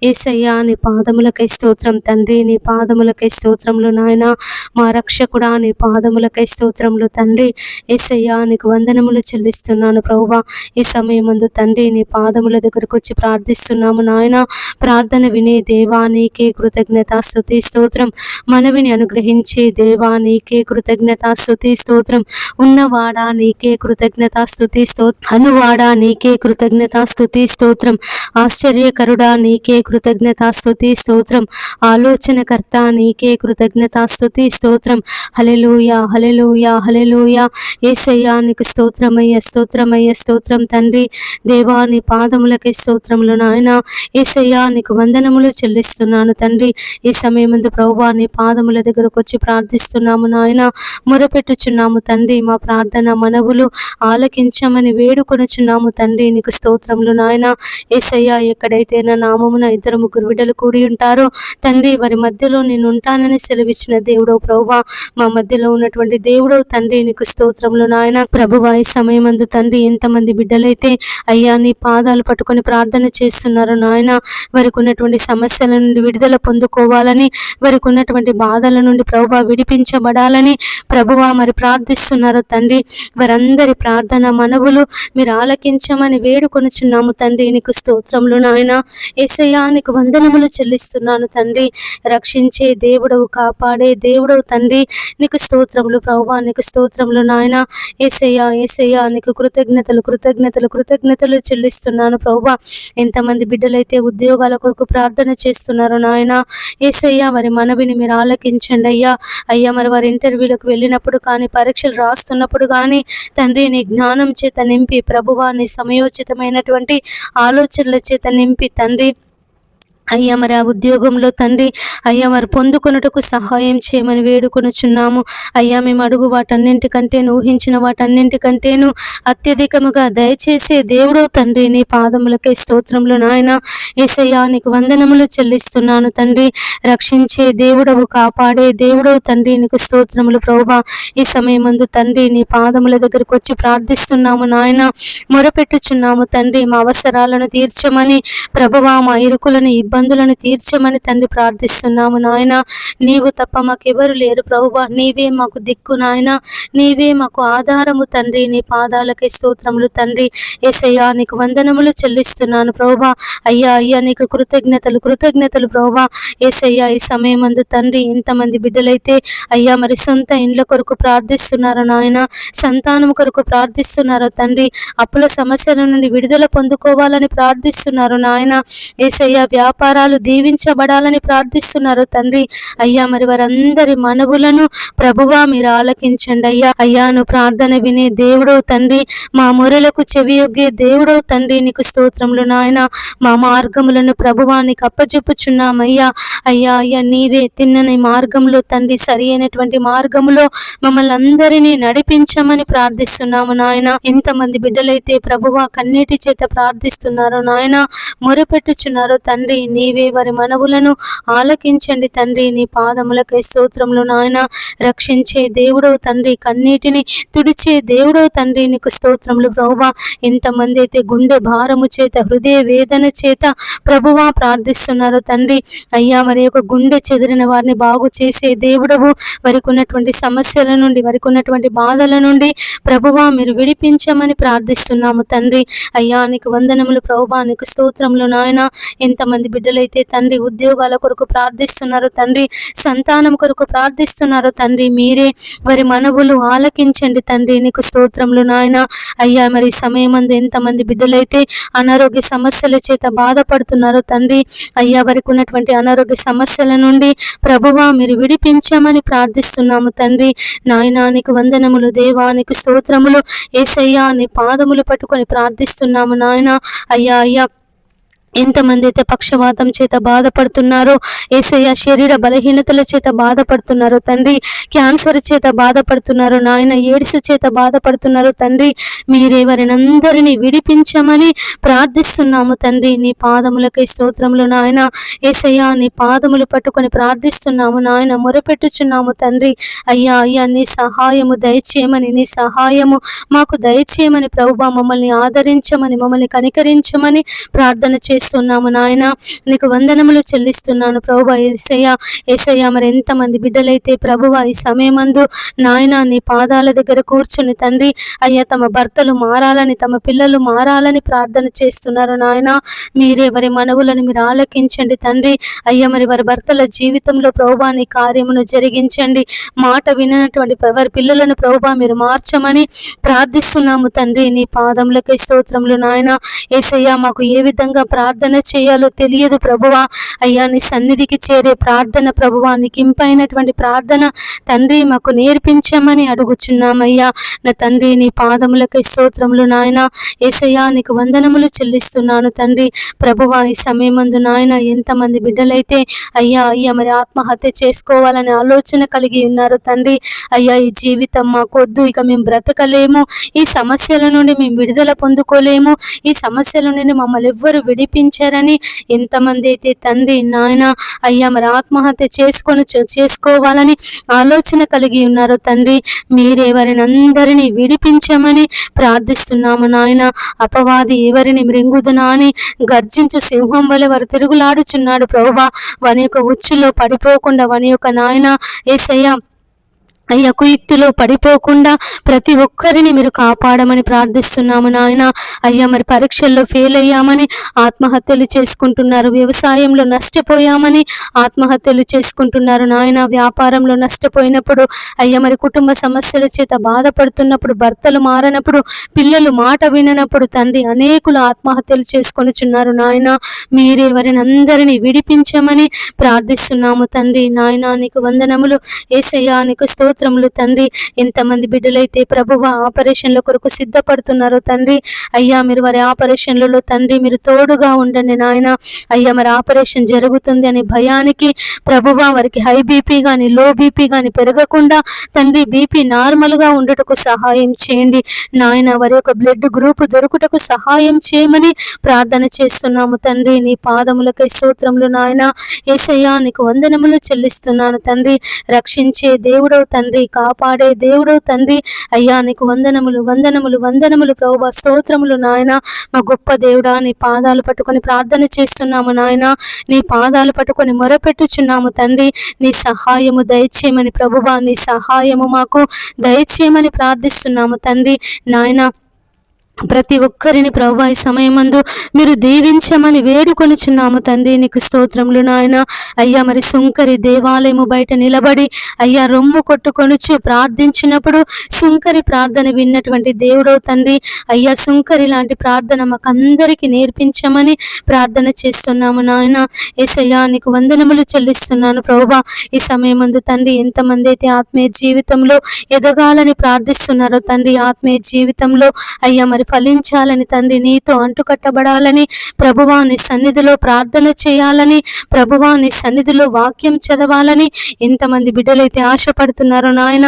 యేసయ్యా నీ పాదములకై స్తోత్రం తండ్రి, నీ పాదములకై స్తోత్రములు నాయన. మా రక్షకుడా నీ పాదములకై స్తోత్రములు తండ్రి. యేసయ్యా నీకు వందనములు చెల్లిస్తున్నాను ప్రభువా. ఈ సమయమందు తండ్రి నీ పాదముల దగ్గరకు వచ్చి ప్రార్థిస్తున్నాము నాయన. ప్రార్థన విని దేవా నీకే కృతజ్ఞత స్తుతి స్తోత్రం. మనవిని అనుగ్రహించి దేవా నీకే కృతజ్ఞత స్తుతి స్తోత్రం. ఉన్నవాడా నీకే కృతజ్ఞత స్తుతి స్తోత్రం. అనువాడా నీకే కృతజ్ఞత స్తుతి స్తోత్రం. ఆశ్చర్యకరుడా నీకే కృతజ్ఞత స్తుతి స్తోత్రం. ఆలోచనకర్త నీకే కృతజ్ఞత స్తుతి స్తోత్రం. హల్లెలూయా హల్లెలూయా హల్లెలూయా. యేసయ్యా నీకు స్తోత్రమయ్య స్తోత్రమయ్య స్తోత్రం తండ్రి. దేవా నీ పాదములకే స్తోత్రములు నాయన. యేసయ్యా నీకు వందనములు చెల్లిస్తున్నాను తండ్రి. ఈ సమయమందు ప్రభువా నీ పాదముల దగ్గరకు వచ్చి ప్రార్థిస్తున్నాము నాయన. మొరపెట్టుచున్నాము తండ్రి. మా ప్రార్థన మనవులు ఆలకించమని వేడుకొనుచున్నాము తండ్రి. నీకు స్తోత్రములు నాయన. యేసయ్యా ఎక్కడైతే నా నామమున 2-3 బిడ్డలు కూడి ఉంటారో తండ్రి, వారి మధ్యలో నేను ఉంటానని సెలవిచ్చిన దేవుడవు ప్రభువా. మా మధ్యలో ఉన్నటువంటి దేవుడవు తండ్రి నీకు స్తోత్రములు నాయన. ప్రభువా ఈ సమయమందు తండ్రి ఎంతమంది బిడ్డలైతే అయ్యా నీ పాదాలు పట్టుకొని ప్రార్థన చేస్తున్నారో నాయన, వారికి ఉన్నటువంటి సమస్యల నుండి విడుదల పొందుకోవాలని, వారికి ఉన్నటువంటి బాధల నుండి ప్రభువా విడిపించబడాలని ప్రభువా మరి ప్రార్థిస్తున్నారు తండ్రి. వారందరి ప్రార్థన మనవులు మీరు ఆలకించమని వేడుకొనుచున్నాము తండ్రి. నీకు స్తోత్రములు నాయన. యేసయ్యా నీకు వందనములు చెల్లిస్తున్నాను తండ్రి. రక్షించే దేవుడవు, కాపాడే దేవుడవు తండ్రి. నీకు స్తోత్రములు ప్రభువా, నీకు స్తోత్రములు నాయన. యేసయ్యా యేసయ్యా నీకు కృతజ్ఞతలు కృతజ్ఞతలు కృతజ్ఞతలు చెల్లిస్తున్నాను ప్రభువా. ఎంతమంది బిడ్డలైతే ఉద్యోగాల కొరకు ప్రార్థన చేస్తున్నారో నాయన, యేసయ్యా వారి మనవిని మీరు ఆలకించండి అయ్యా. అయ్యా మరి వారి ఇంటర్వ్యూలకు వెళ్ళినప్పుడు కానీ, పరీక్షలు రాస్తున్నప్పుడు కానీ తండ్రి నీ జ్ఞానం చేత నింపి ప్రభువా, నీ సమయోచితమైనటువంటి ఆలోచనల చేత నింపి తండ్రి అయ్యా మరి ఆ ఉద్యోగంలో తండ్రి అయ్యా మరి పొందుకొనుటకు సహాయం చేయమని వేడుకొనుచున్నాము అయ్యా. మేము అడుగు వాటన్నింటికంటేను, ఊహించిన వాటన్నింటికంటేను అత్యధికముగా దయచేసే దేవుడు తండ్రి. నీ పాదములకే స్తోత్రములు నాయన. యేసయ్యా నీకు వందనములు చెల్లిస్తున్నాను తండ్రి. రక్షించే దేవుడవు, కాపాడే దేవుడవు తండ్రి. నీకు స్తోత్రములు ప్రభువా. ఈ సమయమందు తండ్రి నీ పాదముల దగ్గరకు వచ్చి ప్రార్థిస్తున్నాము నాయన. మొరపెట్టుచున్నాము తండ్రి. మా అవసరాలను తీర్చమని ప్రభువా, మా ఇరుకులను ఇబ్బందులను తీర్చమని తండ్రి ప్రార్థిస్తున్నాము నాయన. నీవు తప్ప మాకెవరు లేరు ప్రభువా. నీవే మాకు దిక్కు నాయన. నీవే మాకు ఆధారము తండ్రి. నీ పాదాలకే స్తోత్రములు తండ్రి. యేసయ్యా నీకు వందనములు చెల్లిస్తున్నాను ప్రభువా. అయ్యా అయ్యా నీకు కృతజ్ఞతలు కృతజ్ఞతలు ప్రభువా. యేసయ్యా ఈ సమయమందు తండ్రి ఎంతమంది బిడ్డలైతే అయ్యా మరి సొంత ఇండ్ల కొరకు ప్రార్థిస్తున్నారో నాయన, సంతానం కొరకు ప్రార్థిస్తున్నారో తండ్రి, అప్పుల సమస్యల నుండి విడుదల పొందుకోవాలని ప్రార్థిస్తున్నారు నాయన. యేసయ్యా వ్యాపారాలు దీవించబడాలని ప్రార్థిస్తున్నారు తండ్రి. అయ్యా మరి వారందరి మనవులను ప్రభువా మీరు ఆలకించండి అయ్యా. అయ్యా నువ్వు ప్రార్థన వినే దేవుడవు తండ్రి. మా మొరలకు చెవియొగ్గే దేవుడవు తండ్రి. నీకు స్తోత్రములు నాయన. మా మార్గములను ప్రభువా నీకు అప్పచెప్పుచున్నామయ్యా. అయ్యా అయ్యా నీవే తిన్నని మార్గంలో తండ్రి, సరి అయినటువంటి మార్గములో మమ్మల్ని అందరినీ నడిపించమని ప్రార్థిస్తున్నాము నాయన. ఎంతమంది బిడ్డలైతే ప్రభువా కన్నీటి చేత ప్రార్థిస్తున్నారో నాయన, మొరపెట్టుచున్నారో తండ్రి, నీవే వారి మనవులను ఆలకించండి తండ్రి. నీ పాదములకై స్తోత్రములు నాయన. రక్షించే దేవుడవు తండ్రి, కన్నీటిని తుడిచే దేవుడవు తండ్రి. నీకు స్తోత్రములు ప్రభువా. ఎంతమంది అయితే గుండె భారము చేత, హృదయ వేదన చేత ప్రభువా ప్రార్థిస్తున్నారో తండ్రి, అయ్యా మరి యొక్క గుండె చెదిరిన వారిని బాగు చేసే దేవుడవు. వారికి ఉన్నటువంటి సమస్యల నుండి, వారికి ఉన్నటువంటి బాధల నుండి ప్రభువా మీరు విడిపించమని ప్రార్థిస్తున్నాము తండ్రి. అయ్యా నీకు వందనములు ప్రభువా. నీకు స్తోత్రములు నాయన. ఎంతమంది బిడ్డలైతే తండ్రి ఉద్యోగాల కొరకు ప్రార్థిస్తున్నారు తండ్రి, సంతానం కొరకు ప్రార్థిస్తున్నారు తండ్రి, మీరే వారి మనవులు ఆలకించండి తండ్రి. నీకు స్తోత్రములు నాయన. అయ్యా మరి సమయమందు ఎంతమంది బిడ్డలైతే అనారోగ్య సమస్యల చేత బాధపడుతున్నారో తండ్రి, అయ్యా వారికి ఉన్నటువంటి అనారోగ్య సమస్యల నుండి ప్రభువా మీరు విడిపించమని ప్రార్థిస్తున్నాము తండ్రి. నాయనా నీకు వందనములు దేవా. నీకు స్తోత్రములు యేసయ్యా. నీ పాదములు పట్టుకొని ప్రార్థిస్తున్నాము నాయన. అయ్యా అయ్యా ఎంతమంది అయితే పక్షవాతం చేత బాధపడుతున్నారో, యేసయ్య శరీర బలహీనతల చేత బాధపడుతున్నారో తండ్రి, క్యాన్సర్ చేత బాధపడుతున్నారో నాయన, ఎయిడ్స్ చేత బాధపడుతున్నారో తండ్రి, మీరే వారిని అందరినీ విడిపించమని ప్రార్థిస్తున్నాము తండ్రి. నీ పాదములకై స్తోత్రములు నాయన. యేసయ్య నీ పాదములు పట్టుకొని ప్రార్థిస్తున్నాము నాయన, మొరపెట్టుచున్నాము తండ్రి. అయ్యా అయ్యా నీ సహాయము దయచేయమని, నీ సహాయము మాకు దయచేయమని ప్రభువా, మమ్మల్ని ఆదరించమని, మమ్మల్ని కనికరించమని ప్రార్థన చేస్తున్నాము నాయన, నీకు వందనములు చెల్లిస్తున్నాను ప్రభువా. యేసయ్య మరి ఎంతమంది బిడ్డలైతే ప్రభువా ఈ సమయమందు నాయన నీ పాదాల దగ్గర కూర్చుని తండ్రి అయ్యా తమ భర్తలు మారాలని, తమ పిల్లలు మారాలని ప్రార్థన చేస్తున్నారు నాయన. మీరే వారి మనవులను మీరు ఆలకించండి తండ్రి. అయ్యా మరి వారి భర్తల జీవితంలో ప్రభువా నీ కార్యమును జరిగించండి. మాట విననటువంటి వారి పిల్లలను ప్రభువా మీరు మార్చమని ప్రార్థిస్తున్నాము తండ్రి. నీ పాదములకే స్తోత్రములు నాయన. యేసయ్యా మాకు ఏ విధంగా ప్రార్థన చేయాలో తెలియదు ప్రభువా. అయ్యా నీ సన్నిధికి చేరే ప్రార్థన ప్రభువా, నీకు ఇంపైనటువంటి ప్రార్థన తండ్రి మాకు నేర్పించమని అడుగుచున్నామయ్యా. నా తండ్రి నీ పాదములకే స్తోత్రములు నాయన. యేసయ్యా నీకు వందనములు చెల్లిస్తున్నాను తండ్రి. ప్రభువా ఈ సమయమందు నాయన ఎంతమంది బిడ్డలైతే అయ్యా మరి ఆత్మహత్య చేసుకోవాలనే ఆలోచన కలిగి ఉన్నారు తండ్రి. అయ్యా ఈ జీవితం మాకొద్దు, ఇక మేము బ్రతకలేము, ఈ సమస్యల నుండి మేము విడుదల పొందుకోలేము, ఈ సమస్యల నుండి మమ్మల్ని ఎవ్వరు విడిపించారని ఎంతమంది అయితే తండ్రి నాయన అయ్యా మరి ఆత్మహత్య చేసుకోవాలని ఆలోచన కలిగి ఉన్నారు తండ్రి. మీరే వారిని అందరినీ విడిపించమని ప్రార్థిస్తున్నాము నాయన. అపవాది ఎవరిని మృంగుదునా అని గర్జించు సింహం వలె వారు తిరుగులాడుచున్నాడు ప్రభువా. వాని యొక్క ఉచ్చులో పడిపోకుండా, వాని యొక్క నాయన యేసయ్యా అయ్యా కుయుక్తిలో పడిపోకుండా ప్రతి ఒక్కరిని మీరు కాపాడమని ప్రార్థిస్తున్నాము నాయన. అయ్యా మరి పరీక్షల్లో ఫెయిల్ అయ్యామని ఆత్మహత్యలు చేసుకుంటున్నారు, వ్యవసాయంలో నష్టపోయామని ఆత్మహత్యలు చేసుకుంటున్నారు నాయన. వ్యాపారంలో నష్టపోయినప్పుడు అయ్యా మరి కుటుంబ సమస్యల చేత బాధపడుతున్నప్పుడు, భర్తలు మారనప్పుడు, పిల్లలు మాట విననప్పుడు తండ్రి అనేకులు ఆత్మహత్యలు చేసుకొనిచున్నారు నాయన. మీరే వారిని అందరినీ విడిపించమని ప్రార్థిస్తున్నాము తండ్రి. నాయన నీకు వందనములు యేసయ్యా, నీకు స్తోత్రములు తండ్రి. ఎంతమంది బిడ్డలైతే ప్రభువా ఆపరేషన్ల కొరకు సిద్ధపడుతున్నారో తండ్రి. అయ్యా మీరు వారి ఆపరేషన్లలో తండ్రి మీరు తోడుగా ఉండండి నాయన. అయ్యా మరి ఆపరేషన్ జరుగుతుంది అనే భయానికి ప్రభువా వారికి హై బీపీ కానీ లో బీపీ కానీ పెరగకుండా తండ్రి బీపీ నార్మల్గా ఉండటకు సహాయం చేయండి నాయన. వారి యొక్క బ్లడ్ గ్రూప్ దొరుకుటకు సహాయం చేయమని ప్రార్థన చేస్తున్నాము తండ్రి. నీ పాదములకై స్తోత్రములు నాయన. యేసయ్యా నీకు వందనములు చెల్లిస్తున్నాను తండ్రి. రక్షించే దేవుడవు తండ్రి, కాపాడే దేవుడవు తండ్రి. అయ్యా నీకు వందనములు వందనములు వందనములు ప్రభువా, స్తోత్రములు నాయన. మా గొప్ప దేవుడా నీ పాదాలు పట్టుకొని ప్రార్థన చేస్తున్నాము నాయన. నీ పాదాలు పట్టుకొని మొరపెట్టుచున్నాము తండ్రి. నీ సహాయము దయచేయమని ప్రభువా, నీ సహాయము మాకు దయచేయమని ప్రార్థిస్తున్నాము తండ్రి. నాయన ప్రతి ఒక్కరిని ప్రభువా ఈ సమయమందు మీరు దీవించమని వేడుకొనుచున్నాము తండ్రి. నీకు స్తోత్రములు నాయన. అయ్యా మరి సుంకరి దేవాలయము బయట నిలబడి అయ్యా రొమ్ము కొట్టుకొనుచు ప్రార్థించినప్పుడు సుంకరి ప్రార్థన విన్నటువంటి దేవుడో తండ్రి. అయ్యా సుంకరి లాంటి ప్రార్థన మాకందరికీ నేర్పించమని ప్రార్థన చేస్తున్నాము నాయన. యేసయ్యా నీకు వందనములు చెల్లిస్తున్నాను ప్రభువా. ఈ సమయమందు తండ్రి ఎంతమంది అయితే ఆత్మీయ జీవితంలో ఎదగాలని ప్రార్థిస్తున్నారో తండ్రి, ఆత్మీయ జీవితంలో అయ్యా మరి ఫలించాలని తండ్రి, నీతో అంటుకట్టబడాలని ప్రభువా నీ సన్నిధిలో ప్రార్థన చేయాలని, ప్రభువా నీ సన్నిధిలో వాక్యం చదవాలని ఎంతమంది బిడ్డలైతే ఆశపడుతున్నారో నాయన,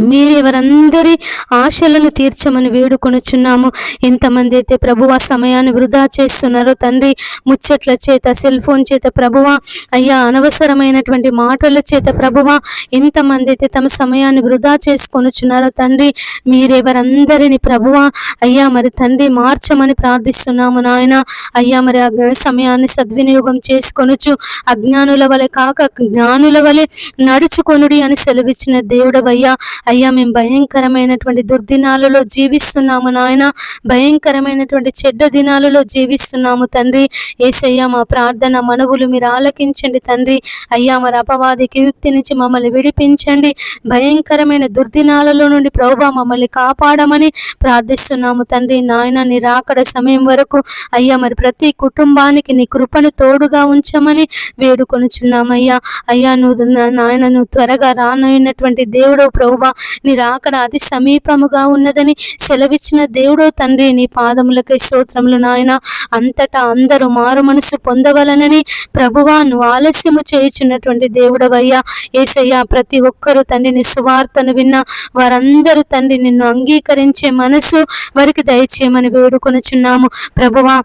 మీరే వారందరి ఆశలను తీర్చమని వేడుకొనుచున్నాము. ఎంతమంది అయితే ప్రభువా సమయాన్ని వృధా చేస్తున్నారో తండ్రి, ముచ్చట్ల చేత, సెల్ ఫోన్ చేత ప్రభువా అయ్యా అనవసరమైనటువంటి మాటల చేత ప్రభువా ఎంతమంది అయితే తమ సమయాన్ని వృధా చేసుకొనుచున్నారో తండ్రి, మీరే వారందరిని ప్రభువా అయ్యా మరి తండ్రి మార్చమని ప్రార్థిస్తున్నాము నాయన. అయ్యా మరి సమయాన్ని సద్వినియోగం చేసుకొనుచు అజ్ఞానుల వలె కాక జ్ఞానుల వలె నడుచుకొనుడి అని సెలవిచ్చిన దేవుడవయ్యా. అయ్యా మేము భయంకరమైనటువంటి దుర్దినాలలో జీవిస్తున్నాము నాయన, భయంకరమైనటువంటి చెడ్డ దినాలలో జీవిస్తున్నాము తండ్రి. యేసయ్యా మా ప్రార్థన మనవులు మీరు ఆలకించండి తండ్రి. అయ్యా మరి అపవాదికి యుక్తి నుంచి మమ్మల్ని విడిపించండి, భయంకరమైన దుర్దినాలలో నుండి ప్రభువా మమ్మల్ని కాపాడమని ప్రార్థిస్తున్నాము తండ్రి. నాయన నీ రాకడ సమయం వరకు అయ్యా మరి ప్రతి కుటుంబానికి నీ కృపను తోడుగా ఉంచమని వేడుకొనుచున్నామయ్యా. అయ్యా నువ్వు నాయన నువ్వు త్వరగా రానైనటువంటి దేవుడు ప్రభువా, నీ రాకడ అతి సమీపముగా ఉన్నదని సెలవిచ్చిన దేవుడో తండ్రి. నీ పాదములకై స్తోత్రములు నాయన. అంతటా అందరూ మారు మనసు పొందవలనని ప్రభువా నువ్వు ఆలస్యము చేయుచున్నటువంటి దేవుడవయ్యా. యేసయ్యా ప్రతి ఒక్కరూ తండ్రి నీ సువార్తను విన్న వారందరూ తండ్రి నిన్ను అంగీకరించే మనసు వారికి దయచేయమని వేడుకొనుచున్నాము ప్రభువా.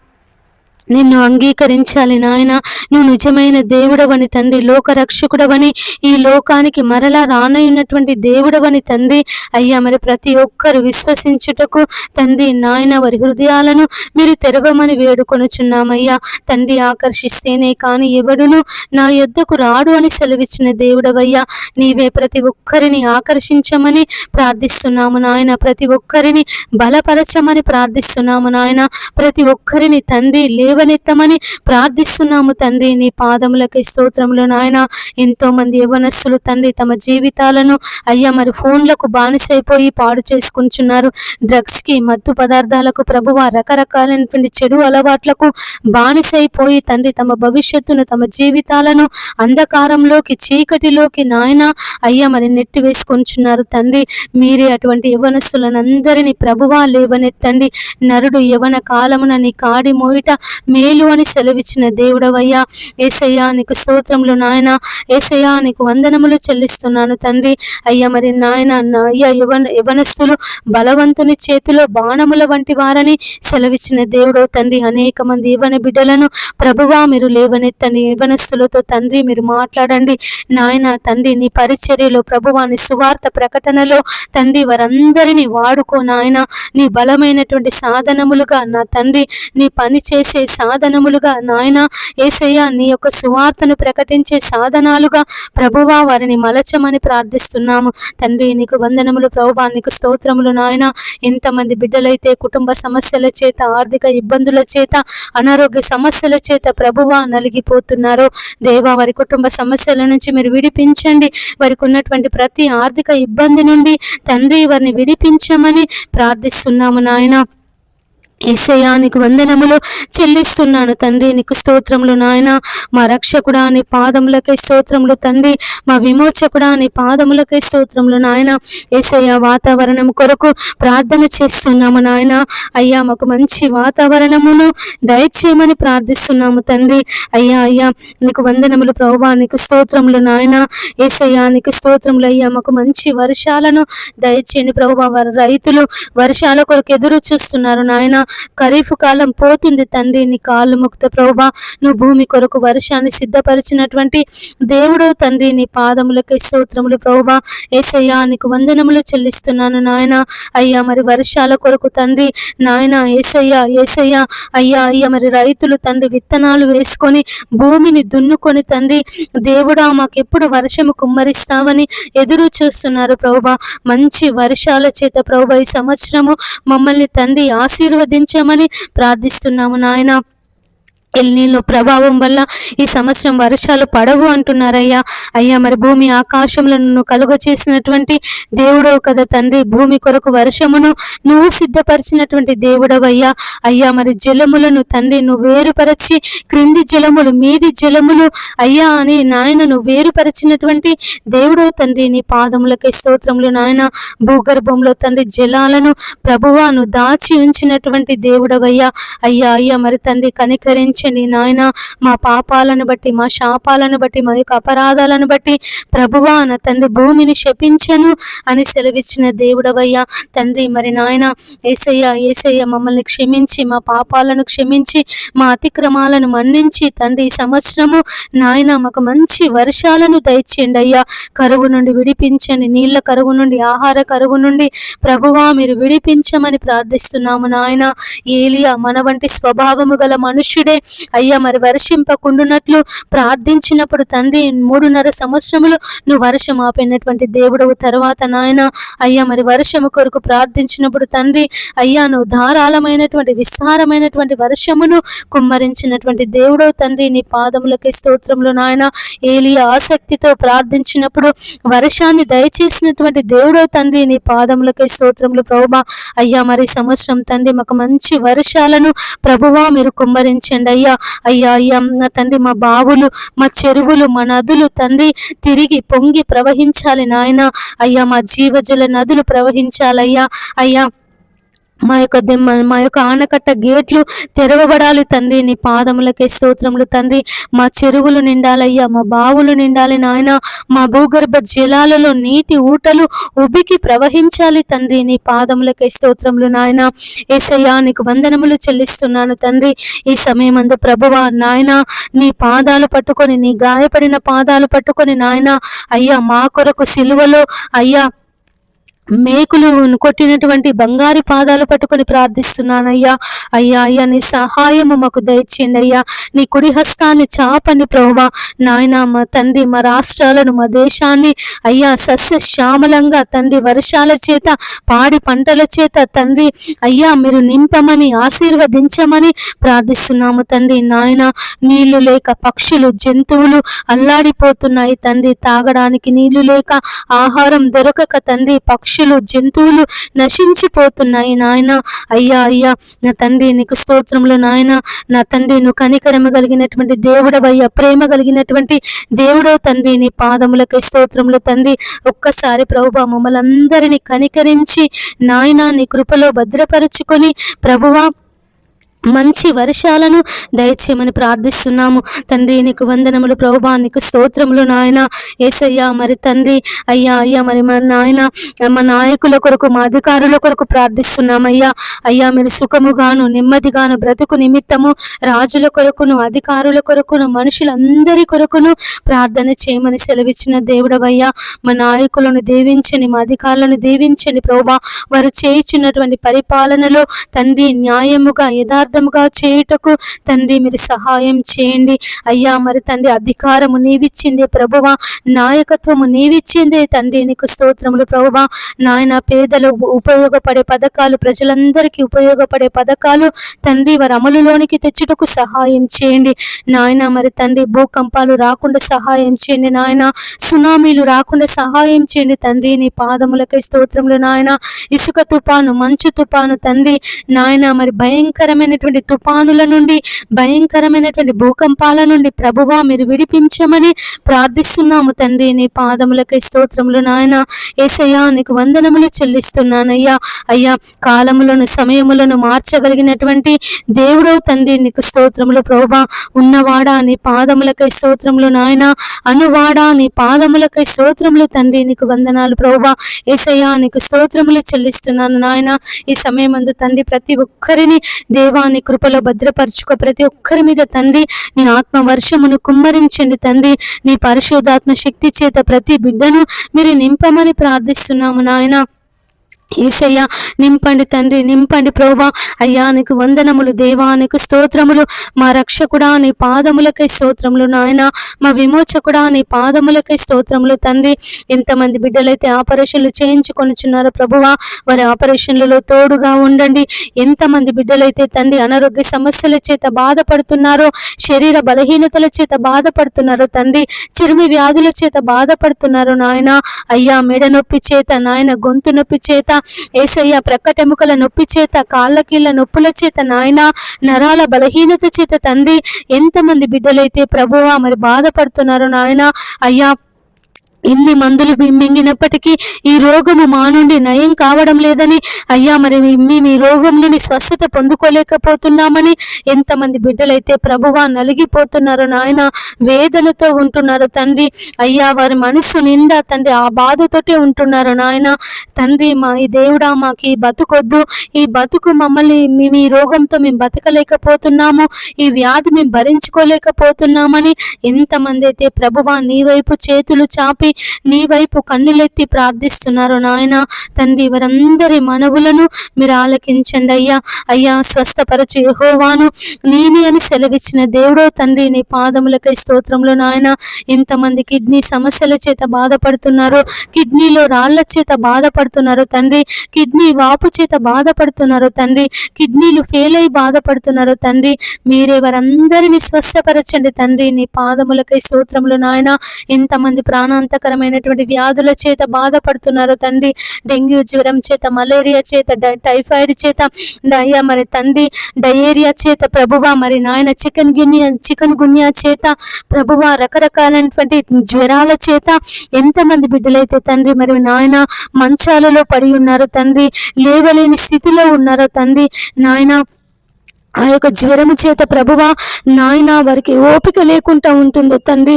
నిన్ను అంగీకరించాలి నాయన. నువ్వు నిజమైన దేవుడవని తండ్రి, లోకరక్షకుడవని, ఈ లోకానికి మరలా రానయ్యున్నటువంటి దేవుడవని తండ్రి. అయ్యా మరి ప్రతి ఒక్కరు విశ్వసించుటకు తండ్రి నాయన వారి హృదయాలను మీరు తెరవమని వేడుకొనుచున్నామయ్యా. తండ్రి ఆకర్షిస్తేనే కానీ ఎవడును నా యొద్దకు రాడు అని సెలవిచ్చిన దేవుడవయ్యా. నీవే ప్రతి ఒక్కరిని ఆకర్షించమని ప్రార్థిస్తున్నాము నాయన. ప్రతి ఒక్కరిని బలపరచమని ప్రార్థిస్తున్నాము నాయన. ప్రతి ఒక్కరిని తండ్రి లేవనెత్తమని ప్రార్థిస్తున్నాము తండ్రి. నీ పాదములకి స్తోత్రములు నాయన. ఎంతో మంది యవ్వనస్తులు తండ్రి తమ జీవితాలను అయ్యా మరి ఫోన్లకు బానిసైపోయి పాడు చేసుకుంటున్నారు. డ్రగ్స్కి, మత్తు పదార్థాలకు ప్రభువ, రకరకాలైనటువంటి చెడు అలవాట్లకు బానిసైపోయి తండ్రి తమ భవిష్యత్తును, తమ జీవితాలను అంధకారంలోకి, చీకటిలోకి నాయన అయ్యా మరి నెట్టి వేసుకొంచున్నారు తండ్రి. మీరే అటువంటి యవ్వనస్తులను అందరినీ ప్రభువా లేవనెత్తండి. నరుడు యవన కాలమున నీ కాడి మోయిట మేలు అని సెలవిచ్చిన దేవుడవయ్యా. యేసయ్యా నీకు స్తోత్రములు నాయన. యేసయ్యా నీకు వందనములు చెల్లిస్తున్నాను తండ్రి. అయ్యా మరి నాయన అయ్యా యవనస్తులు బలవంతుని చేతిలో బాణముల వంటి వారని సెలవిచ్చిన దేవుడో తండ్రి. అనేక మంది యవన బిడ్డలను ప్రభువా మీరు లేవనెత్తండి. యవనస్తులతో తండ్రి మీరు మాట్లాడండి నాయన. తండ్రి నీ పరిచర్యలో ప్రభువా, నీ సువార్త ప్రకటనలో తండ్రి వారందరినీ వాడుకో నాయన. నీ బలమైనటువంటి సాధనములుగా నా తండ్రి, నీ పని చేసే సాధనములుగా నాయన యేసయ్యా, నీ యొక్క సువార్తను ప్రకటించే సాధనాలుగా ప్రభువా వారిని మలచమని ప్రార్థిస్తున్నాము తండ్రి. నీకు వందనములు ప్రభువా, నీకు స్తోత్రములు నాయన. ఎంతమంది బిడ్డలైతే కుటుంబ సమస్యల చేత, ఆర్థిక ఇబ్బందుల చేత, అనారోగ్య సమస్యల చేత ప్రభువా నలిగిపోతున్నారో దేవా, వారి కుటుంబ సమస్యల నుంచి మీరు విడిపించండి. వారికి ఉన్నటువంటి ప్రతి ఆర్థిక ఇబ్బంది నుండి తండ్రి వారిని విడిపించమని ప్రార్థిస్తున్నాము నాయన. యేసయ్యా నీకు వందనములు చెల్లిస్తున్నాను తండ్రి. నీకు స్తోత్రములు నాయన. మా రక్షకుడా నీ పాదములకే స్తోత్రములు తండ్రి. మా విమోచకుడా నీ పాదములకే స్తోత్రములు నాయన. యేసయ్యా వాతావరణం కొరకు ప్రార్థన చేస్తున్నాము నాయన. అయ్యా మాకు మంచి వాతావరణమును దయచేయమని ప్రార్థిస్తున్నాము తండ్రి. అయ్యా అయ్యా నీకు వందనములు ప్రభువా, నీకు స్తోత్రములు నాయన. యేసయ్యా నీకు స్తోత్రములు అయ్యా. మాకు మంచి వర్షాలను దయచేయండి ప్రభువా. వారు రైతులు వర్షాల కొరకు ఎదురు చూస్తున్నారు నాయన. ఖరీఫ్ కాలం పోతుంది తండ్రి. నీ కాళ్ళు ముక్త ప్రభువా, నువ్వు భూమి కొరకు వర్షాన్ని సిద్ధపరిచినటువంటి దేవుడు తండ్రి. నీ పాదములకే స్తోత్రములు ప్రభువా. యేసయ్యా నీకు వందనములు చెల్లిస్తున్నాను నాయన. అయ్యా మరి వర్షాల కొరకు తండ్రి నాయన యేసయ్యా యేసయ్యా అయ్యా అయ్యా మరి రైతులు తండ్రి విత్తనాలు వేసుకొని భూమిని దున్నుకొని తండ్రి దేవుడా మాకెప్పుడు వర్షము కుమ్మరిస్తావని ఎదురు చూస్తున్నారు ప్రభువా. మంచి వర్షాల చేత ప్రభువా ఈ సంవత్సరము మమ్మల్ని తండ్రి ఆశీర్వదించమని ప్రార్థిస్తున్నాము నాయన. ఎల్నీలో ప్రభావం వల్ల ఈ సంవత్సరం వర్షాలు పడవు అంటున్నారయ్యా. అయ్యా మరి భూమి ఆకాశములను కలుగ చేసినటువంటి దేవుడవు కదా తండ్రి. భూమి కొరకు వర్షమును నువ్వు సిద్ధపరిచినటువంటి దేవుడవయ్యా. అయ్యా మరి జలములను తండ్రి నువ్వు వేరుపరచి, క్రింది జలములు మీది జలములు అయ్యా అని నాయన నువ్వు వేరుపరిచినటువంటి దేవుడవు తండ్రి. నీ పాదములకే స్తోత్రములు నాయన. భూగర్భంలో తండ్రి జలాలను ప్రభువా నువ్వు దాచి ఉంచినటువంటి దేవుడవయ్యా. అయ్యా అయ్యా మరి తండ్రి కనికరించి నాయన. మా పాపాలను బట్టి, మా శాపాలను బట్టి, మా యొక్క అపరాధాలను బట్టి ప్రభువా నా తండ్రి భూమిని శపించను అని సెలవిచ్చిన దేవుడవయ్యా తండ్రి. మరి నాయన యేసయ్య యేసయ్య మమ్మల్ని క్షమించి, మా పాపాలను క్షమించి, మా అతిక్రమాలను మన్నించి తండ్రి ఈ సంవత్సరము నాయన మాకు మంచి వర్షాలను దయచేయండి అయ్యా. కరువు నుండి విడిపించండి. నీళ్ళ కరువు నుండి, ఆహార కరువు నుండి ప్రభువా మీరు విడిపించమని ప్రార్థిస్తున్నాము నాయన. ఏలియా మన వంటి స్వభావము గల మనుష్యుడే అయ్యా మరి వర్షింపకుండునట్లు ప్రార్థించినప్పుడు తండ్రి 3.5 సంవత్సరములు నువ్వు వర్షం ఆపినటువంటి దేవుడవు. తర్వాత నాయన అయ్యా మరి వర్షము కొరకు ప్రార్థించినప్పుడు తండ్రి అయ్యా నువ్వు ధారాళమైనటువంటి విస్తారమైనటువంటి వర్షమును కుమ్మరించినటువంటి దేవుడవు తండ్రి. నీ పాదములకే స్తోత్రములు నాయన. ఏలియా ఆసక్తితో ప్రార్థించినప్పుడు వర్షాన్ని దయచేసినటువంటి దేవుడవు తండ్రి. నీ పాదములకే స్తోత్రములు ప్రభువా. అయ్యా మరి సంవత్సరం తండ్రి మాకు మంచి వర్షాలను ప్రభువా మీరు కుమ్మరించండి అయ్యా. అయ్యా అయ్యా నా తండ్రి మా బావులు, మా చెరువులు, మా నదులు తండ్రి తిరిగి పొంగి ప్రవహించాలి నాయన. అయ్యా మా జీవజల నదులు ప్రవహించాలయ్యా. అయ్యా మా యొక్క ఆనకట్ట గేట్లు తెరవబడాలి తండ్రి. నీ పాదములకే స్తోత్రములు తండ్రి. మా చెరువులు నిండాలయ్యా, మా బావులు నిండాలి నాయన. మా భూగర్భ జలాలలో నీటి ఊటలు ఉబికి ప్రవహించాలి తండ్రి. నీ పాదములకే స్తోత్రములు నాయన. యేసయ్యా నీకు వందనములు చెల్లిస్తున్నాను తండ్రి. ఈ సమయమందు ప్రభువా నాయన, నీ పాదాలు పట్టుకొని, నీ గాయపడిన పాదాలు పట్టుకొని నాయన అయ్యా, మా కొరకు సిలువలో అయ్యా మేకులు కొట్టినటువంటి బంగారు పాదాలు పట్టుకొని ప్రార్థిస్తున్నానయ్యా. అయ్యా అయ్యా నీ సహాయము మాకు దయచేయండి అయ్యా. నీ కుడి హస్తాన్ని చాపండి ప్రభువా నాయన. మా తండ్రి, మా రాష్ట్రాలను, మా దేశాన్ని అయ్యా సస్య శ్యామలంగా తండ్రి, వర్షాల చేత, పాడి పంటల చేత తండ్రి అయ్యా మీరు నింపమని, ఆశీర్వదించమని ప్రార్థిస్తున్నాము తండ్రి. నాయన నీళ్లు లేక పక్షులు, జంతువులు అల్లాడిపోతున్నాయి తండ్రి. తాగడానికి నీళ్లు లేక, ఆహారం దొరకక తండ్రి పక్షులు, జంతువులు నశించిపోతున్నాయి నాయన. అయ్యా అయ్యా నా తండ్రి నీకు స్తోత్రములు నాయన. నా తండ్రి నువ్వు కనికరమ కలిగినటువంటి దేవుడవయ్యా, ప్రేమ కలిగినటువంటి దేవుడో తండ్రి. నీ పాదములకే స్తోత్రములు తండ్రి. ఒక్కసారి ప్రభువా మమ్మల్ని అందరినీ కనికరించి నాయన నీ కృపలో భద్రపరుచుకొని ప్రభువా మంచి వర్షాలను దయచేయమని ప్రార్థిస్తున్నాము తండ్రి. నీకు వందనములు ప్రభువా, నీకు స్తోత్రములు నాయన. యేసయ్యా మరి తండ్రి అయ్యా అయ్యా మరి మా నాయన, మా నాయకుల కొరకు, మా అధికారుల కొరకు ప్రార్థిస్తున్నామయ్యా. అయ్యా మీరు సుఖముగాను, నెమ్మదిగాను బ్రతుకు నిమిత్తము రాజుల కొరకును, అధికారుల కొరకును, మనుషులందరి కొరకును ప్రార్థన చేయమని సెలవిచ్చిన దేవుడవయ్యా. మా నాయకులను దీవించండి, మా అధికారులను దీవించండి ప్రభువా. వారు చేయించినటువంటి పరిపాలనలో తండ్రి న్యాయముగా, యథార్థముగా చేయుటకు తండ్రి మీరు సహాయం చేయండి అయ్యా. మరి తండ్రి అధికారము నీవిచ్చిందే ప్రభువా, నాయకత్వము నీవిచ్చిందే తండ్రి. నీకు స్తోత్రములు ప్రభువా నాయన. పేదలు ఉపయోగపడే పథకాలు, ప్రజలందరికీ ఉపయోగపడే పథకాలు తండ్రి వారి అమలులోనికి తెచ్చుటకు సహాయం చేయండి నాయన. మరి తండ్రి భూకంపాలు రాకుండా సహాయం చేయండి నాయన. సునామీలు రాకుండా సహాయం చేయండి తండ్రి. నీ పాదములకై స్తోత్రములు నాయన. ఇసుక తుపాను, మంచు తుపాను తండ్రి నాయన, మరి భయంకరమైనటువంటి తుపానుల నుండి, భయంకరమైనటువంటి భూకంపాల నుండి ప్రభువా మీరు విడిపించమని ప్రార్థిస్తున్నాము తండ్రి. నీ పాదములకై స్తోత్రములు నాయన. యేసయ్యా నీకు వందనములు చెల్లిస్తున్నానయ్యా. అయ్యా కాలములను, సమయములను మార్చగలిగినటువంటి దేవుడో తండ్రి నీకు స్తోత్రములు ప్రభువా. ఉన్నవాడా నీ పాదములకై స్తోత్రములు నాయన. అనువాడా నీ పాదములకై స్తోత్రములు తండ్రి. నీకు వందనాలు ప్రభువా. యేసయ్యా నీకు స్తోత్రములు చెల్లిస్తున్నాను నాయన. ఈ సమయమందు తండ్రి ప్రతి ఒక్కరిని దేవా నీ కృపలో భద్రపరచుకో. ప్రతి ఒక్కరి మీద తండ్రి నీ ఆత్మ వర్షమును కుమ్మరించండి తండ్రి. నీ పరిశుద్ధాత్మ శక్తి చేత ప్రతి బిడ్డను మీరు నింపమని ప్రార్థిస్తున్నాము నాయన. యేసయ్యా నింపండి తండ్రి, నింపండి ప్రభువా. అయ్యా నీకు వందనములు దేవా, నీకు స్తోత్రములు. మా రక్షకుడా నీ పాదములకై స్తోత్రములు నాయన. మా విమోచకుడా నీ పాదములకై స్తోత్రములు తండ్రి. ఎంతమంది బిడ్డలైతే ఆపరేషన్లు చేయించుకొనిచున్నారో ప్రభువా, వారి ఆపరేషన్లలో తోడుగా ఉండండి. ఎంతమంది బిడ్డలైతే తండ్రి అనారోగ్య సమస్యల చేత బాధపడుతున్నారో, శరీర బలహీనతల చేత బాధపడుతున్నారో తండ్రి, చిరుమి వ్యాధుల చేత బాధపడుతున్నారో నాయన. అయ్యా మెడ నొప్పి చేత నాయన, గొంతు నొప్పి చేత యేసయ్య, ప్రక్కటెముకల నొప్పి చేత, కాళ్ళ కీళ్ళ నొప్పుల చేత నాయన, నరాల బలహీనత చేత తండ్రి ఎంతమంది బిడ్డలైతే ప్రభువా మరి బాధపడుతున్నారో నాయన. అయ్యా ఎన్ని మందులు మింగినప్పటికీ ఈ రోగము మా నుండి నయం కావడం లేదని అయ్యా, మరి మీ రోగం నుండి స్వస్థత పొందుకోలేకపోతున్నామని ఎంతమంది బిడ్డలైతే ప్రభువా నలిగిపోతున్నారో నాయన, వేదనతో ఉంటున్నారు తండ్రి. అయ్యా వారి మనసు నిండా తండ్రి ఆ బాధతోటే ఉంటున్నారు నాయన. తండ్రి మా ఈ దేవుడా మాకు ఈ బతుకొద్దు, ఈ బతుకు మమ్మల్ని మీ రోగంతో మేము బతకలేకపోతున్నాము, ఈ వ్యాధి మేము భరించుకోలేకపోతున్నామని ఎంతమంది అయితే ప్రభువా నీ వైపు చేతులు చాపి నీ వైపు కన్నులెత్తి ప్రార్థిస్తున్నారు నాయన. తండ్రి వారందరి మనవులను మీరు ఆలకించండి అయ్యా. అయ్యా స్వస్థపరచు యెహోవాను నేనే అని సెలవిచ్చిన దేవుడో తండ్రి నీ పాదములకై స్తోత్రములు నాయన. ఎంతమంది కిడ్నీ సమస్యల చేత బాధపడుతున్నారో, కిడ్నీలో రాళ్ల చేత బాధపడుతున్నారు తండ్రి, కిడ్నీ వాపు చేత బాధపడుతున్నారు తండ్రి, కిడ్నీలు ఫెయిల్ అయి బాధపడుతున్నారు తండ్రి, మీరే వారందరినీ స్వస్థపరచండి తండ్రి. నీ పాదములకై స్తోత్రములు నాయన. ఎంతమంది ప్రాణాంతక ప్రమాదకరమైనటువంటి వ్యాధుల చేత బాధపడుతున్నారో తండ్రి, డెంగ్యూ జ్వరం చేత, మలేరియా చేత, టైఫాయిడ్ చేత, అయ్యా మరి తండ్రి డయేరియా చేత ప్రభువా, మరి నాయన చికెన్ గున్యా చేత ప్రభువా, రకరకాలైనటువంటి జ్వరాల చేత ఎంతమంది బిడ్డలైతే తండ్రి మరి నాయన మంచాలలో పడి ఉన్నారో తండ్రి, లేవలేని స్థితిలో ఉన్నారో తండ్రి నాయన, ఆ యొక్క జ్వరము చేత ప్రభువా నాయన వారికి ఓపిక లేకుండా ఉంటుందో తండ్రి,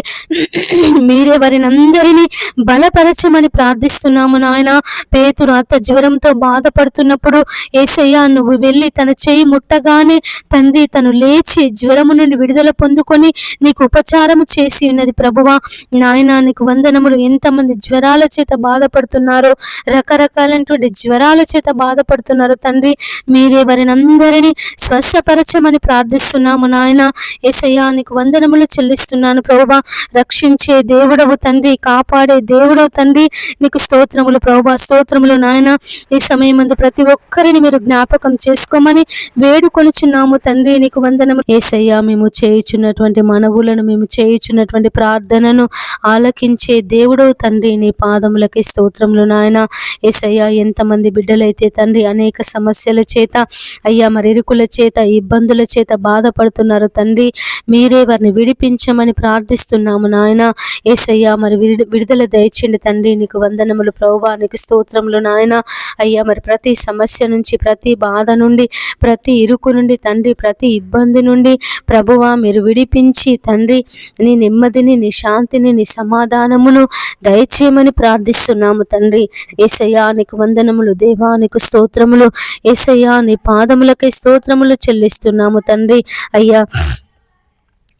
మీరే వారిని అందరినీ బలపరచమని ప్రార్థిస్తున్నాము నాయన. పేతురు అత్త జ్వరంతో బాధపడుతున్నప్పుడు యేసయ్యా నువ్వు వెళ్ళి తన చేయి ముట్టగానే తండ్రి తను లేచి జ్వరము నుండి విడుదల పొందుకొని నీకు ఉపచారము చేసి ఉన్నది ప్రభువా. నాయన నీకు వందనములు. ఎంతమంది జ్వరాల చేత బాధపడుతున్నారో, రకరకాలైనటువంటి జ్వరాల చేత బాధపడుతున్నారో తండ్రి, మీరే వారిని అందరినీ స్వస్థపరచమని ప్రార్థిస్తున్నాము నాయన. యేసయ్యా నీకు వందనములు చెల్లిస్తున్నాను ప్రభువా. రక్షించే దేవుడవు తండ్రి, కాపాడే దేవుడవు తండ్రి, నీకు స్తోత్రములు ప్రభువా, స్తోత్రములు నాయన. ఈ సమయమందు ప్రతి ఒక్కరిని మీరు జ్ఞాపకం చేసుకోమని వేడుకొనుచున్నాము తండ్రి, నీకు వందనములు. యేసయ్యా మేము చేయుచున్నటువంటి మనవులను, మేము చేయుచున్నటువంటి ప్రార్థనను ఆలకించే దేవుడవు తండ్రి, నీ పాదములకి స్తోత్రములు నాయన. యేసయ్యా ఎంతమంది బిడ్డలైతే తండ్రి అనేక సమస్యల చేత అయ్యా మరి ఇరుకుల చేత, ఇబ్బందుల చేత బాధపడుతున్నారు తండ్రి, మీరే వారిని విడిపించమని ప్రార్థిస్తున్నాము నాయన. యేసయ్యా మరి విడుదల దయచేయండి తండ్రి, నీకు వందనములు ప్రభువా, నీకు స్తోత్రములు నాయన. అయ్యా మరి ప్రతి సమస్య నుంచి, ప్రతి బాధ నుండి, ప్రతి ఇరుకు నుండి తండ్రి, ప్రతి ఇబ్బంది నుండి ప్రభువా మీరు విడిపించి తండ్రి నీ నెమ్మదిని, నీ శాంతిని, నీ సమాధానమును దయచేయమని ప్రార్థిస్తున్నాము తండ్రి. యేసయ్యా నీకు వందనములు దేవా, నీకు స్తోత్రములు. యేసయ్యా నీ పాదములకై స్తోత్రములు చెల్లిస్తున్నాము తండ్రి. అయ్యా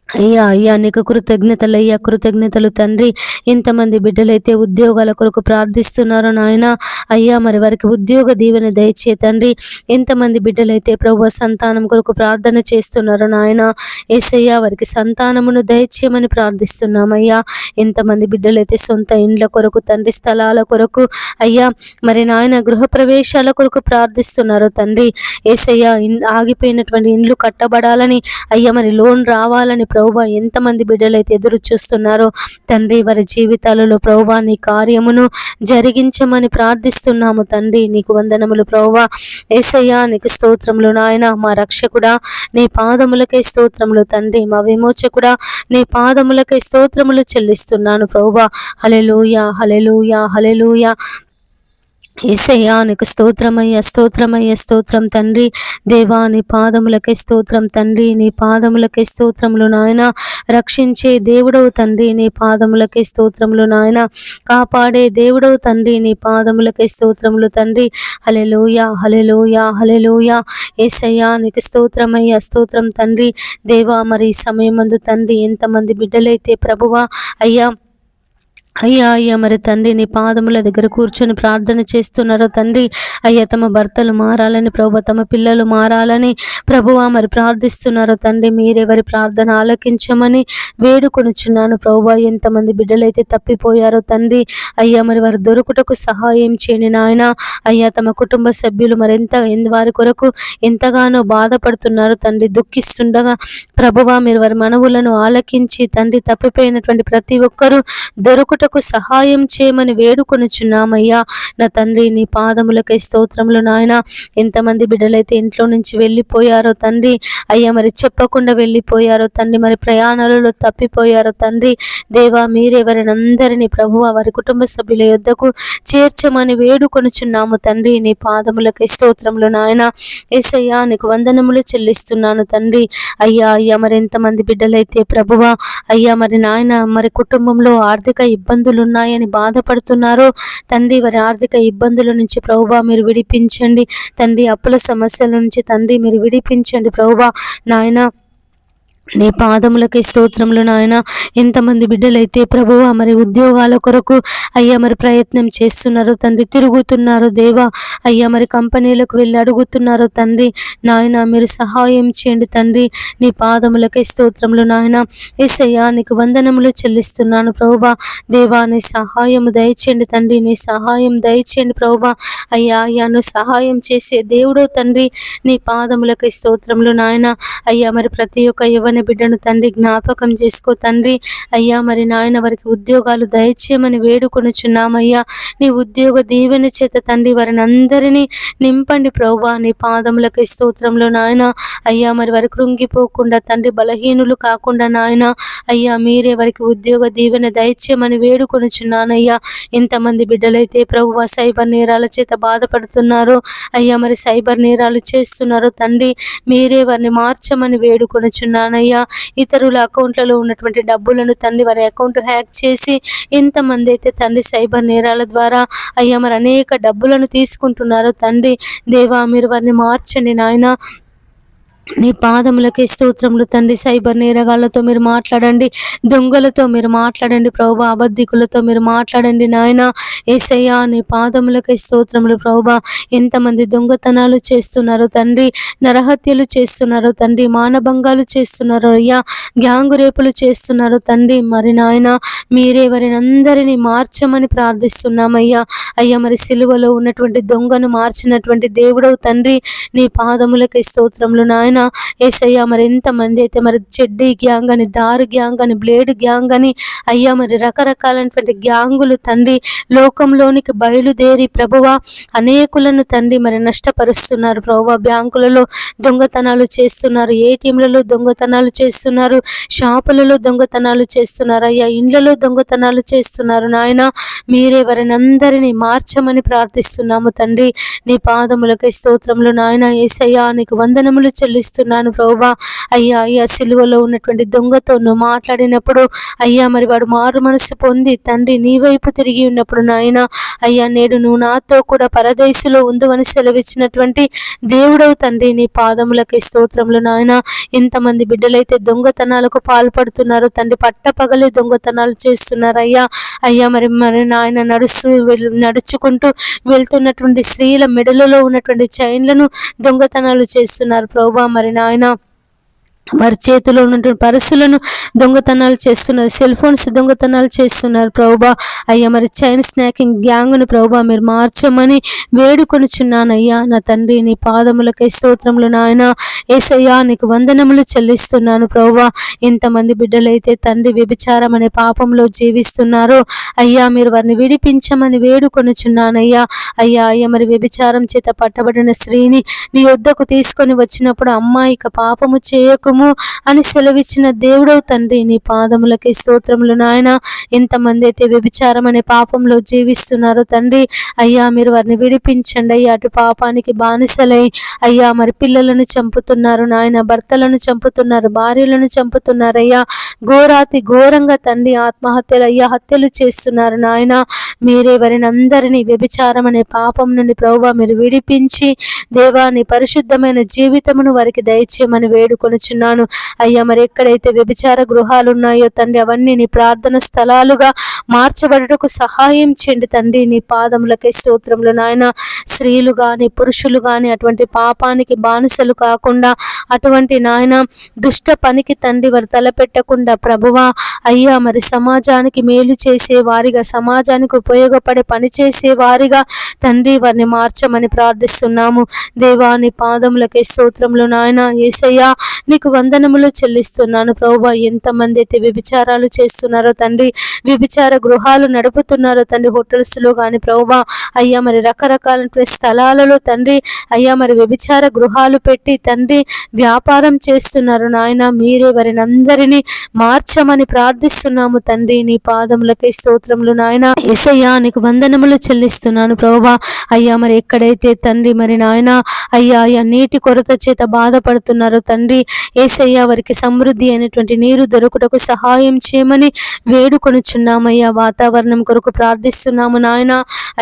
అయ్యా అయ్యా నీకు కృతజ్ఞతలు అయ్యా, కృతజ్ఞతలు తండ్రి. ఎంతమంది బిడ్డలైతే ఉద్యోగాల కొరకు ప్రార్థిస్తున్నారో నాయన, అయ్యా మరి వారికి ఉద్యోగ దీవెన దయచే తండ్రి. ఎంతమంది బిడ్డలైతే ప్రభు సంతానం కొరకు ప్రార్థన చేస్తున్నారో నాయన, యేసయ్యా వారికి సంతానమును దయచేయమని ప్రార్థిస్తున్నామయ్యా. ఎంతమంది బిడ్డలైతే సొంత ఇండ్ల కొరకు తండ్రి, స్థలాల కొరకు అయ్యా మరి నాయన గృహప్రవేశాల కొరకు ప్రార్థిస్తున్నారో తండ్రి, యేసయ్యా ఆగిపోయినటువంటి ఇండ్లు కట్టబడాలని, అయ్యా మరి లోన్ రావాలని ప్రభువా ఎంతమంది బిడ్డలైతే ఎదురు చూస్తున్నారో తండ్రి, వారి జీవితాలలో ప్రభువా నీ కార్యమును జరిగించమని ప్రార్థిస్తున్నాము తండ్రి, నీకు వందనములు ప్రభువా. యేసయ్యా నీకు స్తోత్రములు నాయన. మా రక్షకుడా నీ పాదములకై స్తోత్రములు తండ్రి, మా విమోచకుడా నీ పాదములకై స్తోత్రములు చెల్లిస్తున్నాను ప్రభువా. హల్లెలూయా, హల్లెలూయా, హల్లెలూయా. యేసయ్యా నీకు స్తోత్రమయ్య, స్తోత్రమయ్య, స్తోత్రం తండ్రి. దేవా నీ పాదములకే స్తోత్రం తండ్రి, నీ పాదములకే స్తోత్రములు నాయన. రక్షించే దేవుడవు తండ్రి, నీ పాదములకే స్తోత్రములు నాయన. కాపాడే దేవుడవు తండ్రి, నీ పాదములకే స్తోత్రములు తండ్రి. హల్లెలూయా, హల్లెలూయా, హల్లెలూయా. యేసయ్యా నీకు స్తోత్రమయ్య, స్తోత్రం తండ్రి. దేవా మరి ఈ సమయమందు తండ్రి ఎంతమంది బిడ్డలైతే ప్రభువా అయ్యా అయ్యా మరి తండ్రి నీ పాదముల దగ్గర కూర్చొని ప్రార్థన చేస్తున్నారో తండ్రి, అయ్యా తమ భర్తలు మారాలని ప్రభువా, తమ పిల్లలు మారాలని ప్రభువా మరి ప్రార్థిస్తున్నారో తండ్రి, మీరెవరి ప్రార్థన ఆలకించమని వేడుకొనుచున్నాను ప్రభువా. ఎంతమంది బిడ్డలైతే తప్పిపోయారో తండ్రి, అయ్యా మరి వారు దొరుకుటకు సహాయం చేయని నాయన. అయ్యా తమ కుటుంబ సభ్యులు వారి కొరకు ఎంతగానో బాధపడుతున్నారు తండ్రి, దుఃఖిస్తుండగా ప్రభువా మీరు వారి మనవులను ఆలకించి తండ్రి తప్పిపోయినటువంటి ప్రతి ఒక్కరూ దొరుకుట సహాయం చేయమని వేడుకొనుచున్నామయ్యా. నా తండ్రి నీ పాదములకై స్తోత్రములు నాయన. ఎంతమంది బిడ్డలైతే ఇంట్లో నుంచి వెళ్ళిపోయారో తండ్రి, అయ్యా మరి చెప్పకుండా వెళ్ళిపోయారో తండ్రి, మరి ప్రయాణాలలో తప్పిపోయారో తండ్రి, దేవా మీరే వారిని అందరినీ ప్రభువా వారి కుటుంబ సభ్యుల యొద్దకు చేర్చమని వేడుకొనుచున్నాము తండ్రి, నీ పాదములకై స్తోత్రములు నాయన. యేసయ్యా నీకు వందనములు చెల్లిస్తున్నాను తండ్రి. అయ్యా అయ్యా మరి ఎంతమంది బిడ్డలైతే ప్రభువా అయ్యా మరి నాయన మరి కుటుంబంలో ఆర్థిక ఇబ్బందులు ఉన్నాయని బాధపడుతున్నారో తండ్రి, వారి ఆర్థిక ఇబ్బందుల నుంచి ప్రభువా మీరు విడిపించండి తండ్రి. అప్పుల సమస్యల నుంచి తండ్రి మీరు విడిపించండి ప్రభువా నాయన. నీ పాదములకి స్తోత్రములు నాయన. ఎంతమంది బిడ్డలైతే ప్రభువా మరి ఉద్యోగాల కొరకు అయ్యా మరి ప్రయత్నం చేస్తున్నారు తండ్రి, తిరుగుతున్నారు దేవా, అయ్యా మరి కంపెనీలకు వెళ్ళి అడుగుతున్నారు తండ్రి నాయన, మీరు సహాయం చేయండి తండ్రి. నీ పాదములకి స్తోత్రములు నాయన. యేసయ్యా నీకు వందనములు చెల్లిస్తున్నాను ప్రభువా. దేవా నీ సహాయం దయచేయండి తండ్రి, నీ సహాయం దయచేయండి ప్రభువా. అయ్యా అయ్యా నువ్వు సహాయం చేసే దేవుడు తండ్రి, నీ పాదములకి స్తోత్రములు నాయన. అయ్యా మరి ప్రతి ఒక్క అనే బిడ్డను తండ్రి జ్ఞాపకం చేసుకో తండ్రి. అయ్యా మరి నాయన వారికి ఉద్యోగాలు దయచేయమని వేడుకొనుచున్నామయ్యా. నీ ఉద్యోగ దీవెన చేత తండ్రి వారిని అందరినీ నింపండి ప్రభువా. నీ పాదములకి స్తోత్రంలో నాయన. అయ్యా మరి వారు కృంగిపోకుండా తండ్రి, బలహీనులు కాకుండా నాయన అయ్యా మీరే వారికి ఉద్యోగ దీవెన దయచేయమని వేడుకొనుచున్నానయ్యా. ఎంతమంది బిడ్డలైతే ప్రభువా సైబర్ నేరాల చేత బాధపడుతున్నారో అయ్యా, మరి సైబర్ నేరాలు చేస్తున్నారో తండ్రి, మీరే వారిని మార్చమని వేడుకొనుచున్నానయ్యా. ఇతరుల అకౌంట్లలో ఉన్నటువంటి డబ్బులను తండ్రి వారి అకౌంట్ హ్యాక్ చేసి ఎంతమంది అయితే తండ్రి సైబర్ నేరాల ద్వారా అయ్యా మరి అనేక డబ్బులను తీసుకుంటున్నారో తండ్రి, దేవా మీరు వారిని మార్చండి నాయన. నీ పాదములకే స్తోత్రములు తండ్రి. సైబర్ నేరగాళ్లతో మీరు మాట్లాడండి, దొంగలతో మీరు మాట్లాడండి ప్రభువా, అబద్ధికులతో మీరు మాట్లాడండి నాయన. యేసయ్యా నీ పాదములకే స్తోత్రములు ప్రభువా. ఎంతమంది దొంగతనాలు చేస్తున్నారు తండ్రి, నరహత్యలు చేస్తున్నారు తండ్రి, మానభంగాలు చేస్తున్నారు అయ్యా, గ్యాంగు రేపులు చేస్తున్నారు తండ్రి. మరి నాయన మీరే వారిని అందరినీ మార్చమని ప్రార్థిస్తున్నామయ్యా. అయ్యా మరి సిలువలో ఉన్నటువంటి దొంగను మార్చినటువంటి దేవుడవు తండ్రి, నీ పాదములకే స్తోత్రములు నాయన. యేసయ్యా మరి ఎంతమంది అయితే మరి చెడ్డీ గ్యాంగ్ అని, దారు గ్యాంగ్ అని, బ్లేడ్ గ్యాంగ్ అని అయ్యా మరి రకరకాలైనటువంటి గ్యాంగులు తండ్రి లోకంలోనికి బయలుదేరి ప్రభువా అనేకులను తండ్రి మరి నష్టపరుస్తున్నారు ప్రభువా. బ్యాంకులలో దొంగతనాలు చేస్తున్నారు, ఏటీఎంలలో దొంగతనాలు చేస్తున్నారు, షాపులలో దొంగతనాలు చేస్తున్నారు అయ్యా, ఇండ్లలో దొంగతనాలు చేస్తున్నారు నాయన. మీరే వారిని అందరినీ మార్చమని ప్రార్థిస్తున్నాము తండ్రి. నీ పాదములకై స్తోత్రములు నాయన. యేసయ్యా నీకు వందనములు చెల్లిస్తున్నాను ప్రభువా. అయ్యా అయ్యా సిలువలో ఉన్నటువంటి దొంగతో నువ్వు మాట్లాడినప్పుడు అయ్యా మరి వాడు మారు మనసు పొంది తండ్రి నీ వైపు తిరిగి ఉన్నప్పుడు నాయన అయ్యా నేడు నువ్వు నాతో కూడా పరదేశులో ఉందని సెలవిచ్చినటువంటి దేవుడవు తండ్రి. నీ పాదములకి స్తోత్రములు నాయన. ఎంతమంది బిడ్డలైతే దొంగతనాలకు పాల్పడుతున్నారు తండ్రి, పట్టపగలే దొంగతనాలు చేస్తున్నారు అయ్యా. అయ్యా మరి మరి నాయన నడుచుకుంటూ వెళ్తున్నటువంటి స్త్రీల మెడలలో ఉన్నటువంటి చైన్లను దొంగతనాలు చేస్తున్నారు ప్రభువా. మరి నాయన వారి చేతిలో ఉన్నటువంటి పర్సులను దొంగతనాలు చేస్తున్నారు, సెల్ ఫోన్స్ దొంగతనాలు చేస్తున్నారు ప్రభువా. అయ్యా మరి చైన్ స్నాకింగ్ గ్యాంగ్ను ప్రభువా మీరు మార్చమని వేడుకొనుచున్నానయ్యా. నా తండ్రి నీ పాదములకై స్తోత్రములు నాయన. యేసయ్యా నీకు వందనములు చెల్లిస్తున్నాను ప్రభువా. ఎంతమంది బిడ్డలైతే తండ్రి వ్యభిచారం అనే పాపంలో జీవిస్తున్నారో అయ్యా మీరు వారిని విడిపించమని వేడుకొనుచున్నానయ్యా. అయ్యా అయ్యా మరి వ్యభిచారం చేత పట్టబడిన స్త్రీని నీ యొద్దకు తీసుకొని వచ్చినప్పుడు అమ్మాయి ఇక పాపము చేయకు అని సెలవిచ్చిన దేవుడవు తండ్రి. నీ పాదములకి స్తోత్రములు నాయన. ఎంతమంది అయితే వ్యభిచారం అనే పాపంలో జీవిస్తున్నారో తండ్రి అయ్యా మీరు వారిని విడిపించండి అయ్యా. అటు పాపానికి బానిసలై అయ్యా మరి పిల్లలను చంపుతున్నారు నాయన, భర్తలను చంపుతున్నారు, భార్యలను చంపుతున్నారు అయ్యా. ఘోరాతి ఘోరంగా తండ్రి ఆత్మహత్యలు అయ్యా హత్యలు చేస్తున్నారు నాయన. మీరే వారిని అందరినీ వ్యభిచారం అనే పాపం నుండి ప్రభువా మీరు విడిపించి దేవా నీ పరిశుద్ధమైన జీవితమును వారికి దయచేయమని వేడుకొనుచున్నాను అయ్యా. మరి ఎక్కడైతే వ్యభిచార గృహాలు ఉన్నాయో తండ్రి అవన్నీ నీ ప్రార్థన స్థలాలుగా మార్చబడుటకు సహాయం చేయండి తండ్రి. నీ పాదములకై స్తోత్రములు నాయన. స్త్రీలు గాని పురుషులు గాని అటువంటి పాపానికి బానిసలు కాకుండా, అటువంటి నాయన దుష్ట పనికి తండ్రి వారు తలపెట్టకుండా ప్రభువా అయ్యా మరి సమాజానికి మేలు చేసే వారిగా, సమాజానికి ఉపయోగపడే పని చేసే వారిగా తండ్రి వారిని మార్చమని ప్రార్థిస్తున్నాము దేవా. నీ పాదములకై స్తోత్రములు నాయన. యేసయ్యా నీకు వందనములు చెల్లిస్తున్నాను ప్రభువా. ఎంతమంది అయితే వ్యభిచారాలు చేస్తున్నారో తండ్రి, వ్యభిచార గృహాలు నడుపుతున్నారో తండ్రి, హోటల్స్లో కానీ ప్రభువా అయ్యా మరి రకరకాల స్థలాలలో తండ్రి అయ్యా మరి వ్యభిచార గృహాలు పెట్టి తండ్రి వ్యాపారం చేస్తున్నారు నాయన. మీరే వారిని అందరినీ మార్చమని ప్రార్థిస్తున్నాము తండ్రి. నీ పాదములకై స్తోత్రములు నాయన. యేసయ్యా నీకు వందనములు చెల్లిస్తున్నాను ప్రభువా. అయ్యా మరి ఎక్కడైతే తండ్రి మరి నాయన అయ్యా అయ్యా నీటి కొరత చేత బాధపడుతున్నారో తండ్రి యేసయ్యా వారికి సమృద్ధి అయినటువంటి నీరు దొరుకుటకు సహాయం చేయమని వేడుకొనుచున్నామయ్యా. వాతావరణం కొరకు ప్రార్థిస్తున్నాము నాయన.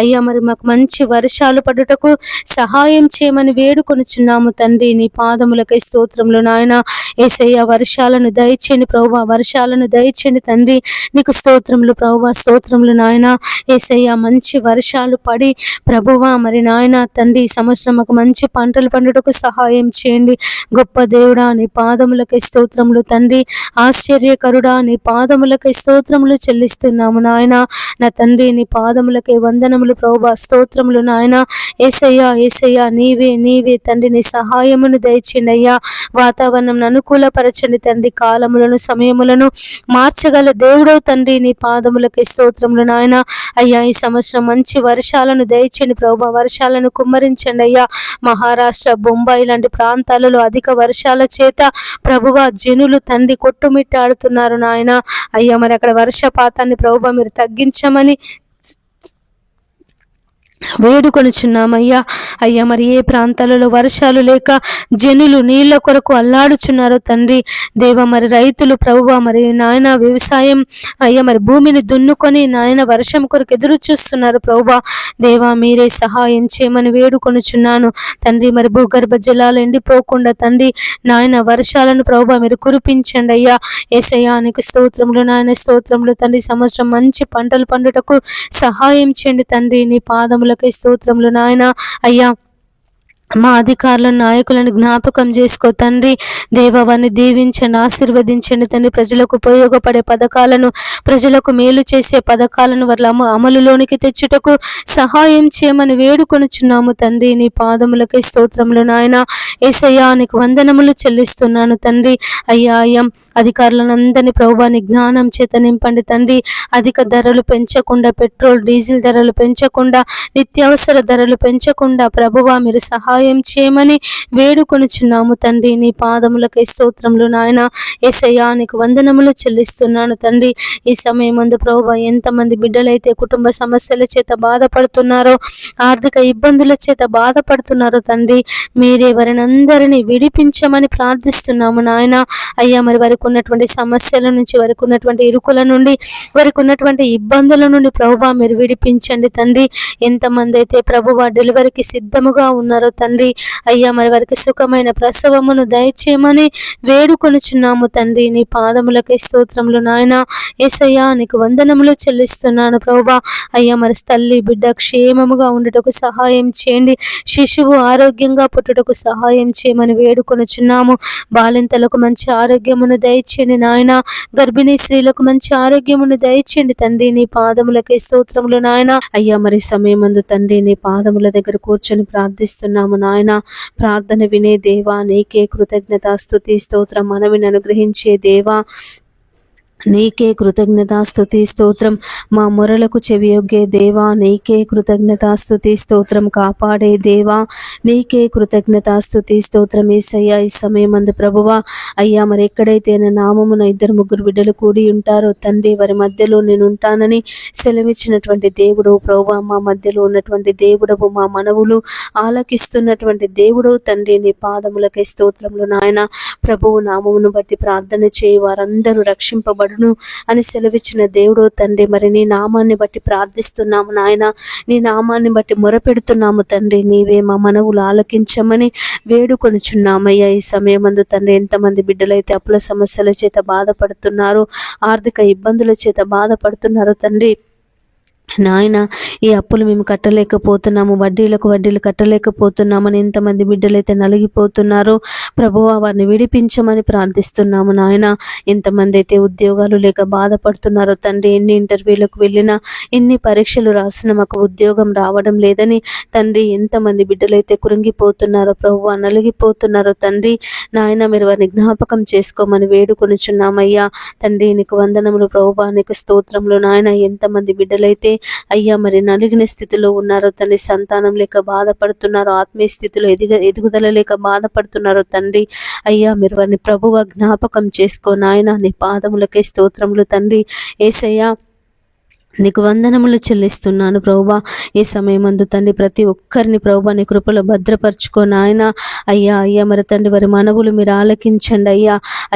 అయ్యా మరి మాకు మంచి వర్షాలు పడుటకు సహాయం చేయమని వేడుకొనుచున్నాము తండ్రి. నీ పాదములకై స్తోత్రములు నాయన. యేసయ్యా వర్షాలను దయచేయండి ప్రభువా, వర్షాలను దయచేయండి తండ్రి. నీకు స్తోత్రములు ప్రభువా, స్తోత్రములు నాయన. యేసయ్యా మంచి వర్షాలు పడి ప్రభువా మరి నాయన తండ్రి సంవత్సరం మాకు మంచి పంటలు పండుటకు సహాయం చేయండి. గొప్ప దేవుడా నీ పాదములకై స్తోత్రములు తండ్రి. ఆశ్చర్యకరుడా నీ పాదములకై స్తోత్రములు చెల్లిస్తున్నాము నాయన. నా తండ్రి నీ పాదములకై వందనములు ప్రభువా, స్తోత్రములు నాయన. యేసయ్యా యేసయ్యా నీవే తండ్రి, నీ సహాయమును దయచేయండి అయ్యా. వాతావరణం అనుకూలపరచండి తండ్రి. కాలములను సమయములను మార్చగల దేవుడవు తండ్రి, నీ పాదములకై స్తోత్రములు నాయన. అయ్యా ఈ సంవత్సరం మంచి వర్షాలను దయచేయండి ప్రభువా, వర్షాలను కుమ్మరించండి అయ్యా. మహారాష్ట్ర, బొంబాయి లాంటి ప్రాంతాలలో అధిక వర్షాల చేత ప్రభువా జనులు తండ్రి కొట్టుమిట్టాడుతున్నారు నాయన. అయ్యా మరి అక్కడ వర్షపాతాన్ని ప్రభువా మీరు తగ్గించమని వేడుకొనుచున్నామయ్యా. అయ్యా మరి ఏ ప్రాంతాలలో వర్షాలు లేక జనులు నీళ్ల కొరకు అల్లాడుచున్నారో తండ్రి దేవ, మరి రైతులు ప్రభువా మరి నాయన వ్యవసాయం అయ్యా మరి భూమిని దున్నుకొని నాయన వర్షం కొరకు ఎదురు చూస్తున్నారు ప్రభువా. దేవా మీరే సహాయం చేయమని వేడుకొనుచున్నాను తండ్రి. మరి భూగర్భ జలాలు ఎండిపోకుండా తండ్రి నాయన వర్షాలను ప్రభువా మీరు కురిపించండి అయ్యా. యేసయ్యా నీకు స్తోత్రములు నాయన, స్తోత్రములు తండ్రి. సంవత్సరం మంచి పంటలు పండుటకు సహాయం చేయండి తండ్రి. నీ పాదములకై స్తోత్రములు నాయన. అయ్యా మా అధికారులను నాయకులను జ్ఞాపకం చేసుకో తండ్రి దేవ, వారిని దీవించండి, ఆశీర్వదించండి తండ్రి. ప్రజలకు ఉపయోగపడే పథకాలను, ప్రజలకు మేలు చేసే పథకాలను వారి అమలులోనికి తెచ్చుటకు సహాయం చేయమని వేడుకొనుచున్నాము తండ్రి. నీ పాదములకై స్తోత్రములు నాయన. యేసయ్యా నీకు వందనములు చెల్లిస్తున్నాను తండ్రి. అయ్యా అధికారులను అందరినీ ప్రభువాని జ్ఞానం చేత నింపండి తండ్రి. అధిక ధరలు పెంచకుండా, పెట్రోల్ డీజిల్ ధరలు పెంచకుండా, నిత్యావసర ధరలు పెంచకుండా ప్రభువా మీరు సహాయం చేయమని వేడుకొనుచున్నాము తండ్రి. నీ పాదములకై స్తోత్రములు నాయన. యేసయ్యా నీకు వందనములు చెల్లిస్తున్నాను తండ్రి. ఈ సమయమందు ప్రభువా ఎంతమంది బిడ్డలైతే కుటుంబ సమస్యల చేత బాధపడుతున్నారో, ఆర్థిక ఇబ్బందుల చేత బాధపడుతున్నారో తండ్రి మీరే వారిని అందరినీ విడిపించమని ప్రార్థిస్తున్నాము నాయన. అయ్యా మరి వారికి ఉన్నటువంటి సమస్యల నుంచి, వారికి ఉన్నటువంటి ఇరుకుల నుండి, వారికి ఉన్నటువంటి ఇబ్బందుల నుండి ప్రభువా మీరు విడిపించండి తండ్రి. ఎంతమంది అయితే ప్రభువా డెలివరీకి సిద్ధముగా ఉన్నారో తండ్రి అయ్యా మరి వారికి సుఖమైన ప్రసవమును దయచేయమని వేడుకొనుచున్నాము తండ్రి. నీ పాదములకై స్తోత్రములు నాయన. యేసయ్యా నీకు వందనములు చెల్లిస్తున్నాను ప్రభువా. అయ్యా మరి తల్లి బిడ్డ క్షేమముగా ఉండుటకు సహాయం చేయండి. శిశువు ఆరోగ్యంగా పుట్టుటకు సహాయం చేయమని వేడుకొనుచున్నాము. బాలింతలకు మంచి ఆరోగ్యమును దయచేయండి నాయన. గర్భిణీ స్త్రీలకు మంచి ఆరోగ్యమును దయచేయండి తండ్రి. నీ పాదములకై స్తోత్రములు నాయన. అయ్యా మరి సమయమందు తండ్రి నీ పాదముల దగ్గర కూర్చొని ప్రార్థిస్తున్నాము నాయన. ప్రార్థన వినే దేవా నీకే కృతజ్ఞత స్తుతి స్తోత్రం. మనవిని అనుగ్రహించే దేవా నీకే కృతజ్ఞత స్తుతి స్తోత్రం. మా మొరలకు చెవియొగ్గే దేవా నీకే కృతజ్ఞత స్తుతి స్తోత్రం. కాపాడే దేవా నీకే కృతజ్ఞత స్తుతి స్తోత్రం. యేసయ్యా ఈ సమయమందు ప్రభువా అయ్యా మరి ఎక్కడైతే నా నామమున 2-3 బిడ్డలు కూడి ఉంటారో తండ్రి వారి మధ్యలో నేను ఉంటానని సెలవిచ్చినటువంటి దేవుడు ప్రభువా, మా మధ్యలో ఉన్నటువంటి దేవుడవు, మా మనవులు ఆలకిస్తున్నటువంటి దేవుడు తండ్రి. నీ పాదములకై స్తోత్రములు నాయన. ప్రభువు నామమును బట్టి ప్రార్థన చేయి వారందరూ రక్షింపబడు అని సెలవిచ్చిన దేవుడో తండ్రి. మరి నీ నామాన్ని బట్టి ప్రార్థిస్తున్నాము నాయన. నీ నామాన్ని బట్టి మొరపెడుతున్నాము తండ్రి. నీవే మా మనవులు ఆలకించమని వేడుకొనుచున్నామయ్యా. ఈ సమయమందు తండ్రి ఎంతమంది బిడ్డలైతే అప్పుల సమస్యల చేత బాధపడుతున్నారు, ఆర్థిక ఇబ్బందుల చేత బాధపడుతున్నారు తండ్రి నాయన. ఈ అప్పులు మేము కట్టలేకపోతున్నాము, వడ్డీలు కట్టలేకపోతున్నామని ఎంతమంది బిడ్డలైతే నలిగిపోతున్నారో ప్రభువా వారిని విడిపించమని ప్రార్థిస్తున్నాము నాయన. ఎంతమంది అయితే ఉద్యోగాలు లేక బాధపడుతున్నారో తండ్రి, ఎన్ని ఇంటర్వ్యూలకు వెళ్ళినా, ఎన్ని పరీక్షలు రాసినా మాకు ఉద్యోగం రావడం లేదని తండ్రి ఎంతమంది బిడ్డలైతే కృంగిపోతున్నారో ప్రభువా, నలిగిపోతున్నారో తండ్రి నాయన. మీరు వారిని జ్ఞాపకం చేసుకోమని వేడుకొనుచున్నామయ్యా తండ్రి. నీకు వందనములు ప్రభువా, నీకు స్తోత్రములు నాయన. ఎంతమంది బిడ్డలైతే అయ్యా మరి నలిగిన స్థితిలో ఉన్నారో తండ్రి, సంతానం లేక బాధపడుతున్నారు, ఆత్మీయ స్థితిలో ఎదుగుదల లేక బాధపడుతున్నారు తండ్రి అయ్యా మీరు వారిని ప్రభువా జ్ఞాపకం చేసుకో నాయన. నీ పాదములకై స్తోత్రములు తండ్రి. యేసయ్యా నీకు వందనములు చెల్లిస్తున్నాను ప్రభువా. ఈ సమయమందు తండ్రి ప్రతి ఒక్కరిని ప్రభువా నీ కృపలో భద్రపరచుకో నాయన. అయ్యా మరి తండ్రి వారి మనవులు మీరు ఆలకించండి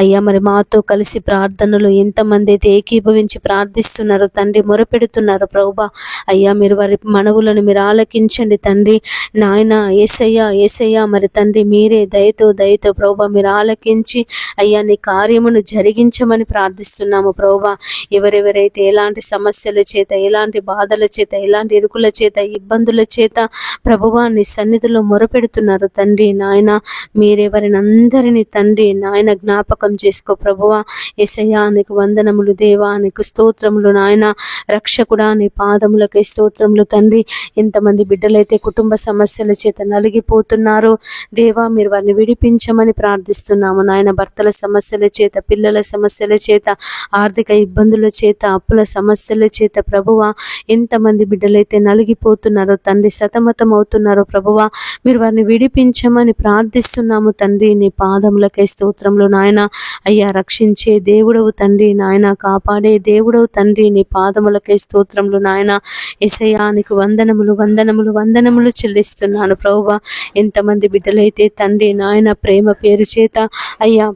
అయ్యా మరి మాతో కలిసి ప్రార్థనలు ఎంతమంది అయితే ఏకీభవించి ప్రార్థిస్తున్నారో తండ్రి, మొరపెడుతున్నారో ప్రభువా అయ్యా మీరు వారి మనవులను మీరు ఆలకించండి తండ్రి నాయన. యేసయ్యా మరి తండ్రి మీరే దయతో ప్రభువా మీరు ఆలకించి అయ్యా నీ కార్యమును జరిగించమని ప్రార్థిస్తున్నాము ప్రభువా. ఎవరెవరైతే ఎలాంటి సమస్యల చేత, ఎలాంటి బాధల చేత, ఎలాంటి ఇరుకుల చేత, ఇబ్బందుల చేత ప్రభువా నీ సన్నిధిలో మొరపెడుతున్నారు తండ్రి నాయన. మీరెవరిని అందరినీ తండ్రి నాయన జ్ఞాపకం చేసుకో ప్రభువా. యేసయ్యా నీకు వందనములు దేవా, నీకు స్తోత్రములు నాయన. రక్షకుడా నీ పాదములకై స్తోత్రములు తండ్రి. ఇంతమంది బిడ్డలైతే కుటుంబ సమస్యల చేత నలిగిపోతున్నారు దేవా, మీరు వారిని విడిపించమని ప్రార్థిస్తున్నాము నాయన. భర్తల సమస్యల చేత, పిల్లల సమస్యల చేత, ఆర్థిక ఇబ్బందుల చేత, అప్పుల సమస్యల చేత ప్రభువా ఎంతమంది బిడ్డలైతే నలిగిపోతున్నారో తండ్రి, సతమతం అవుతున్నారో ప్రభువా, మీరు వారిని విడిపించమని ప్రార్థిస్తున్నాము తండ్రి. నీ పాదములకై స్తోత్రములు నాయన. అయ్యా రక్షించే దేవుడవు తండ్రి నాయన, కాపాడే దేవుడవు తండ్రి. నీ పాదములకై స్తోత్రములు నాయన. యేసయ్యా నీకు వందనములు వందనములు వందనములు చెల్లిస్తున్నాను ప్రభువా. ఎంతమంది బిడ్డలైతే తండ్రి నాయన ప్రేమ పేరు చేత అయ్యా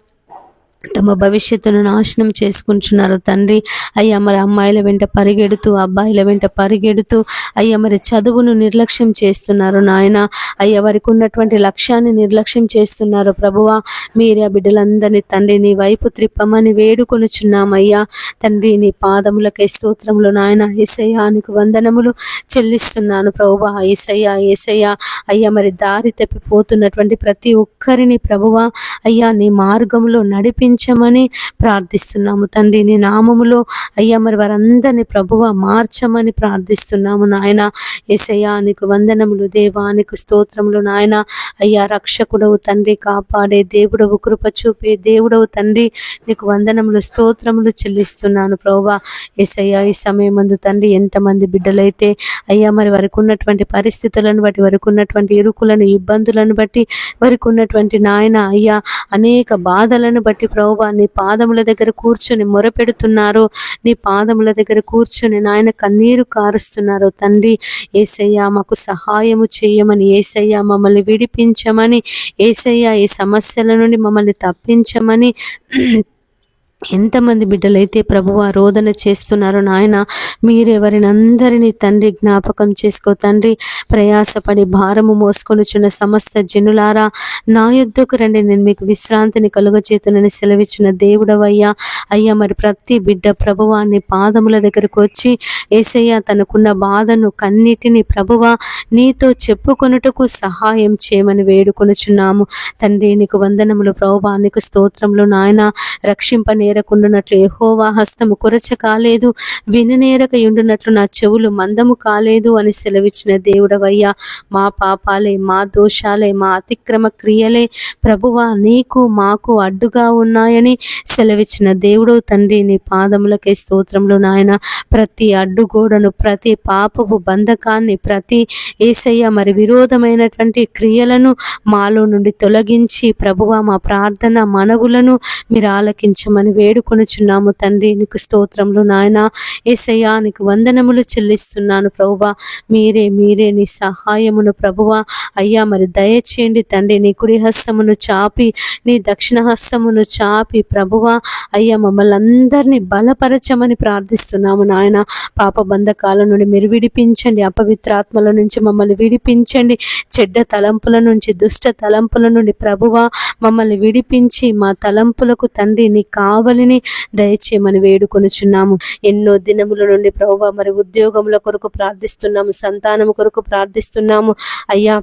తమ భవిష్యత్తును నాశనం చేసుకుంటున్నారు తండ్రి. అయ్యా మరి అమ్మాయిల వెంట పరిగెడుతూ, అబ్బాయిల వెంట పరిగెడుతూ అయ్యా మరి చదువును నిర్లక్ష్యం చేస్తున్నారు నాయన. అయ్యా వారికి ఉన్నటువంటి లక్ష్యాన్ని నిర్లక్ష్యం చేస్తున్నారు ప్రభువా. మీరే బిడ్డలందరినీ తండ్రి నీ వైపు త్రిప్పమని వేడుకొనుచున్నామయ్యా తండ్రి. నీ పాదములకై స్తోత్రములు నాయన. యేసయ్యా నీకు వందనములు చెల్లిస్తున్నాను ప్రభువా. యేసయ్యా యేసయ్యా అయ్యా మరి దారి తప్పిపోతున్నటువంటి ప్రతి ఒక్కరిని ప్రభువా అయ్యా నీ మార్గంలో నడిపించమని ప్రార్థిస్తున్నాము తండ్రి. నీ నామములో అయ్యా మరి వారందరినీ ప్రభువా మార్చమని ప్రార్థిస్తున్నాము నాయన. యేసయ్యా నీకు వందనములు దేవా, నీకు స్తోత్రములు నాయన. అయ్యా రక్షకుడవు తండ్రి, కాపాడే దేవుడవు, కృప చూపే దేవుడవు తండ్రి. నీకు వందనములు స్తోత్రములు చెల్లిస్తున్నాను ప్రభువా. యేసయ్యా ఈ సమయమందు తండ్రి ఎంతమంది బిడ్డలైతే అయ్యా మరి వారికి ఉన్నటువంటి పరిస్థితులను బట్టి, వారికి ఉన్నటువంటి ఇరుకులను, ఇబ్బందులను బట్టి, వారికి ఉన్నటువంటి నాయన అయ్యా అనేక బాధలను బట్టి ప్రభువా నీ పాదముల దగ్గర కూర్చొని మొరపెడుతున్నారు. నీ పాదముల దగ్గర కూర్చొని నాయన కన్నీరు కారుస్తున్నారు తండ్రి. యేసయ్యా మాకు సహాయము చేయమని, యేసయ్యా మమ్మల్ని విడిపించమని, యేసయ్యా ఈ సమస్యల నుండి మమ్మల్ని తప్పించమని ఎంతమంది బిడ్డలైతే ప్రభువా రోదన చేస్తున్నారు నాయన. మీరెవరిని అందరినీ తండ్రి జ్ఞాపకం చేసుకో తండ్రి. ప్రయాసపడి భారము మోసుకొనుచున్న సమస్త జనులారా నా యొద్దకు రండి, నేను మీకు విశ్రాంతిని కలుగచేతునని సెలవిచ్చిన దేవుడవయ్యా. అయ్యా మరి ప్రతి బిడ్డ ప్రభువా నీ పాదముల దగ్గరకు వచ్చి యేసయ్యా తనకున్న బాధను కన్నిటిని ప్రభువా నీతో చెప్పుకొనుటకు సహాయం చేయమని వేడుకొనుచున్నాము తండ్రి. నీకు వందనములు ప్రభువా, నీకు స్తోత్రములు నాయన. రక్షింపనేరకుండునట్లు యెహోవా హస్తము కొరచ కాలేదు, విననేరక యుండునట్లు నా చెవులు మందము కాలేదు అని సెలవిచ్చిన దేవుడవయ్యా. మా పాపాలే, మా దోషాలే, మా అతిక్రమ క్రియలే ప్రభువా నీకు మాకు అడ్డుగా ఉన్నాయని సెలవిచ్చిన దేవుడు తండ్రి. నీ పాదములకై స్తోత్రములు నాయన. ప్రతి అడ్డుగోడను, ప్రతి పాపపు బంధకాన్ని, ప్రతి యేసయ్య మరి విరోధమైనటువంటి క్రియలను మాలో నుండి తొలగించి ప్రభువా మా ప్రార్థన మనవులను మీరు ఆలకించమని వేడుకొనుచున్నాము తండ్రి. నీకు స్తోత్రములు నాయన. యేసయ్యా నీకు వందనములు చెల్లిస్తున్నాను ప్రభువా. మీరే నీ సహాయమును ప్రభువా అయ్యా మరి దయచేయండి తండ్రి. నీ కుడి హస్తమును చాపి, నీ దక్షిణ హస్తమును చాపి ప్రభువా అయ్యా మమ్మల్ని అందరినీ బలపరచమని ప్రార్థిస్తున్నాము నాయన. పాప బంధకాల నుండి మీరు విడిపించండి, అపవిత్రాత్మల నుంచి మమ్మల్ని విడిపించండి, చెడ్డ తలంపుల నుంచి, దుష్ట తలంపుల నుండి ప్రభువా మమ్మల్ని విడిపించి మా తలంపులకు తండ్రి నీ కావలిని దయచేయమని వేడుకొనుచున్నాము. ఎన్నో దినముల నుండి ప్రభువా మరి ఉద్యోగముల కొరకు ప్రార్థిస్తున్నాము, సంతానము కొరకు ప్రార్థిస్తున్నాము అయ్యా.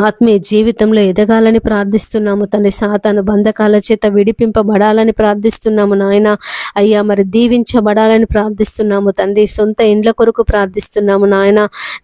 ఆత్మీయ జీవితంలో ఎదగాలని ప్రార్థిస్తున్నాము తండ్రి. సాతాను బంధకాల చేత విడిపింపబడాలని ప్రార్థిస్తున్నాము నాయన. అయ్యా మరి దీవించబడాలని ప్రార్థిస్తున్నాము తండ్రి. సొంత ఇండ్ల కొరకు ప్రార్థిస్తున్నాము నాయన.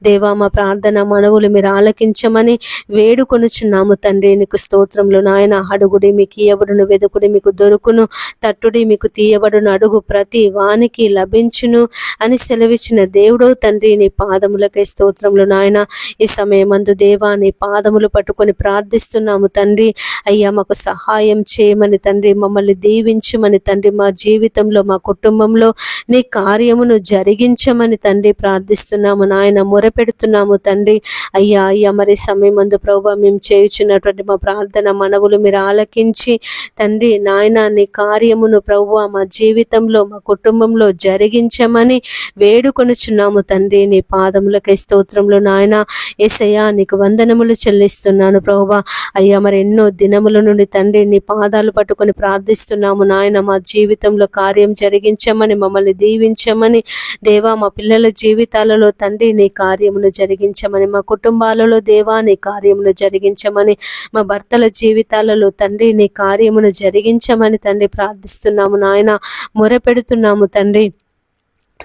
దేవా మా ప్రార్థన మనవులు మీరు ఆలకించమని వేడుకొనుచున్నాము తండ్రి. నీకు స్తోత్రములు నాయన. అడుగుడి మీకు ఇయ్యబడును, వెదుకుడి మీకు దొరుకును, తట్టుడి మీకు తీయబడును, అడుగు ప్రతి వానికి లభించును అని సెలవిచ్చిన దేవుడు తండ్రి. నీ పాదములకై స్తోత్రములు నాయన. ఈ సమయమందు దేవా నీ పాదములు పట్టుకొని ప్రార్థిస్తున్నాము తండ్రి. అయ్యా మాకు సహాయం చేయమని తండ్రి, మమ్మల్ని దీవించమని తండ్రి, మా జీవితంలో మా కుటుంబంలో నీ కార్యమును జరిగించమని తండ్రి ప్రార్థిస్తున్నాము నాయన. మొరపెడుతున్నాము తండ్రి. అయ్యా మరి సమయమందు ప్రభువా మేము చేయుచున్నటువంటి మా ప్రార్థన మనవులు మీరు ఆలకించి తండ్రి నాయన నీ కార్యమును ప్రభువా మా జీవితంలో మా కుటుంబంలో జరిగించమని వేడుకొనుచున్నాము తండ్రి. నీ పాదములకై స్తోత్రములు నాయన. యేసయ్యా నీకు వందనములు చెల్లిస్తున్నాను ప్రభువా. అయ్యా మరి ఎన్నో దినముల నుండి తండ్రి నీ పాదాలు పట్టుకొని ప్రార్థిస్తున్నాము నాయన. మా జీవితంలో కార్యం జరిగించమని, మమ్మల్ని దీవించమని దేవా. మా పిల్లల జీవితాలలో తండ్రి నీ కార్యమును జరిగించమని, మా కుటుంబాలలో దేవా నీ కార్యమును జరిగించమని, మా భర్తల జీవితాలలో తండ్రి నీ కార్యమును జరిగించమని తండ్రి ప్రార్థిస్తున్నాము నాయన. మొరపెడుతున్నాము తండ్రి.